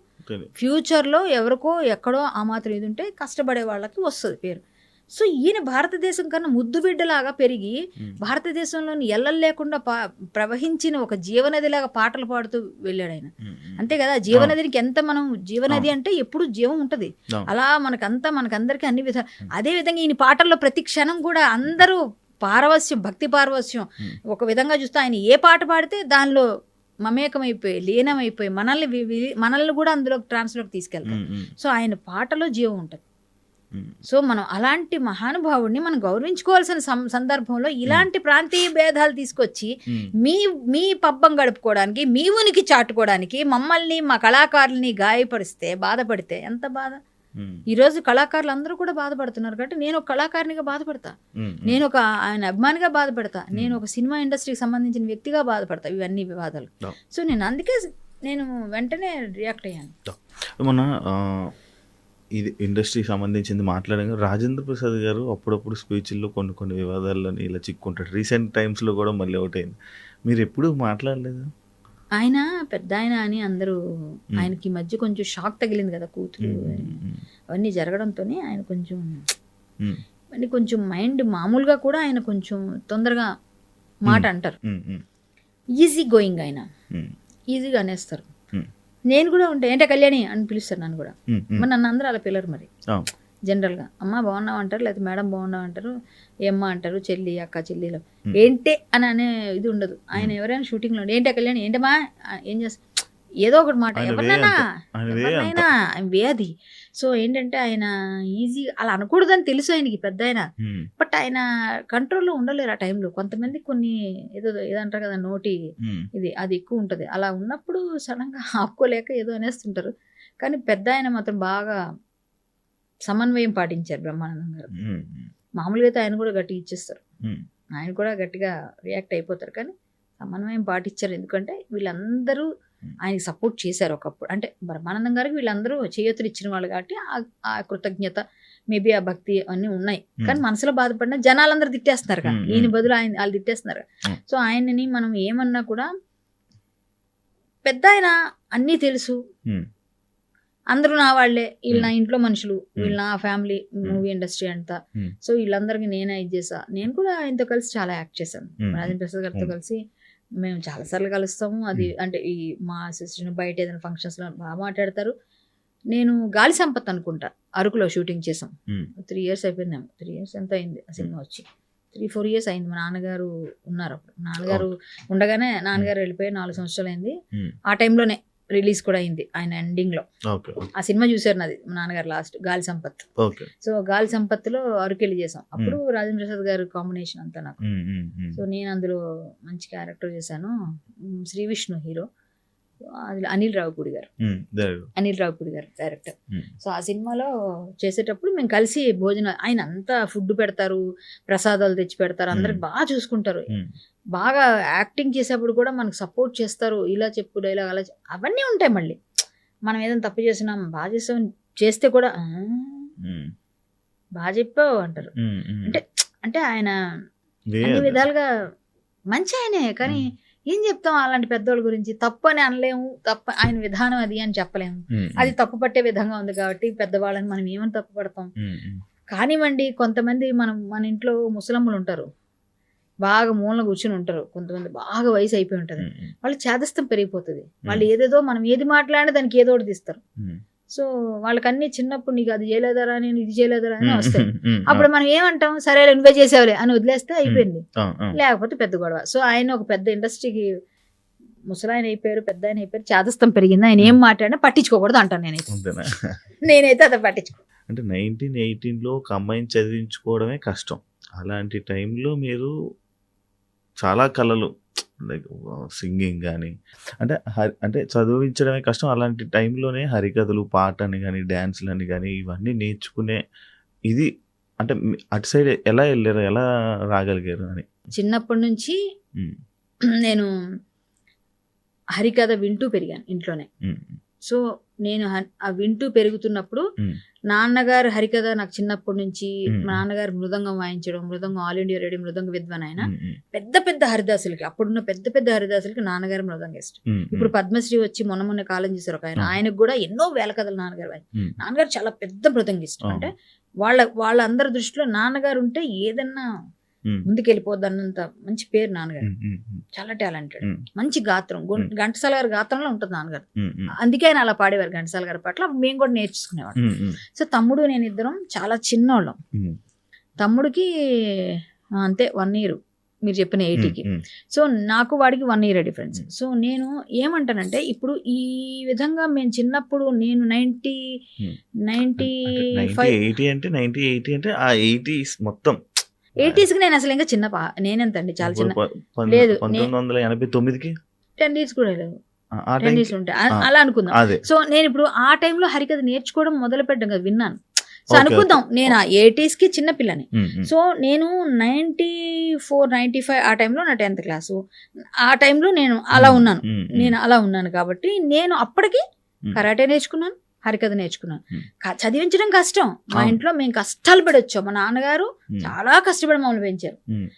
ఫ్యూచర్లో ఎవరికో ఎక్కడో ఆ మాత్రం ఇది ఉంటే కష్టపడే వాళ్ళకి వస్తుంది పేరు. సో ఈయన భారతదేశం కన్నా ముద్దు బిడ్డలాగా పెరిగి భారతదేశంలోని ఎల్లలు లేకుండా ప్రవహించిన ఒక జీవనదిలాగా పాటలు పాడుతూ వెళ్ళాడు ఆయన. అంతే కదా, జీవనదికి ఎంత మనం జీవనది అంటే ఎప్పుడు జీవం ఉంటుంది. అలా మనకందరికీ అన్ని విధాలు. అదే విధంగా ఈయన పాటల్లో ప్రతి క్షణం కూడా అందరూ పారవస్యం, భక్తి పారవస్యం. ఒక విధంగా చూస్తే ఆయన ఏ పాట పాడితే దానిలో మమేకమైపోయి లీనమైపోయి మనల్ని కూడా అందులో ట్రాన్స్లోకి తీసుకెళ్తాం. సో ఆయన పాటలో జీవం ఉంటుంది. సో మనం అలాంటి మహానుభావుడిని మనం గౌరవించుకోవాల్సిన సందర్భంలో ఇలాంటి ప్రాంతీయ భేదాలు తీసుకొచ్చి మీ పబ్బం గడుపుకోవడానికి, మీ ఉనికి చాటుకోవడానికి మమ్మల్ని, మా కళాకారుల్ని గాయపరిస్తే, బాధపడితే ఎంత బాధ. ఈరోజు కళాకారులు అందరూ కూడా బాధపడుతున్నారు కాబట్టి నేను ఒక కళాకారునిగా బాధపడతా, నేను ఒక ఆయన అభిమానిగా బాధపడతా, నేను ఒక సినిమా ఇండస్ట్రీకి సంబంధించిన వ్యక్తిగా బాధపడతా ఇవన్నీ వివాదాలు. సో నేను అందుకే వెంటనే రియాక్ట్ అయ్యాను. మొన్న ఇది ఇండస్ట్రీకి సంబంధించింది మాట్లాడాక రాజేంద్ర ప్రసాద్ గారు అప్పుడప్పుడు స్పీచ్ల్లో కొన్ని వివాదాలని ఇలా చిక్కుంటాడు. రీసెంట్ టైమ్స్లో కూడా మళ్ళీ ఒకటి అయింది. మీరు ఎప్పుడు మాట్లాడలేదు? ఆయన పెద్ద ఆయన అని అందరూ, ఆయనకి మధ్య కొంచెం షాక్ తగిలింది కదా, కూతురు అవన్నీ జరగడంతో ఆయన కొంచెం మైండ్ మామూలుగా కూడా ఆయన కొంచెం తొందరగా మాట అంటారు. ఈజీ గోయింగ్, ఆయన ఈజీగా అనేస్తారు. నేను కూడా ఉంటే ఏంటే కళ్యాణి అని పిలుస్తారు నన్ను కూడా. మరి నన్ను అందరూ అలా పిల్లరు మరి జనరల్గా. అమ్మ బాగున్నావు అంటారు, లేకపోతే మేడం బాగున్నావు అంటారు, ఏమ్మ అంటారు, చెల్లి, అక్క, చెల్లిలో ఏంటే అని అనే ఇది ఉండదు. ఆయన ఎవరైనా షూటింగ్లో ఏంటే కళ్యాణి, ఏంటమ్మా, ఏం చేస్తా, ఏదో ఒకటి మాట ఎవరినైనా అది. సో ఏంటంటే ఆయన ఈజీ అలా అనకూడదని తెలుసు ఆయనకి, పెద్ద ఆయన. బట్ ఆయన కంట్రోల్లో ఉండలేరు ఆ టైంలో. కొంతమంది కొన్ని ఏదంటారు కదా, నోటి అది ఎక్కువ ఉంటుంది. అలా ఉన్నప్పుడు సడన్గా ఆపుకోలేక ఏదో అనేస్తుంటారు. కానీ పెద్ద ఆయన మాత్రం బాగా సమన్వయం పాటించారు బ్రహ్మానందం గారు. మామూలుగా అయితే ఆయన కూడా గట్టిగా ఇచ్చేస్తారు, ఆయన కూడా గట్టిగా రియాక్ట్ అయిపోతారు. కానీ సమన్వయం పాటించారు. ఎందుకంటే వీళ్ళందరూ ఆయనకి సపోర్ట్ చేశారు ఒకప్పుడు. అంటే బ్రహ్మానందం గారికి వీళ్ళందరూ చేయూతలు ఇచ్చిన వాళ్ళు కాబట్టి ఆ కృతజ్ఞత, మేబీ ఆ భక్తి అన్నీ ఉన్నాయి. కానీ మనసులో బాధపడిన జనాలందరూ తిట్టేస్తున్నారు కదా, ఈయన బదులు వాళ్ళు తిట్టేస్తున్నారు. సో ఆయనని మనం ఏమన్నా కూడా పెద్ద ఆయన అన్నీ తెలుసు, అందరూ నా వాళ్ళే, వీళ్ళు నా ఇంట్లో మనుషులు, వీళ్ళు నా ఫ్యామిలీ, మూవీ ఇండస్ట్రీ అంతా. సో వీళ్ళందరికీ నేనే ఇది చేసా. నేను కూడా ఆయనతో కలిసి చాలా యాక్ట్ చేశాను. రాజేంద్ర ప్రసాద్ గారితో కలిసి మేము చాలాసార్లు కలుస్తాము. అది అంటే ఈ మా అసోసియేషన్ బయట ఏదైనా ఫంక్షన్స్లో బాగా మాట్లాడతారు. నేను గాలి సంపత్ అనుకుంటా అరకులో షూటింగ్ చేసాం. 3 years అయిపోయిందేమో, 3 years ఎంత అయింది ఆ సినిమా వచ్చి, 3-4 years అయింది. మా నాన్నగారు ఉన్నారు అప్పుడు. నాన్నగారు ఉండగానే నాన్నగారు వెళ్ళిపోయి 4 సంవత్సరాలు అయింది. ఆ టైంలోనే రిలీజ్ కూడా అయింది ఆయన ఎండింగ్ లో. ఆ సినిమా చూసారు నాది మా నాన్నగారు లాస్ట్, గాలి సంపత్. సో గాలి సంపత్లో అరకెళ్ళి చేసాం. అప్పుడు రాజేంద్ర ప్రసాద్ గారు కాంబినేషన్ అంతా నాకు. సో నేను అందులో మంచి క్యారెక్టర్ చేశాను. శ్రీ విష్ణు హీరో, అది అనిల్ రావుపూడి గారు డైరెక్టర్. సో ఆ సినిమాలో చేసేటప్పుడు మేము కలిసి భోజనం, ఆయన అంతా ఫుడ్ పెడతారు, ప్రసాదాలు తెచ్చి పెడతారు, అందరికి బాగా చూసుకుంటారు. బాగా యాక్టింగ్ చేసేప్పుడు కూడా మనకు సపోర్ట్ చేస్తారు, ఇలా చెప్పు డైలాగ్ అలా అవన్నీ ఉంటాయి. మళ్ళీ మనం ఏదైనా తప్పు చేసినాం, బాగా చేసాం చేస్తే కూడా బాగా చెప్పావు అంటారు. అంటే ఆయన అన్ని విధాలుగా మంచి ఆయనే. కానీ ఏం చెప్తాం అలాంటి పెద్దోళ్ళ గురించి, తప్పు అని అనలేము, తప్పు ఆయన విధానం అది అని చెప్పలేము. అది తప్పు పట్టే విధంగా ఉంది కాబట్టి పెద్దవాళ్ళని మనం ఏమని తప్పు పడతాం. కానివ్వండి, కొంతమంది మన ఇంట్లో ముసలమ్మలు ఉంటారు, బాగా మూలన కూర్చుని ఉంటారు, కొంతమంది బాగా వయసు అయిపోయి ఉంటుంది, వాళ్ళు చేదస్తం పెరిగిపోతుంది. వాళ్ళు ఏదేదో మనం ఏది మాట్లాడినా దానికి ఏదో ఒకటి తీస్తారు. సో వాళ్ళకన్నీ చిన్నప్పుడు నీకు అది చేయలేదరా, నేను ఇది చేయలేదరా అని వస్తాయి. అప్పుడు మనం ఏమంటాం, సరే నువ్వే చేసేవాలే అని వదిలేస్తే అయిపోయింది, లేకపోతే పెద్ద గొడవ. సో ఆయన ఒక పెద్ద ఇండస్ట్రీకి ముసలాయన అయిపోయారు, పెద్ద ఆయన అయిపోయారు, చేదస్తం పెరిగింది, ఆయన ఏం మాట్లాడినా పట్టించుకోకూడదు అంటాను నేనైతే అది పట్టించుకో. అంటే 1918లో ఒక అమ్మాయిని చదివించుకోవడమే కష్టం. అలాంటి టైంలో మీరు చాలా కళలు, లైక్ సింగింగ్ కానీ అంటే చదివించడమే కష్టం. అలాంటి టైంలోనే హరికథలు, పాటని కానీ, డ్యాన్స్లని కానీ ఇవన్నీ నేర్చుకునే ఇది అంటే అటు సైడ్ ఎలా వెళ్ళారు, ఎలా రాగలిగారు అని? చిన్నప్పటి నుంచి నేను హరికథ వింటూ పెరిగాను ఇంట్లోనే. సో నేను ఆ వింటూ పెరుగుతున్నప్పుడు మ్మ్. నాన్నగారు హరికథ నాకు చిన్నప్పటి నుంచి మ్మ్. మా నాన్నగారు మృదంగం వాయించడం, మృదంగం ఆల్ ఇండియా రేడియో మృదంగ విద్వాన్ ఆయన. మ్మ్. పెద్ద పెద్ద హరిదాసులకి, అప్పుడున్న పెద్ద పెద్ద హరిదాసులకి నాన్నగారు మృదంగిస్ట్. మ్మ్. ఇప్పుడు పద్మశ్రీ వచ్చి మొన్న కాలం చేశారు ఒక ఆయన, మ్మ్. ఆయనకు కూడా ఎన్నో వేల కథలు నాన్నగారు మ్మ్. నాన్నగారు చాలా పెద్ద మృదంగిస్ట్. అవును. అంటే వాళ్ళందరి దృష్టిలో నాన్నగారు ఉంటే ఏదన్నా మ్మ్. ముందుకెళ్ళిపోద్ది అన్నంత మంచి పేరు నాన్నగారు. మ్మ్. మ్మ్. చాలా టాలెంటెడ్, మ్మ్. మంచి గాత్రం, ఘంటసాల గారి గాత్రంలో ఉంటుంది నాన్నగారు. మ్మ్. అందుకే ఆయన అలా పాడేవారు ఘంటసాల గారి పట్ల, మేము కూడా నేర్చుకునేవాడు. మ్మ్. సో తమ్ముడు నేను ఇద్దరం చాలా చిన్నోళ్ళం. మ్మ్. తమ్ముడికి అంతే 1 year మీరు చెప్పిన 80కి. మ్మ్. సో నాకు వాడికి 1 year డిఫరెన్స్. సో నేను ఏమంటానంటే ఇప్పుడు ఈ విధంగా మేము చిన్నప్పుడు నేను 95 80 అంటే 80 అంటే ఆ 80s మొత్తం 80s నేను అసలు ఇంకా చిన్న నేనెంతండి చాలా చిన్న లేదు, 1989కి 10 years కూడా లేదు, ఆ 10 టైం years ఉంటాయి అలా అనుకుందాం. అదే. సో నేను ఇప్పుడు ఆ టైంలో హరికథ నేర్చుకోవడం మొదలు పెట్టాం కదా, విన్నాను. సో Okay, అనుకుందాం నేను ఆ 80s కి చిన్న పిల్లని. మ్మ్. మ్మ్. సో నేను 94, 95 ఆ టైంలో నా 10th క్లాసు, ఆ టైంలో నేను అలా ఉన్నాను. మ్మ్. నేను అలా ఉన్నాను కాబట్టి నేను అప్పటికి మ్మ్. కరాటే నేర్చుకున్నాను, హరికథ నేర్చుకున్నాను. మ్మ్. చదివించడం కష్టం. మా అవును. ఇంట్లో మేము కష్టాలు పడి వచ్చాం. మా నాన్నగారు మ్మ్. చాలా కష్టపడి మమ్మల్ని పెంచారు. మ్మ్.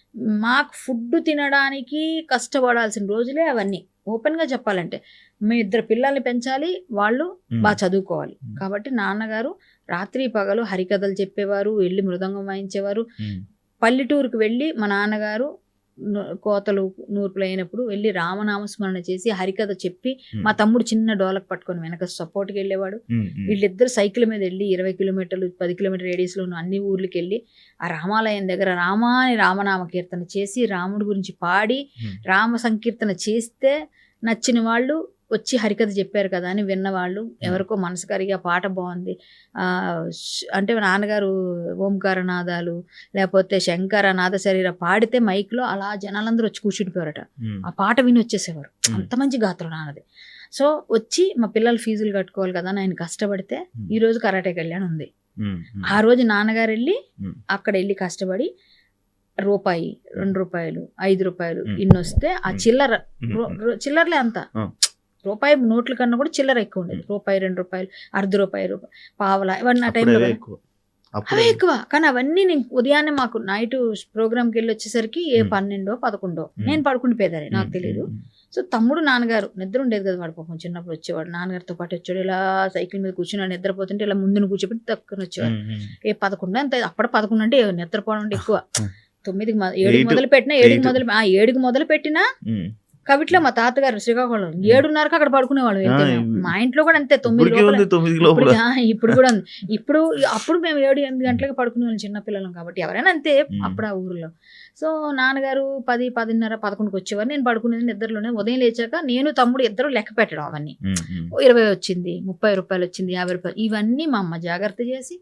మాకు ఫుడ్ తినడానికి కష్టపడాల్సిన రోజులే అవన్నీ. ఓపెన్ గా చెప్పాలంటే మేము 2 పిల్లల్ని పెంచాలి, వాళ్ళు మ్మ్. బాగా చదువుకోవాలి. మ్మ్. కాబట్టి నాన్నగారు రాత్రి పగలు హరికథలు చెప్పేవారు, వెళ్ళి మృదంగం వాయించేవారు. మ్మ్. పల్లెటూరుకు వెళ్ళి మా నాన్నగారు కోతలు నూర్పులు అయినప్పుడు వెళ్ళి రామనామస్మరణ చేసి హరికథ చెప్పి, మా తమ్ముడు చిన్న డోలకు పట్టుకొని వెనక సపోర్ట్కి వెళ్ళేవాడు. మ్మ్. మ్మ్. వీళ్ళిద్దరు సైకిల్ మీద వెళ్ళి 20 కిలోమీటర్లు 10 కిలోమీటర్ రేడియస్లో ఉన్న అన్ని ఊర్లకి వెళ్ళి ఆ రామాలయం దగ్గర రామాని రామనామ కీర్తన చేసి రాముడి గురించి పాడి మ్మ్. రామ సంకీర్తన చేస్తే నచ్చిన వాళ్ళు వచ్చి హరికథ చెప్పారు కదా అని విన్నవాళ్ళు, ఎవరికో మనసు కరిగి ఆ పాట బాగుంది అంటే నాన్నగారు ఓంకార నాదాలు లేకపోతే శంకర నాద శరీర పాడితే మైక్లో అలా జనాలందరూ వచ్చి కూర్చుండిపోయారట. మ్మ్. ఆ పాట విని వచ్చేసేవారు. మ్మ్. అంత మంచి గాత్రం నాన్నది. సో వచ్చి మా పిల్లలు ఫీజులు కట్టుకోవాలి కదా అని ఆయన కష్టపడితే మ్మ్. ఈ రోజు కరాటే కళ్యాణ్ ఉంది. మ్మ్. మ్మ్. ఆ రోజు నాన్నగారు వెళ్ళి మ్మ్. అక్కడ వెళ్ళి కష్టపడి రూపాయి, 2 రూపాయలు, 5 రూపాయలు మ్మ్. ఇన్ని వస్తే ఆ చిల్లర మ్మ్. చిల్లరలే అంత ఆ. రూపాయి నోట్ల కన్నా కూడా చిల్లర ఎక్కువ ఉండేది. రూపాయి, 2 రూపాయలు, ₹1.50, రూపాయి, పావలా, ఇవన్నీ ఆ టైంలో అప్పుడే ఎక్కువ. అప్పుడే అవే ఎక్కువ. కానీ అవన్నీ నేను ఉదయాన్నే మాకు నైట్ ప్రోగ్రామ్కి వెళ్ళి వచ్చేసరికి 12, 11 నేను పడుకుండిపోయేదాన్ని, నాకు తెలియదు. సో తమ్ముడు నాన్నగారు నిద్ర ఉండేది కదా, వాడు పాపం చిన్నప్పుడు వచ్చేవాడు, నాన్నగారితో పాటు వచ్చాడు. ఇలా సైకిల్ మీద కూర్చుని నిద్రపోతుంటే ఇలా ముందును కూర్చోబెట్టి తక్కువ వచ్చేవాడు. 11 అంతే. అప్పుడు 11 అంటే నిద్రపోవడం అంటే ఎక్కువ. 9కి 7కి మొదలు పెట్టినా 7కి మొదలు పెట్టినా కవిట్లో మా తాతగారు శ్రీకాకుళం 7:30కి అక్కడ పడుకునేవాళ్ళు. మా ఇంట్లో కూడా అంతే 9 ఇప్పుడు కూడా ఉంది. అప్పుడు మేము 7-8 గంటలకు పడుకునేవాళ్ళం చిన్నపిల్లలం కాబట్టి, ఎవరైనా అంతే అప్పుడు ఆ ఊరిలో. సో నాన్నగారు 10, 10:30, 11కి వచ్చేవారు. నేను పడుకునేది నిద్రలోనే. ఉదయం లేచాక నేను తమ్ముడు ఇద్దరు లెక్క పెట్టడం అవన్నీ. 20 వచ్చింది, 30 రూపాయలు వచ్చింది, 50 రూపాయలు, ఇవన్నీ మా అమ్మ జాగ్రత్త చేసి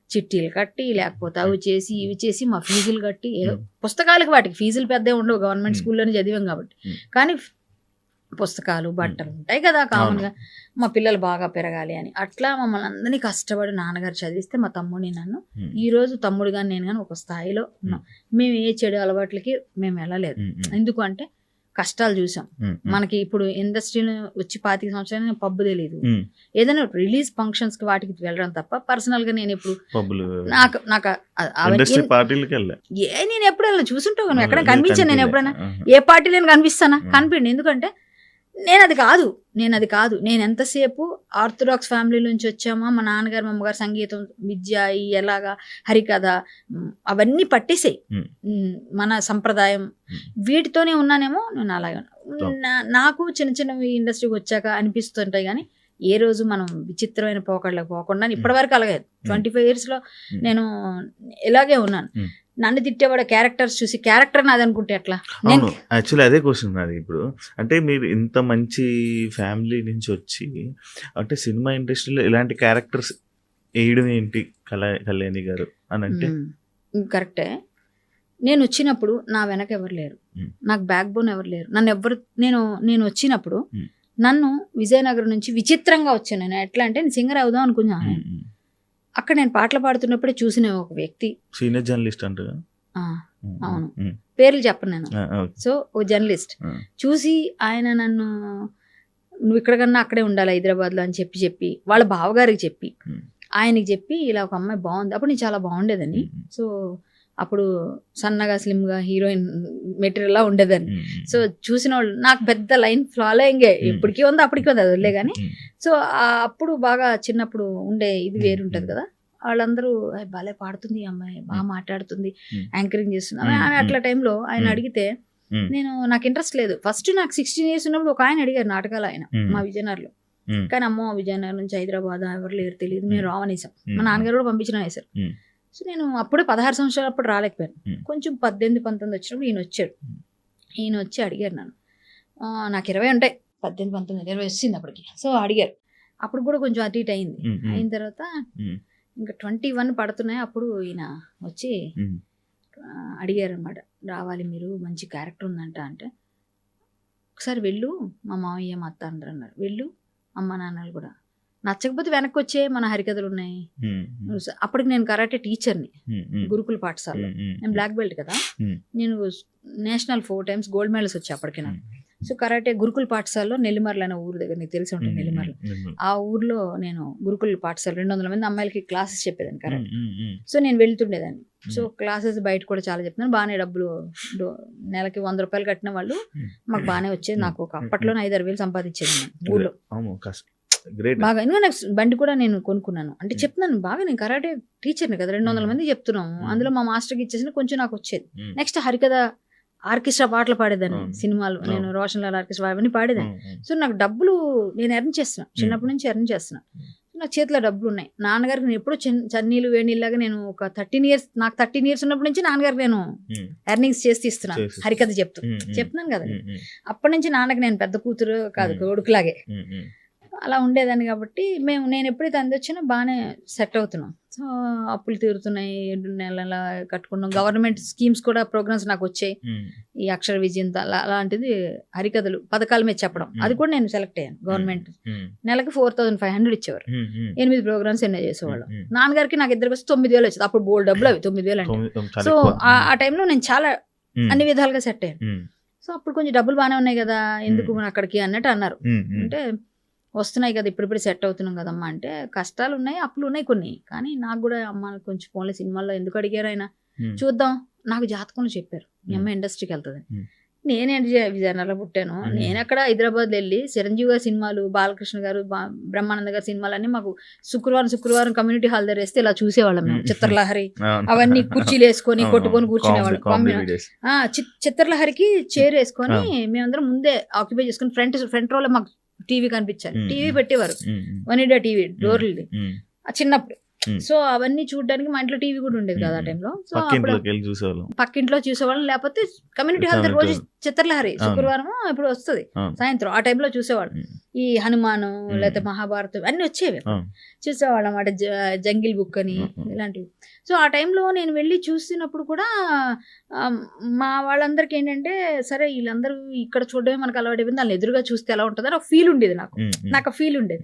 చిట్టీలు కట్టి లేకపోతే అవి చేసి ఇవి చేసి మా ఫీజులు కట్టి, ఏదో పుస్తకాలకి వాటికి ఫీజులు పెద్ద ఉండవు, గవర్నమెంట్ స్కూల్లోనే చదివాం కాబట్టి. కానీ పుస్తకాలు బట్టలు ఉంటాయి కదా కామన్గా, మా పిల్లలు బాగా పెరగాలి అని అట్లా మమ్మల్ని అందరినీ కష్టపడి నాన్నగారు చదివిస్తే మా తమ్ముడిని నన్ను ఈ రోజు తమ్ముడు కానీ నేను కానీ ఒక స్థాయిలో ఉన్నాం. మేము ఏ చెడు అలవాట్లకి మేము వెళ్ళలేదు. ఎందుకు అంటే కష్టాలు చూసాం. మనకి ఇప్పుడు ఇండస్ట్రీలో వచ్చి 25 సంవత్సరాలు పబ్బు తెలియదు. ఏదైనా రిలీజ్ ఫంక్షన్స్ కి వాటికి వెళ్ళడం తప్ప పర్సనల్ గా నేను ఎప్పుడు నేను ఎప్పుడు వెళ్ళి చూసుంటాను, ఎక్కడ కనిపించాను. నేను ఎప్పుడైనా ఏ పార్టీలో కనిపిస్తానా? కనిపించండి. ఎందుకంటే నేను అది కాదు. నేను ఎంతసేపు ఆర్థడాక్స్ ఫ్యామిలీ నుంచి వచ్చామా, మా నాన్నగారు మా అమ్మగారు సంగీతం విద్య ఎలాగా హరికథ అవన్నీ పట్టేసాయి. మన సంప్రదాయం వీటితోనే ఉన్నానేమో. నేను అలాగే నాకు చిన్న చిన్న ఇండస్ట్రీకి వచ్చాక అనిపిస్తుంటాయి. కానీ ఏ రోజు మనం విచిత్రమైన పోకళ్ళకి పోకుండా ఇప్పటివరకు అలాగే 25 years లో నేను ఇలాగే ఉన్నాను. నన్ను తిట్టేవాడు క్యారెక్టర్స్ చూసి క్యారెక్టర్ నాది అనుకుంటే ఎట్లా? యాక్చువల్లీ అదే క్వశ్చన్ నాది ఇప్పుడు. అంటే మీరు ఇంత మంచి ఫ్యామిలీ నుంచి వచ్చి అంటే సినిమా ఇండస్ట్రీలో ఇలాంటి క్యారెక్టర్స్ వేయడం ఏంటి కళ్యాణి గారు అని అంటే కరెక్టే. నేను వచ్చినప్పుడు నా వెనక ఎవరు లేరు, నాకు బ్యాక్ బోన్ ఎవరు లేరు. నేను వచ్చినప్పుడు నన్ను విజయనగరం నుంచి విచిత్రంగా వచ్చాను. నేను ఎట్లా అంటే నేను సింగర్ అవుదాం అనుకున్నాను. అక్కడ నేను పాటలు పాడుతున్నప్పుడే చూసిన ఒక వ్యక్తి, సీనియర్ జర్నలిస్ట్ అంటారు. అవును, పేర్లు చెప్పను నేను. సో ఓ జర్నలిస్ట్ చూసి ఆయన నన్ను నువ్వు ఇక్కడ కన్నా అక్కడే ఉండాలి హైదరాబాద్లో అని చెప్పి వాళ్ళ బావగారికి చెప్పి ఆయనకి చెప్పి ఇలా ఒక అమ్మాయి బాగుంది. అప్పుడు నేను చాలా బాగుండేదని. సో అప్పుడు సన్నగా స్లిమ్గా హీరోయిన్ మెటీరియల్లా ఉండేదాన్ని. సో చూసిన వాళ్ళు నాకు పెద్ద లైన్ ఫాలోయింగే ఇప్పటికీ ఉంది అప్పటికీ ఉంది, అది వదిలే కానీ. సో అప్పుడు బాగా చిన్నప్పుడు ఉండే ఇది వేరుంటుంది కదా, వాళ్ళందరూ భలే పాడుతుంది ఈ అమ్మాయి, బాగా మాట్లాడుతుంది, యాంకరింగ్ చేస్తుంది అని అట్లా టైంలో ఆయన అడిగితే నాకు ఇంట్రెస్ట్ లేదు. ఫస్ట్ నాకు 16 years ఉన్నప్పుడు ఒక ఆయన అడిగారు నాటకాలు, ఆయన మా విజయనగరంలో. కానీ అమ్మో విజయనగరం నుంచి హైదరాబాద్ ఎవరు లేరు తెలియదు, మేము రావనేసాం. మా నాన్నగారు కూడా పంపించిన వేశారు. సో నేను అప్పుడే 16 సంవత్సరాలు అప్పుడు రాలేకపోయాను. కొంచెం 18, 19 వచ్చినప్పుడు ఈయన వచ్చాడు. ఈయన వచ్చి అడిగారు నన్ను, నాకు 20 ఉంటాయి, 18, 19, 20 వచ్చింది అప్పటికి. సో అడిగారు. అప్పుడు కూడా కొంచెం అటు ఇటు అయింది. అయిన తర్వాత ఇంకా 21 పడుతున్నాయి. అప్పుడు ఈయన వచ్చి అడిగారు అనమాట, రావాలి మీరు, మంచి క్యారెక్టర్ ఉందంట. అంటే ఒకసారి వెళ్ళు, మా మామయ్య మా అత్త అందరూ అన్నారు, వెళ్ళు, అమ్మ నాన్నలు కూడా, నచ్చకపోతే వెనక్కి వచ్చే మన హరికథలు ఉన్నాయి. అప్పటికి నేను కరాటే టీచర్ని గురుకుల పాఠశాలలో. నేను బ్లాక్ బెల్ట్ కదా, నేను నేషనల్ 4 times గోల్డ్ మెడల్స్ వచ్చాయి అప్పటికి నాకు. సో కరాటే గురుకుల పాఠశాలలో నెల్లిమర్ల అనే ఊరు దగ్గర, నీకు తెలిసి ఉంటుంది నెల్లిమర్ల, ఆ ఊర్లో నేను గురుకుల పాఠశాల 200 మంది అమ్మాయిలకి క్లాసెస్ చెప్పేదాన్ని కరాటే. సో నేను వెళ్తుండేదాన్ని. సో క్లాసెస్ బయట కూడా చాలా చెప్తున్నాను, బాగానే డబ్బులు నెలకి 100 రూపాయలు కట్టిన వాళ్ళు మాకు బాగానే వచ్చేది. నాకు ఒక అప్పట్లో 5-6 వేలు సంపాదించేది ఊళ్ళో బాగా. ఇంకా నాకు బండి కూడా నేను కొనుక్కున్నాను. అంటే చెప్తున్నాను బాగా, నేను కరాటే టీచర్ని కదా, 200 మంది చెప్తున్నాము, అందులో మా మాస్టర్కి ఇచ్చేసిన కొంచెం నాకు వచ్చేది. నెక్స్ట్ హరికథ ఆర్కెస్ట్రా పాటలు పాడేదాన్ని సినిమాలు, నేను రోషన్ లాల్ ఆర్కెస్ట్రా అవన్నీ పాడేదాన్ని. సో నాకు డబ్బులు నేను ఎర్న్ చేస్తున్నాను, చిన్నప్పటి నుంచి ఎర్న్ చేస్తున్నాను. నాకు చేతిలో డబ్బులు ఉన్నాయి. నాన్నగారికి నేను ఎప్పుడూ చన్నీళ్ళు వేణీళ్ళగా నేను ఒక 13 years, నాకు 13 years ఉన్నప్పటి నుంచి నాన్నగారికి నేను ఎర్నింగ్స్ చేసి ఇస్తున్నాను హరికథ చెప్తున్నాను కదా. అప్పటి నుంచి నాన్నకి నేను పెద్ద కూతురు కాదు, కొడుకులాగే అలా ఉండేదాన్ని. కాబట్టి నేను ఎప్పుడైతే అందొచ్చినా బాగానే సెట్ అవుతున్నాం. సో అప్పులు తీరుతున్నాయి, 2 నెలల కట్టుకున్నాం. గవర్నమెంట్ స్కీమ్స్ కూడా ప్రోగ్రామ్స్ నాకు వచ్చాయి. ఈ అక్షర విజయం అలాంటిది హరికథలు పథకాల మీద చెప్పడం, అది కూడా నేను సెలెక్ట్ అయ్యాను. గవర్నమెంట్ నెలకి 4500 ఇచ్చేవారు, 8 ప్రోగ్రామ్స్ ఎన్నో చేసేవాళ్ళం. నాన్నగారికి నాకు ఇద్దరికి వచ్చి 9000 వచ్చేది. అప్పుడు బోల్డ్ డబ్బులు అవి 9000 అంటే. సో ఆ టైంలో నేను చాలా అన్ని విధాలుగా సెట్ అయ్యాను. సో అప్పుడు కొంచెం డబ్బులు బాగానే ఉన్నాయి కదా, ఎందుకు అక్కడికి అన్నట్టు అన్నారు. అంటే వస్తున్నాయి కదా, ఇప్పుడిప్పుడు సెట్ అవుతున్నాం కదమ్మా అంటే, కష్టాలు ఉన్నాయి, అప్పులు ఉన్నాయి కొన్ని, కానీ నాకు కూడా అమ్మ కొంచెం ఫోన్లో సినిమాల్లో ఎందుకు అడిగారు ఆయన, చూద్దాం. నాకు జాతకంలో చెప్పారు మీ అమ్మ ఇండస్ట్రీకి వెళ్తుంది. నేనేంటి విజయనగరంలో పుట్టాను, నేను అక్కడ హైదరాబాద్ వెళ్ళి చిరంజీవి గారి సినిమాలు, బాలకృష్ణ గారు, బ్రహ్మానంద గారి సినిమాలు అన్ని మాకు శుక్రవారం కమ్యూనిటీ హాల్ దగ్గర వేస్తే ఇలా చూసేవాళ్ళం మేము. చిత్రలహరి అవన్నీ కుర్చీలు వేసుకొని కొట్టుకొని కూర్చునేవాళ్ళం. చిత్రలహరికి చైర్ వేసుకొని మేమందరం ముందే ఆక్యుపై చేసుకుని ఫ్రంట్ రోలో మాకు టీవీ కనిపించాలి, టీవీ పెట్టేవారు, 1 India టీవీ డోర్లది చిన్నప్పుడు. సో అవన్నీ చూడడానికి మా ఇంట్లో టీవీ కూడా ఉండేది కదా ఆ టైంలో. సో పక్కింట్లో చూసేవాళ్ళం, లేకపోతే కమ్యూనిటీ హాల్ దగ్గర రోజు చిత్రలహరి శుక్రవారం ఇప్పుడు వస్తుంది సాయంత్రం, ఆ టైంలో చూసేవాళ్ళం. ఈ హనుమాను లేకపోతే మహాభారతం అన్ని వచ్చేవి, చూసేవాళ్ళం. అంటే జంగిల్ బుక్ అని ఇలాంటివి. సో ఆ టైంలో నేను వెళ్ళి చూసినప్పుడు కూడా మా వాళ్ళందరికీ ఏంటంటే, సరే వీళ్ళందరూ ఇక్కడ చూడడమే మనకు అలవాటైపోయింది, వాళ్ళని ఎదురుగా చూస్తే ఎలా ఉంటుంది అని ఒక ఫీల్ ఉండేది నాకు ఆ ఫీల్ ఉండేది.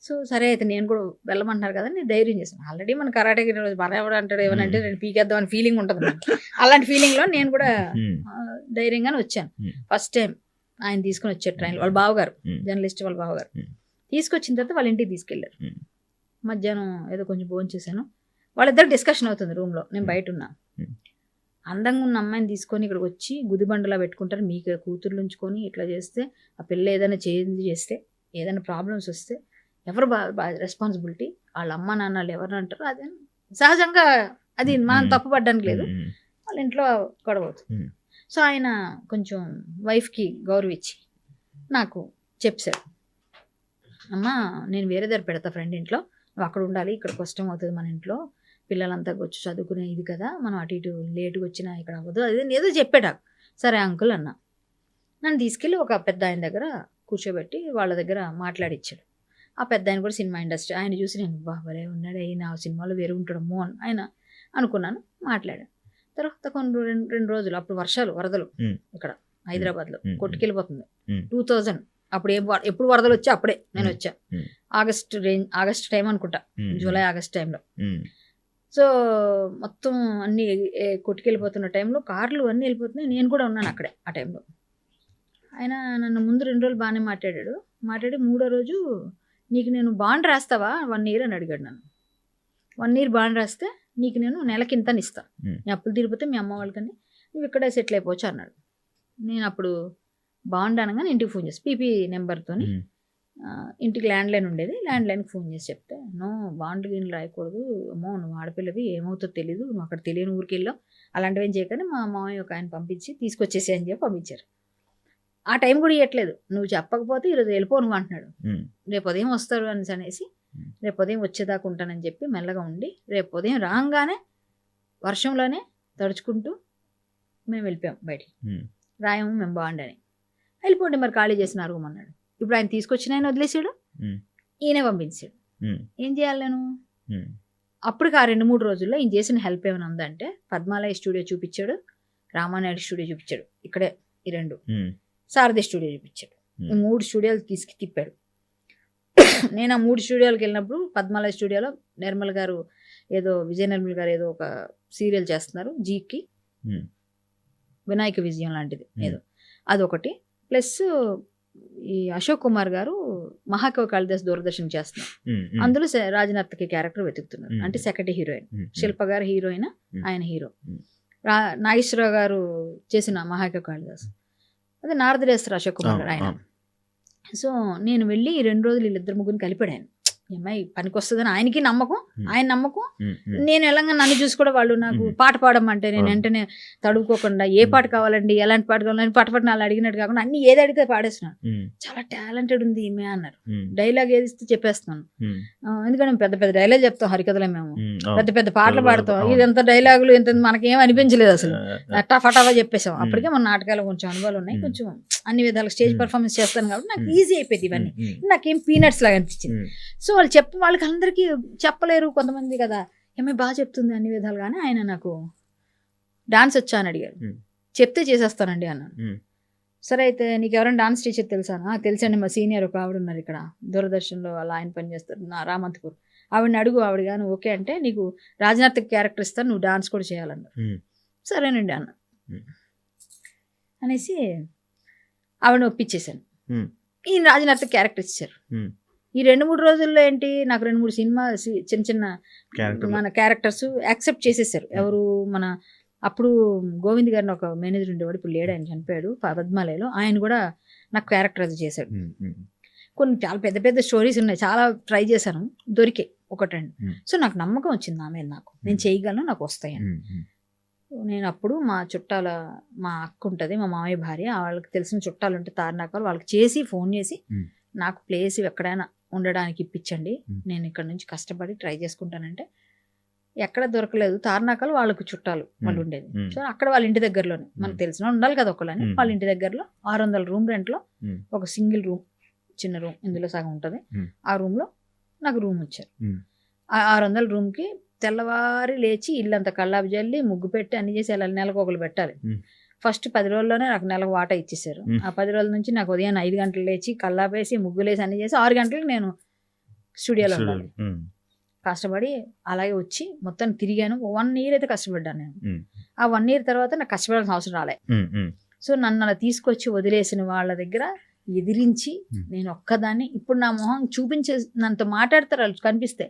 సో సరే అయితే నేను కూడా వెళ్ళమంటున్నారు కదా, నేను ధైర్యం చేశాను. ఆల్రెడీ మన కరాటేకి బరాబర్ అంటాడు, ఏమనంటే నేను పీకేద్దాం అని ఫీలింగ్ ఉంటుంది. అలాంటి ఫీలింగ్లో నేను కూడా ధైర్యంగానే వచ్చాను. ఫస్ట్ టైం ఆయన తీసుకొని వచ్చారు ట్రైన్లో, వాళ్ళ బావగారు జర్నలిస్ట్, వాళ్ళ బావగారు తీసుకొచ్చిన తర్వాత వాళ్ళ ఇంటికి తీసుకెళ్ళారు. మధ్యాహ్నం ఏదో కొంచెం భోజనం చేశాను, వాళ్ళిద్దరు డిస్కషన్ అవుతుంది రూమ్లో, నేను బయట ఉన్నా. అందంగా ఉన్న అమ్మాయిని తీసుకొని ఇక్కడికి వచ్చి గుదిబండలా పెట్టుకుంటారు, మీకు కూతుర్లు ఉంచుకొని ఇట్లా చేస్తే, ఆ పిల్ల ఏదైనా చేంజ్ చేస్తే, ఏదైనా ప్రాబ్లమ్స్ వస్తే ఎవరు రెస్పాన్సిబిలిటీ, వాళ్ళ అమ్మ నాన్నలు ఎవరు అంటారు, అదే సహజంగా, అది మనం తప్పు పడ్డానికి లేదు, వాళ్ళ ఇంట్లో గొడవ అవుతుంది. సో ఆయన కొంచెం వైఫ్కి గౌరవించి నాకు చెప్పారు, అమ్మ నేను వేరే దగ్గర పెడతా ఫ్రెండ్ ఇంట్లో, నువ్వు అక్కడ ఉండాలి, ఇక్కడ కష్టం అవుతుంది మన ఇంట్లో, పిల్లలంతా వచ్చి చదువుకునే ఇది కదా, మనం అటు ఇటు లేటుగా వచ్చినా ఇక్కడ అవ్వదు, అదే ఏదో చెప్పాడు. సరే అంకుల్ అన్న. నన్ను తీసుకెళ్ళి ఒక పెద్ద ఆయన దగ్గర కూర్చోబెట్టి వాళ్ళ దగ్గర మాట్లాడిచ్చాడు. ఆ పెద్ద ఆయన కూడా సినిమా ఇండస్ట్రీ, ఆయన చూసి నేను బాబరే ఉన్నాడు, అయినా ఆ సినిమాలో వేరే ఉంటాడమ్మో అని ఆయన అనుకున్నాను. మాట్లాడాను. తర్వాత కొన్ని 2 రోజులు, అప్పుడు వరదలు ఇక్కడ హైదరాబాద్లో కొట్టుకెళ్ళిపోతుంది. 2000 అప్పుడు ఎప్పుడు వరదలు వచ్చా అప్పుడే నేను వచ్చా, ఆగస్ట్ టైం అనుకుంటా, జూలై ఆగస్ట్ టైంలో. సో మొత్తం అన్నీ కొట్టుకెళ్ళిపోతున్న టైంలో కార్లు అన్నీ వెళ్ళిపోతున్నాయి, నేను కూడా ఉన్నాను అక్కడే ఆ టైంలో. ఆయన నన్ను ముందు 2 రోజులు బాగానే మాట్లాడాడు. మాట్లాడి 3వ రోజు నీకు నేను బాండ్ రాస్తావా 1 year అని అడిగాడు నన్ను. 1 year బాండ్ రాస్తే నీకు నేను నెలకి ఇంతని ఇస్తాను, నీ అప్పులు తీరిపోతే మీ అమ్మ వాళ్ళకని నువ్వు ఇక్కడే సెటిల్ అయిపోవచ్చు అన్నాడు. నేను అప్పుడు బాండ్ అనగానే ఇంటికి ఫోన్ చేసి పీపీ నెంబర్తో ఇంటికి ల్యాండ్లైన్ ఉండేది, ల్యాండ్లైన్కి ఫోన్ చేసి చెప్తే నో బాండ్ గిన్నెలు రాయకూడదు, అమ్మో నువ్వు ఆడపిల్లవి ఏమవుతుందో తెలీదు, నువ్వు అక్కడ తెలియని ఊరికి వెళ్ళావు, అలాంటివి ఏం చేయకని మా మామయ్య ఒక ఆయన పంపించి తీసుకొచ్చేసి అని చెప్పి పంపించారు. ఆ టైం కూడా ఇవ్వట్లేదు, నువ్వు చెప్పకపోతే ఈరోజు వెళ్ళిపో నువ్వు అంటున్నాడు. రేపు ఉదయం వస్తారు అనేసి రేపు ఉదయం వచ్చేదాకా ఉంటానని చెప్పి మెల్లగా ఉండి రేపు ఉదయం రాగానే వర్షంలోనే తడుచుకుంటూ మేము వెళ్ళిపోయాం బయటికి. రాయము మేము బాండ్ అని. వెళ్ళిపోండి మరి ఖాళీ చేసిన రూమ్ అన్నాడు. ఇప్పుడు ఆయన తీసుకొచ్చిన ఆయన వదిలేసాడు, ఈయనే పంపించాడు. ఏం చేయాలి నేను? అప్పటికి ఆ 2-3 రోజుల్లో ఈయన చేసిన హెల్ప్ ఏమైనా ఉందంటే పద్మాలయ స్టూడియో చూపించాడు, రామానాయుడు స్టూడియో చూపించాడు, ఇక్కడే ఈ 2 సారథి స్టూడియో చూపించాడు. ఈ 3 స్టూడియోలు తీసుకు తిప్పాడు. నేను ఆ 3 స్టూడియోలకు వెళ్ళినప్పుడు పద్మాలయ స్టూడియోలో నిర్మల్ గారు ఏదో విజయ నిర్మల్ గారు ఏదో ఒక సీరియల్ చేస్తున్నారు జీకి, వినాయక విజయం లాంటిది ఏదో అదొకటి, ప్లస్ ఈ అశోక్ కుమార్ గారు మహాకవి కాళిదాస్ దూరదర్శన్ చేస్తున్నారు, అందులో రాజనర్తకి క్యారెక్టర్ వెతుకుతున్నారు, అంటే సెకండ్ హీరోయిన్. శిల్ప గారు హీరోయిన్, ఆయన హీరో. నాగేశ్వరరావు గారు చేసిన మహాకవి కాళిదాస్ అదే నారదరేశ్వర అశోక్ కుమార్ గారు ఆయన. సో నేను వెళ్ళి 2 రోజులు వీళ్ళిద్దరు ముగ్గురిని కలిపాడు ఆయన. అమ్మాయి పనికి వస్తుందని ఆయనకి నమ్మకం, ఆయన నమ్మకం. నేను ఎలాగా నన్ను చూసి కూడా వాళ్ళు నాకు పాట పాడమంటే నేను వెంటనే తడుపుకోకుండా ఏ పాట కావాలండి ఎలాంటి పాట కావాలని పాట పాడిన వాళ్ళు అడిగినట్టు కాకుండా అన్ని ఏది అడిగితే పాడేస్తున్నాను. చాలా టాలెంటెడ్ ఉంది ఈమె అన్నారు. డైలాగ్ ఏది ఇస్తే చెప్పేస్తున్నాను, ఎందుకంటే పెద్ద పెద్ద డైలాగ్ చెప్తాం హరికథలో, మేము పెద్ద పెద్ద పాటలు పాడతాం. ఇదంతా డైలాగులు ఇంత మనకేం అనిపించలేదు అసలు, టఫాటఫా చెప్పేసాం. అప్పటికే మన నాటకాలు కొంచెం అనుభవాలు ఉన్నాయి, కొంచెం అన్ని విధాలు స్టేజ్ పర్ఫార్మెన్స్ చేస్తాను కాబట్టి నాకు ఈజీ అయిపోయింది ఇవన్నీ. నాకేం పీనట్స్ లాగా అనిపించింది. సో వాళ్ళు వాళ్ళకి అందరికీ చెప్పలేరు కొంతమంది కదా, ఏమీ బాగా చెప్తుంది అన్ని విధాలుగానే. ఆయన నాకు డాన్స్ వచ్చా అని అడిగారు, చెప్తే చేసేస్తానండి అన్నాను. సరే అయితే నీకు ఎవరైనా డాన్స్ టీచర్ తెలుసానా? తెలుసండి, మా సీనియర్ ఒక ఆవిడ ఉన్నారు ఇక్కడ దూరదర్శన్లో, అలా ఆయన పని చేస్తారు నా రామంతపూర్, ఆవిడని అడుగు, ఆవిడ కానీ ఓకే అంటే నీకు రాజనర్తకి క్యారెక్టర్ ఇస్తాను, నువ్వు డాన్స్ కూడా చేయాలన్నారు. సరేనండి అన్న అనేసి ఆవిడని ఒప్పించేశాను. ఈయన రాజనర్తకి క్యారెక్టర్ ఇచ్చారు. ఈ 2-3 రోజుల్లో ఏంటి నాకు 2-3 సినిమా చిన్న చిన్న మన క్యారెక్టర్స్ యాక్సెప్ట్ చేసేసారు. ఎవరు మన అప్పుడు గోవింద్ గారిని ఒక మేనేజర్ ఉండేవాడు, ఇప్పుడు లేడు, ఆయన చనిపోయాడు పద్మాలయలో. ఆయన కూడా నాకు క్యారెక్టర్ అది చేశాడు. కొన్ని చాలా పెద్ద పెద్ద స్టోరీస్ ఉన్నాయి, చాలా ట్రై చేశాను, దొరికే ఒకటండి. సో నాకు నమ్మకం వచ్చింది నా మీద, నాకు నేను చేయగలను, నాకు వస్తాయని. నేను అప్పుడు మా చుట్టాల మా అక్క ఉంటుంది, మా మామయ్య భార్య, వాళ్ళకి తెలిసిన చుట్టాలు ఉంటే తార్నాకాలు, వాళ్ళకి చేసి ఫోన్ చేసి నాకు ప్లేస్ ఎక్కడైనా ఉండడానికి ఇప్పించండి, నేను ఇక్కడ నుంచి కష్టపడి ట్రై చేసుకుంటానంటే ఎక్కడ దొరకలేదు. తార్నాకాలు వాళ్ళకు చుట్టాలు వాళ్ళు ఉండేది. సో అక్కడ వాళ్ళ ఇంటి దగ్గరలోనే, మనకు తెలిసిన ఉండాలి కదా ఒకళ్ళని, వాళ్ళ ఇంటి దగ్గరలో 600 రూమ్ రెంట్లో ఒక సింగిల్ రూమ్, చిన్న రూమ్, ఇందులో సగం ఉంటుంది. ఆ రూమ్లో నాకు రూమ్ ఇచ్చారు. ఆ 600 రూమ్కి తెల్లవారి లేచి ఇల్లంతా కల్లాపు జల్లి ముగ్గు పెట్టి అన్ని చేసి వెళ్ళాలి, నెలకు ఒకరు పెట్టాలి. ఫస్ట్ 10 రోజుల్లోనే నాకు నెలకు వాటా ఇచ్చేసారు. ఆ 10 రోజుల నుంచి నాకు ఉదయం 5 గంటలు లేచి కల్లాపేసి ముగ్గులేసి అన్ని చేసి 6 గంటలకు నేను స్టూడియోలో ఉండాలి. కష్టపడి అలాగే వచ్చి మొత్తం తిరిగాను. 1 year అయితే కష్టపడ్డాను నేను. ఆ 1 year తర్వాత నాకు కష్టపడాల్సిన అవసరం రాలే. సో నన్ను అలా తీసుకొచ్చి వదిలేసిన వాళ్ళ దగ్గర ఎదిరించి నేను ఒక్కదాన్ని, ఇప్పుడు నా మొహం చూపించే నన్నుతో మాట్లాడతారు వాళ్ళు కనిపిస్తే,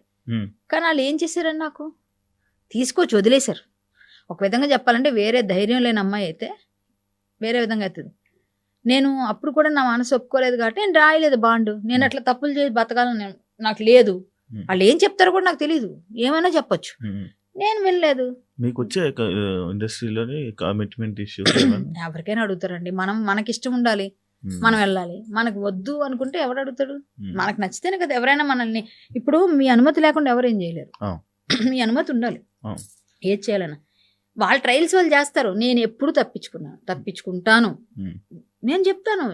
కానీ వాళ్ళు ఏం చేశారని నాకు తీసుకొచ్చి వదిలేశారు. ఒక విధంగా చెప్పాలంటే వేరే ధైర్యం లేని అమ్మాయి అయితే వేరే విధంగా అవుతుంది. నేను అప్పుడు కూడా నా మనసు ఒప్పుకోలేదు కాబట్టి నేను రాయలేదు బాండు. నేను అట్లా తప్పులు చేసి బతకాలని నాకు లేదు. వాళ్ళు ఏం చెప్తారో కూడా నాకు తెలియదు, ఏమైనా చెప్పొచ్చు, నేను వెళ్ళలేదు. మీకు వచ్చే ఇండస్ట్రీలోని కమిట్మెంట్ ఇష్యూస్ ఎవరికైనా అడుగుతారండి. మనకి ఇష్టం ఉండాలి, మనం వెళ్ళాలి. మనకు వద్దు అనుకుంటే ఎవరు అడుగుతాడు? మనకు నచ్చితేనే కదా ఎవరైనా మనల్ని. ఇప్పుడు మీ అనుమతి లేకుండా ఎవరు ఏం చేయలేరు, మీ అనుమతి ఉండాలి ఏది చేయాలన్నా. వాళ్ళ ట్రయల్స్ వాళ్ళు చేస్తారు, నేను ఎప్పుడు తప్పించుకుంటాను. నేను చెప్తాను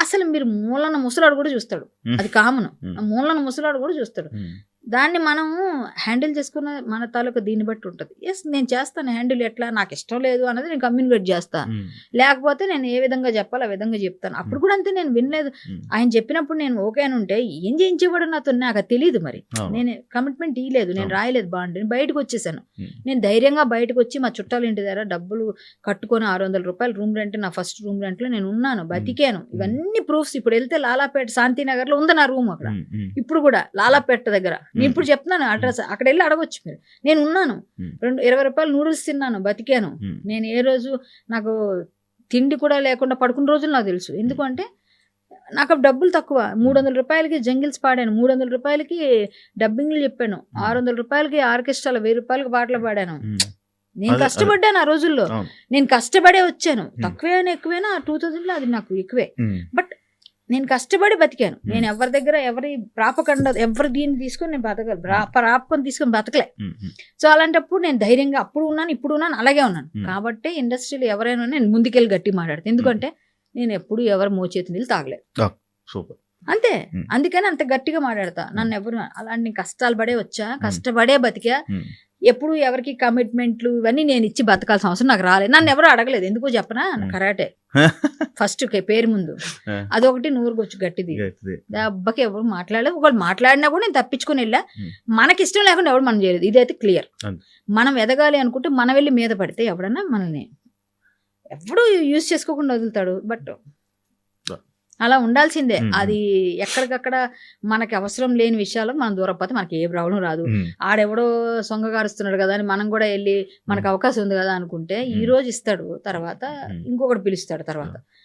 అసలు మీరు మూలన ముసలాడు కూడా చూస్తాడు, అది కామన్. మూలన ముసలాడు కూడా చూస్తాడు. దాన్ని మనం హ్యాండిల్ చేసుకున్న మన తాలూకు దీన్ని బట్టి ఉంటుంది. ఎస్ నేను చేస్తాను హ్యాండిల్, ఎట్లా నాకు ఇష్టం లేదు అన్నది నేను కమ్యూనికేట్ చేస్తాను. లేకపోతే నేను ఏ విధంగా చెప్పాలి ఆ విధంగా చెప్తాను. అప్పుడు కూడా అంతే, నేను వినలేదు ఆయన చెప్పినప్పుడు నేను ఓకే అని ఉంటే ఏం చేయించేవాడు నాతో నాకు అది తెలియదు. మరి నేను కమిట్మెంట్ ఇవ్వలేదు, నేను రాయలేదు బాండ్, నేను బయటకు వచ్చేసాను. నేను ధైర్యంగా బయటకు వచ్చి మా చుట్టాల ఇంటి దగ్గర డబ్బులు కట్టుకొని 600 రూపాయలు రూమ్ రెంట్, నా ఫస్ట్ రూమ్ రెంట్లో నేను ఉన్నాను, బతికాను. ఇవన్నీ ప్రూఫ్స్. ఇప్పుడు వెళ్తే లాలాపేట శాంతినగర్ లో ఉంది నా రూమ్ అక్కడ, ఇప్పుడు కూడా లాలాపేట దగ్గర. నేను ఇప్పుడు చెప్తున్నాను అడ్రస్, అక్కడ వెళ్ళి అడగొచ్చు మీరు. నేను ఉన్నాను, 20 రూపాయలు నూడిల్స్ తిన్నాను, బతికాను. నేను ఏ రోజు నాకు తిండి కూడా లేకుండా పడుకున్న రోజులు నాకు తెలుసు. ఎందుకంటే నాకు డబ్బులు తక్కువ. 300 రూపాయలకి జంగిల్స్ పాడాను, 300 రూపాయలకి డబ్బింగ్లు చెప్పాను, 600 రూపాయలకి ఆర్కెస్ట్రాలో 1000 రూపాయలకి పాటలు పాడాను. నేను కష్టపడ్డాను ఆ రోజుల్లో, నేను కష్టపడే వచ్చాను. తక్కువేనా ఎక్కువేనా 2000లో అది నాకు ఎక్కువే, బట్ నేను కష్టపడి బతికాను. నేను ఎవరి దగ్గర ఎవరి ప్రాపకండ ఎవరి దీన్ని తీసుకొని నేను బతకలు ప్రాపకం తీసుకొని బతకలే. సో అలాంటప్పుడు నేను ధైర్యంగా అప్పుడు ఉన్నాను, ఇప్పుడు ఉన్నాను, అలాగే ఉన్నాను. కాబట్టి ఇండస్ట్రీలో ఎవరైనా నేను ముందుకెళ్ళి గట్టి మాట్లాడతాను. ఎందుకంటే నేను ఎప్పుడు ఎవరు మోచేతి నీళ్ళు తాగలేదు, అంతే. అందుకని అంత గట్టిగా మాట్లాడతా. నన్ను ఎవరు అలాంటి కష్టాలు పడే వచ్చా, కష్టపడే బతికా. ఎప్పుడు ఎవరికి కమిట్మెంట్లు ఇవన్నీ నేను ఇచ్చి బతకాల్సిన అవసరం నాకు రాలేదు. నన్ను ఎవరు అడగలేదు. ఎందుకో చెప్పనా, కరాటే ఫస్ట్ పేరు ముందు అదొకటి నూరుకొచ్చు గట్టిది. అబ్బకి ఎవరు మాట్లాడలేదు. ఒకళ్ళు మాట్లాడినా కూడా నేను తప్పించుకుని వెళ్ళా. మనకి ఇష్టం లేకుండా ఎవరు మనం చేయలేదు, ఇదైతే క్లియర్. మనం ఎదగాలి అనుకుంటే మనం వెళ్ళి మీద పడితే ఎవడన్నా మనల్ని ఎవడు యూజ్ చేసుకోకుండా వదులుతాడు. బట్ అలా ఉండాల్సిందే. అది ఎక్కడికక్కడ మనకి అవసరం లేని విషయాలు మనం దూరపోతే మనకి ఏ ప్రాబ్లం రాదు. ఆడెవడో సొంగగారుస్తున్నాడు కదా అని మనం కూడా వెళ్ళి మనకు అవకాశం ఉంది కదా అనుకుంటే ఈ రోజు ఇస్తాడు, తర్వాత ఇంకొకటి పిలుస్తాడు తర్వాత.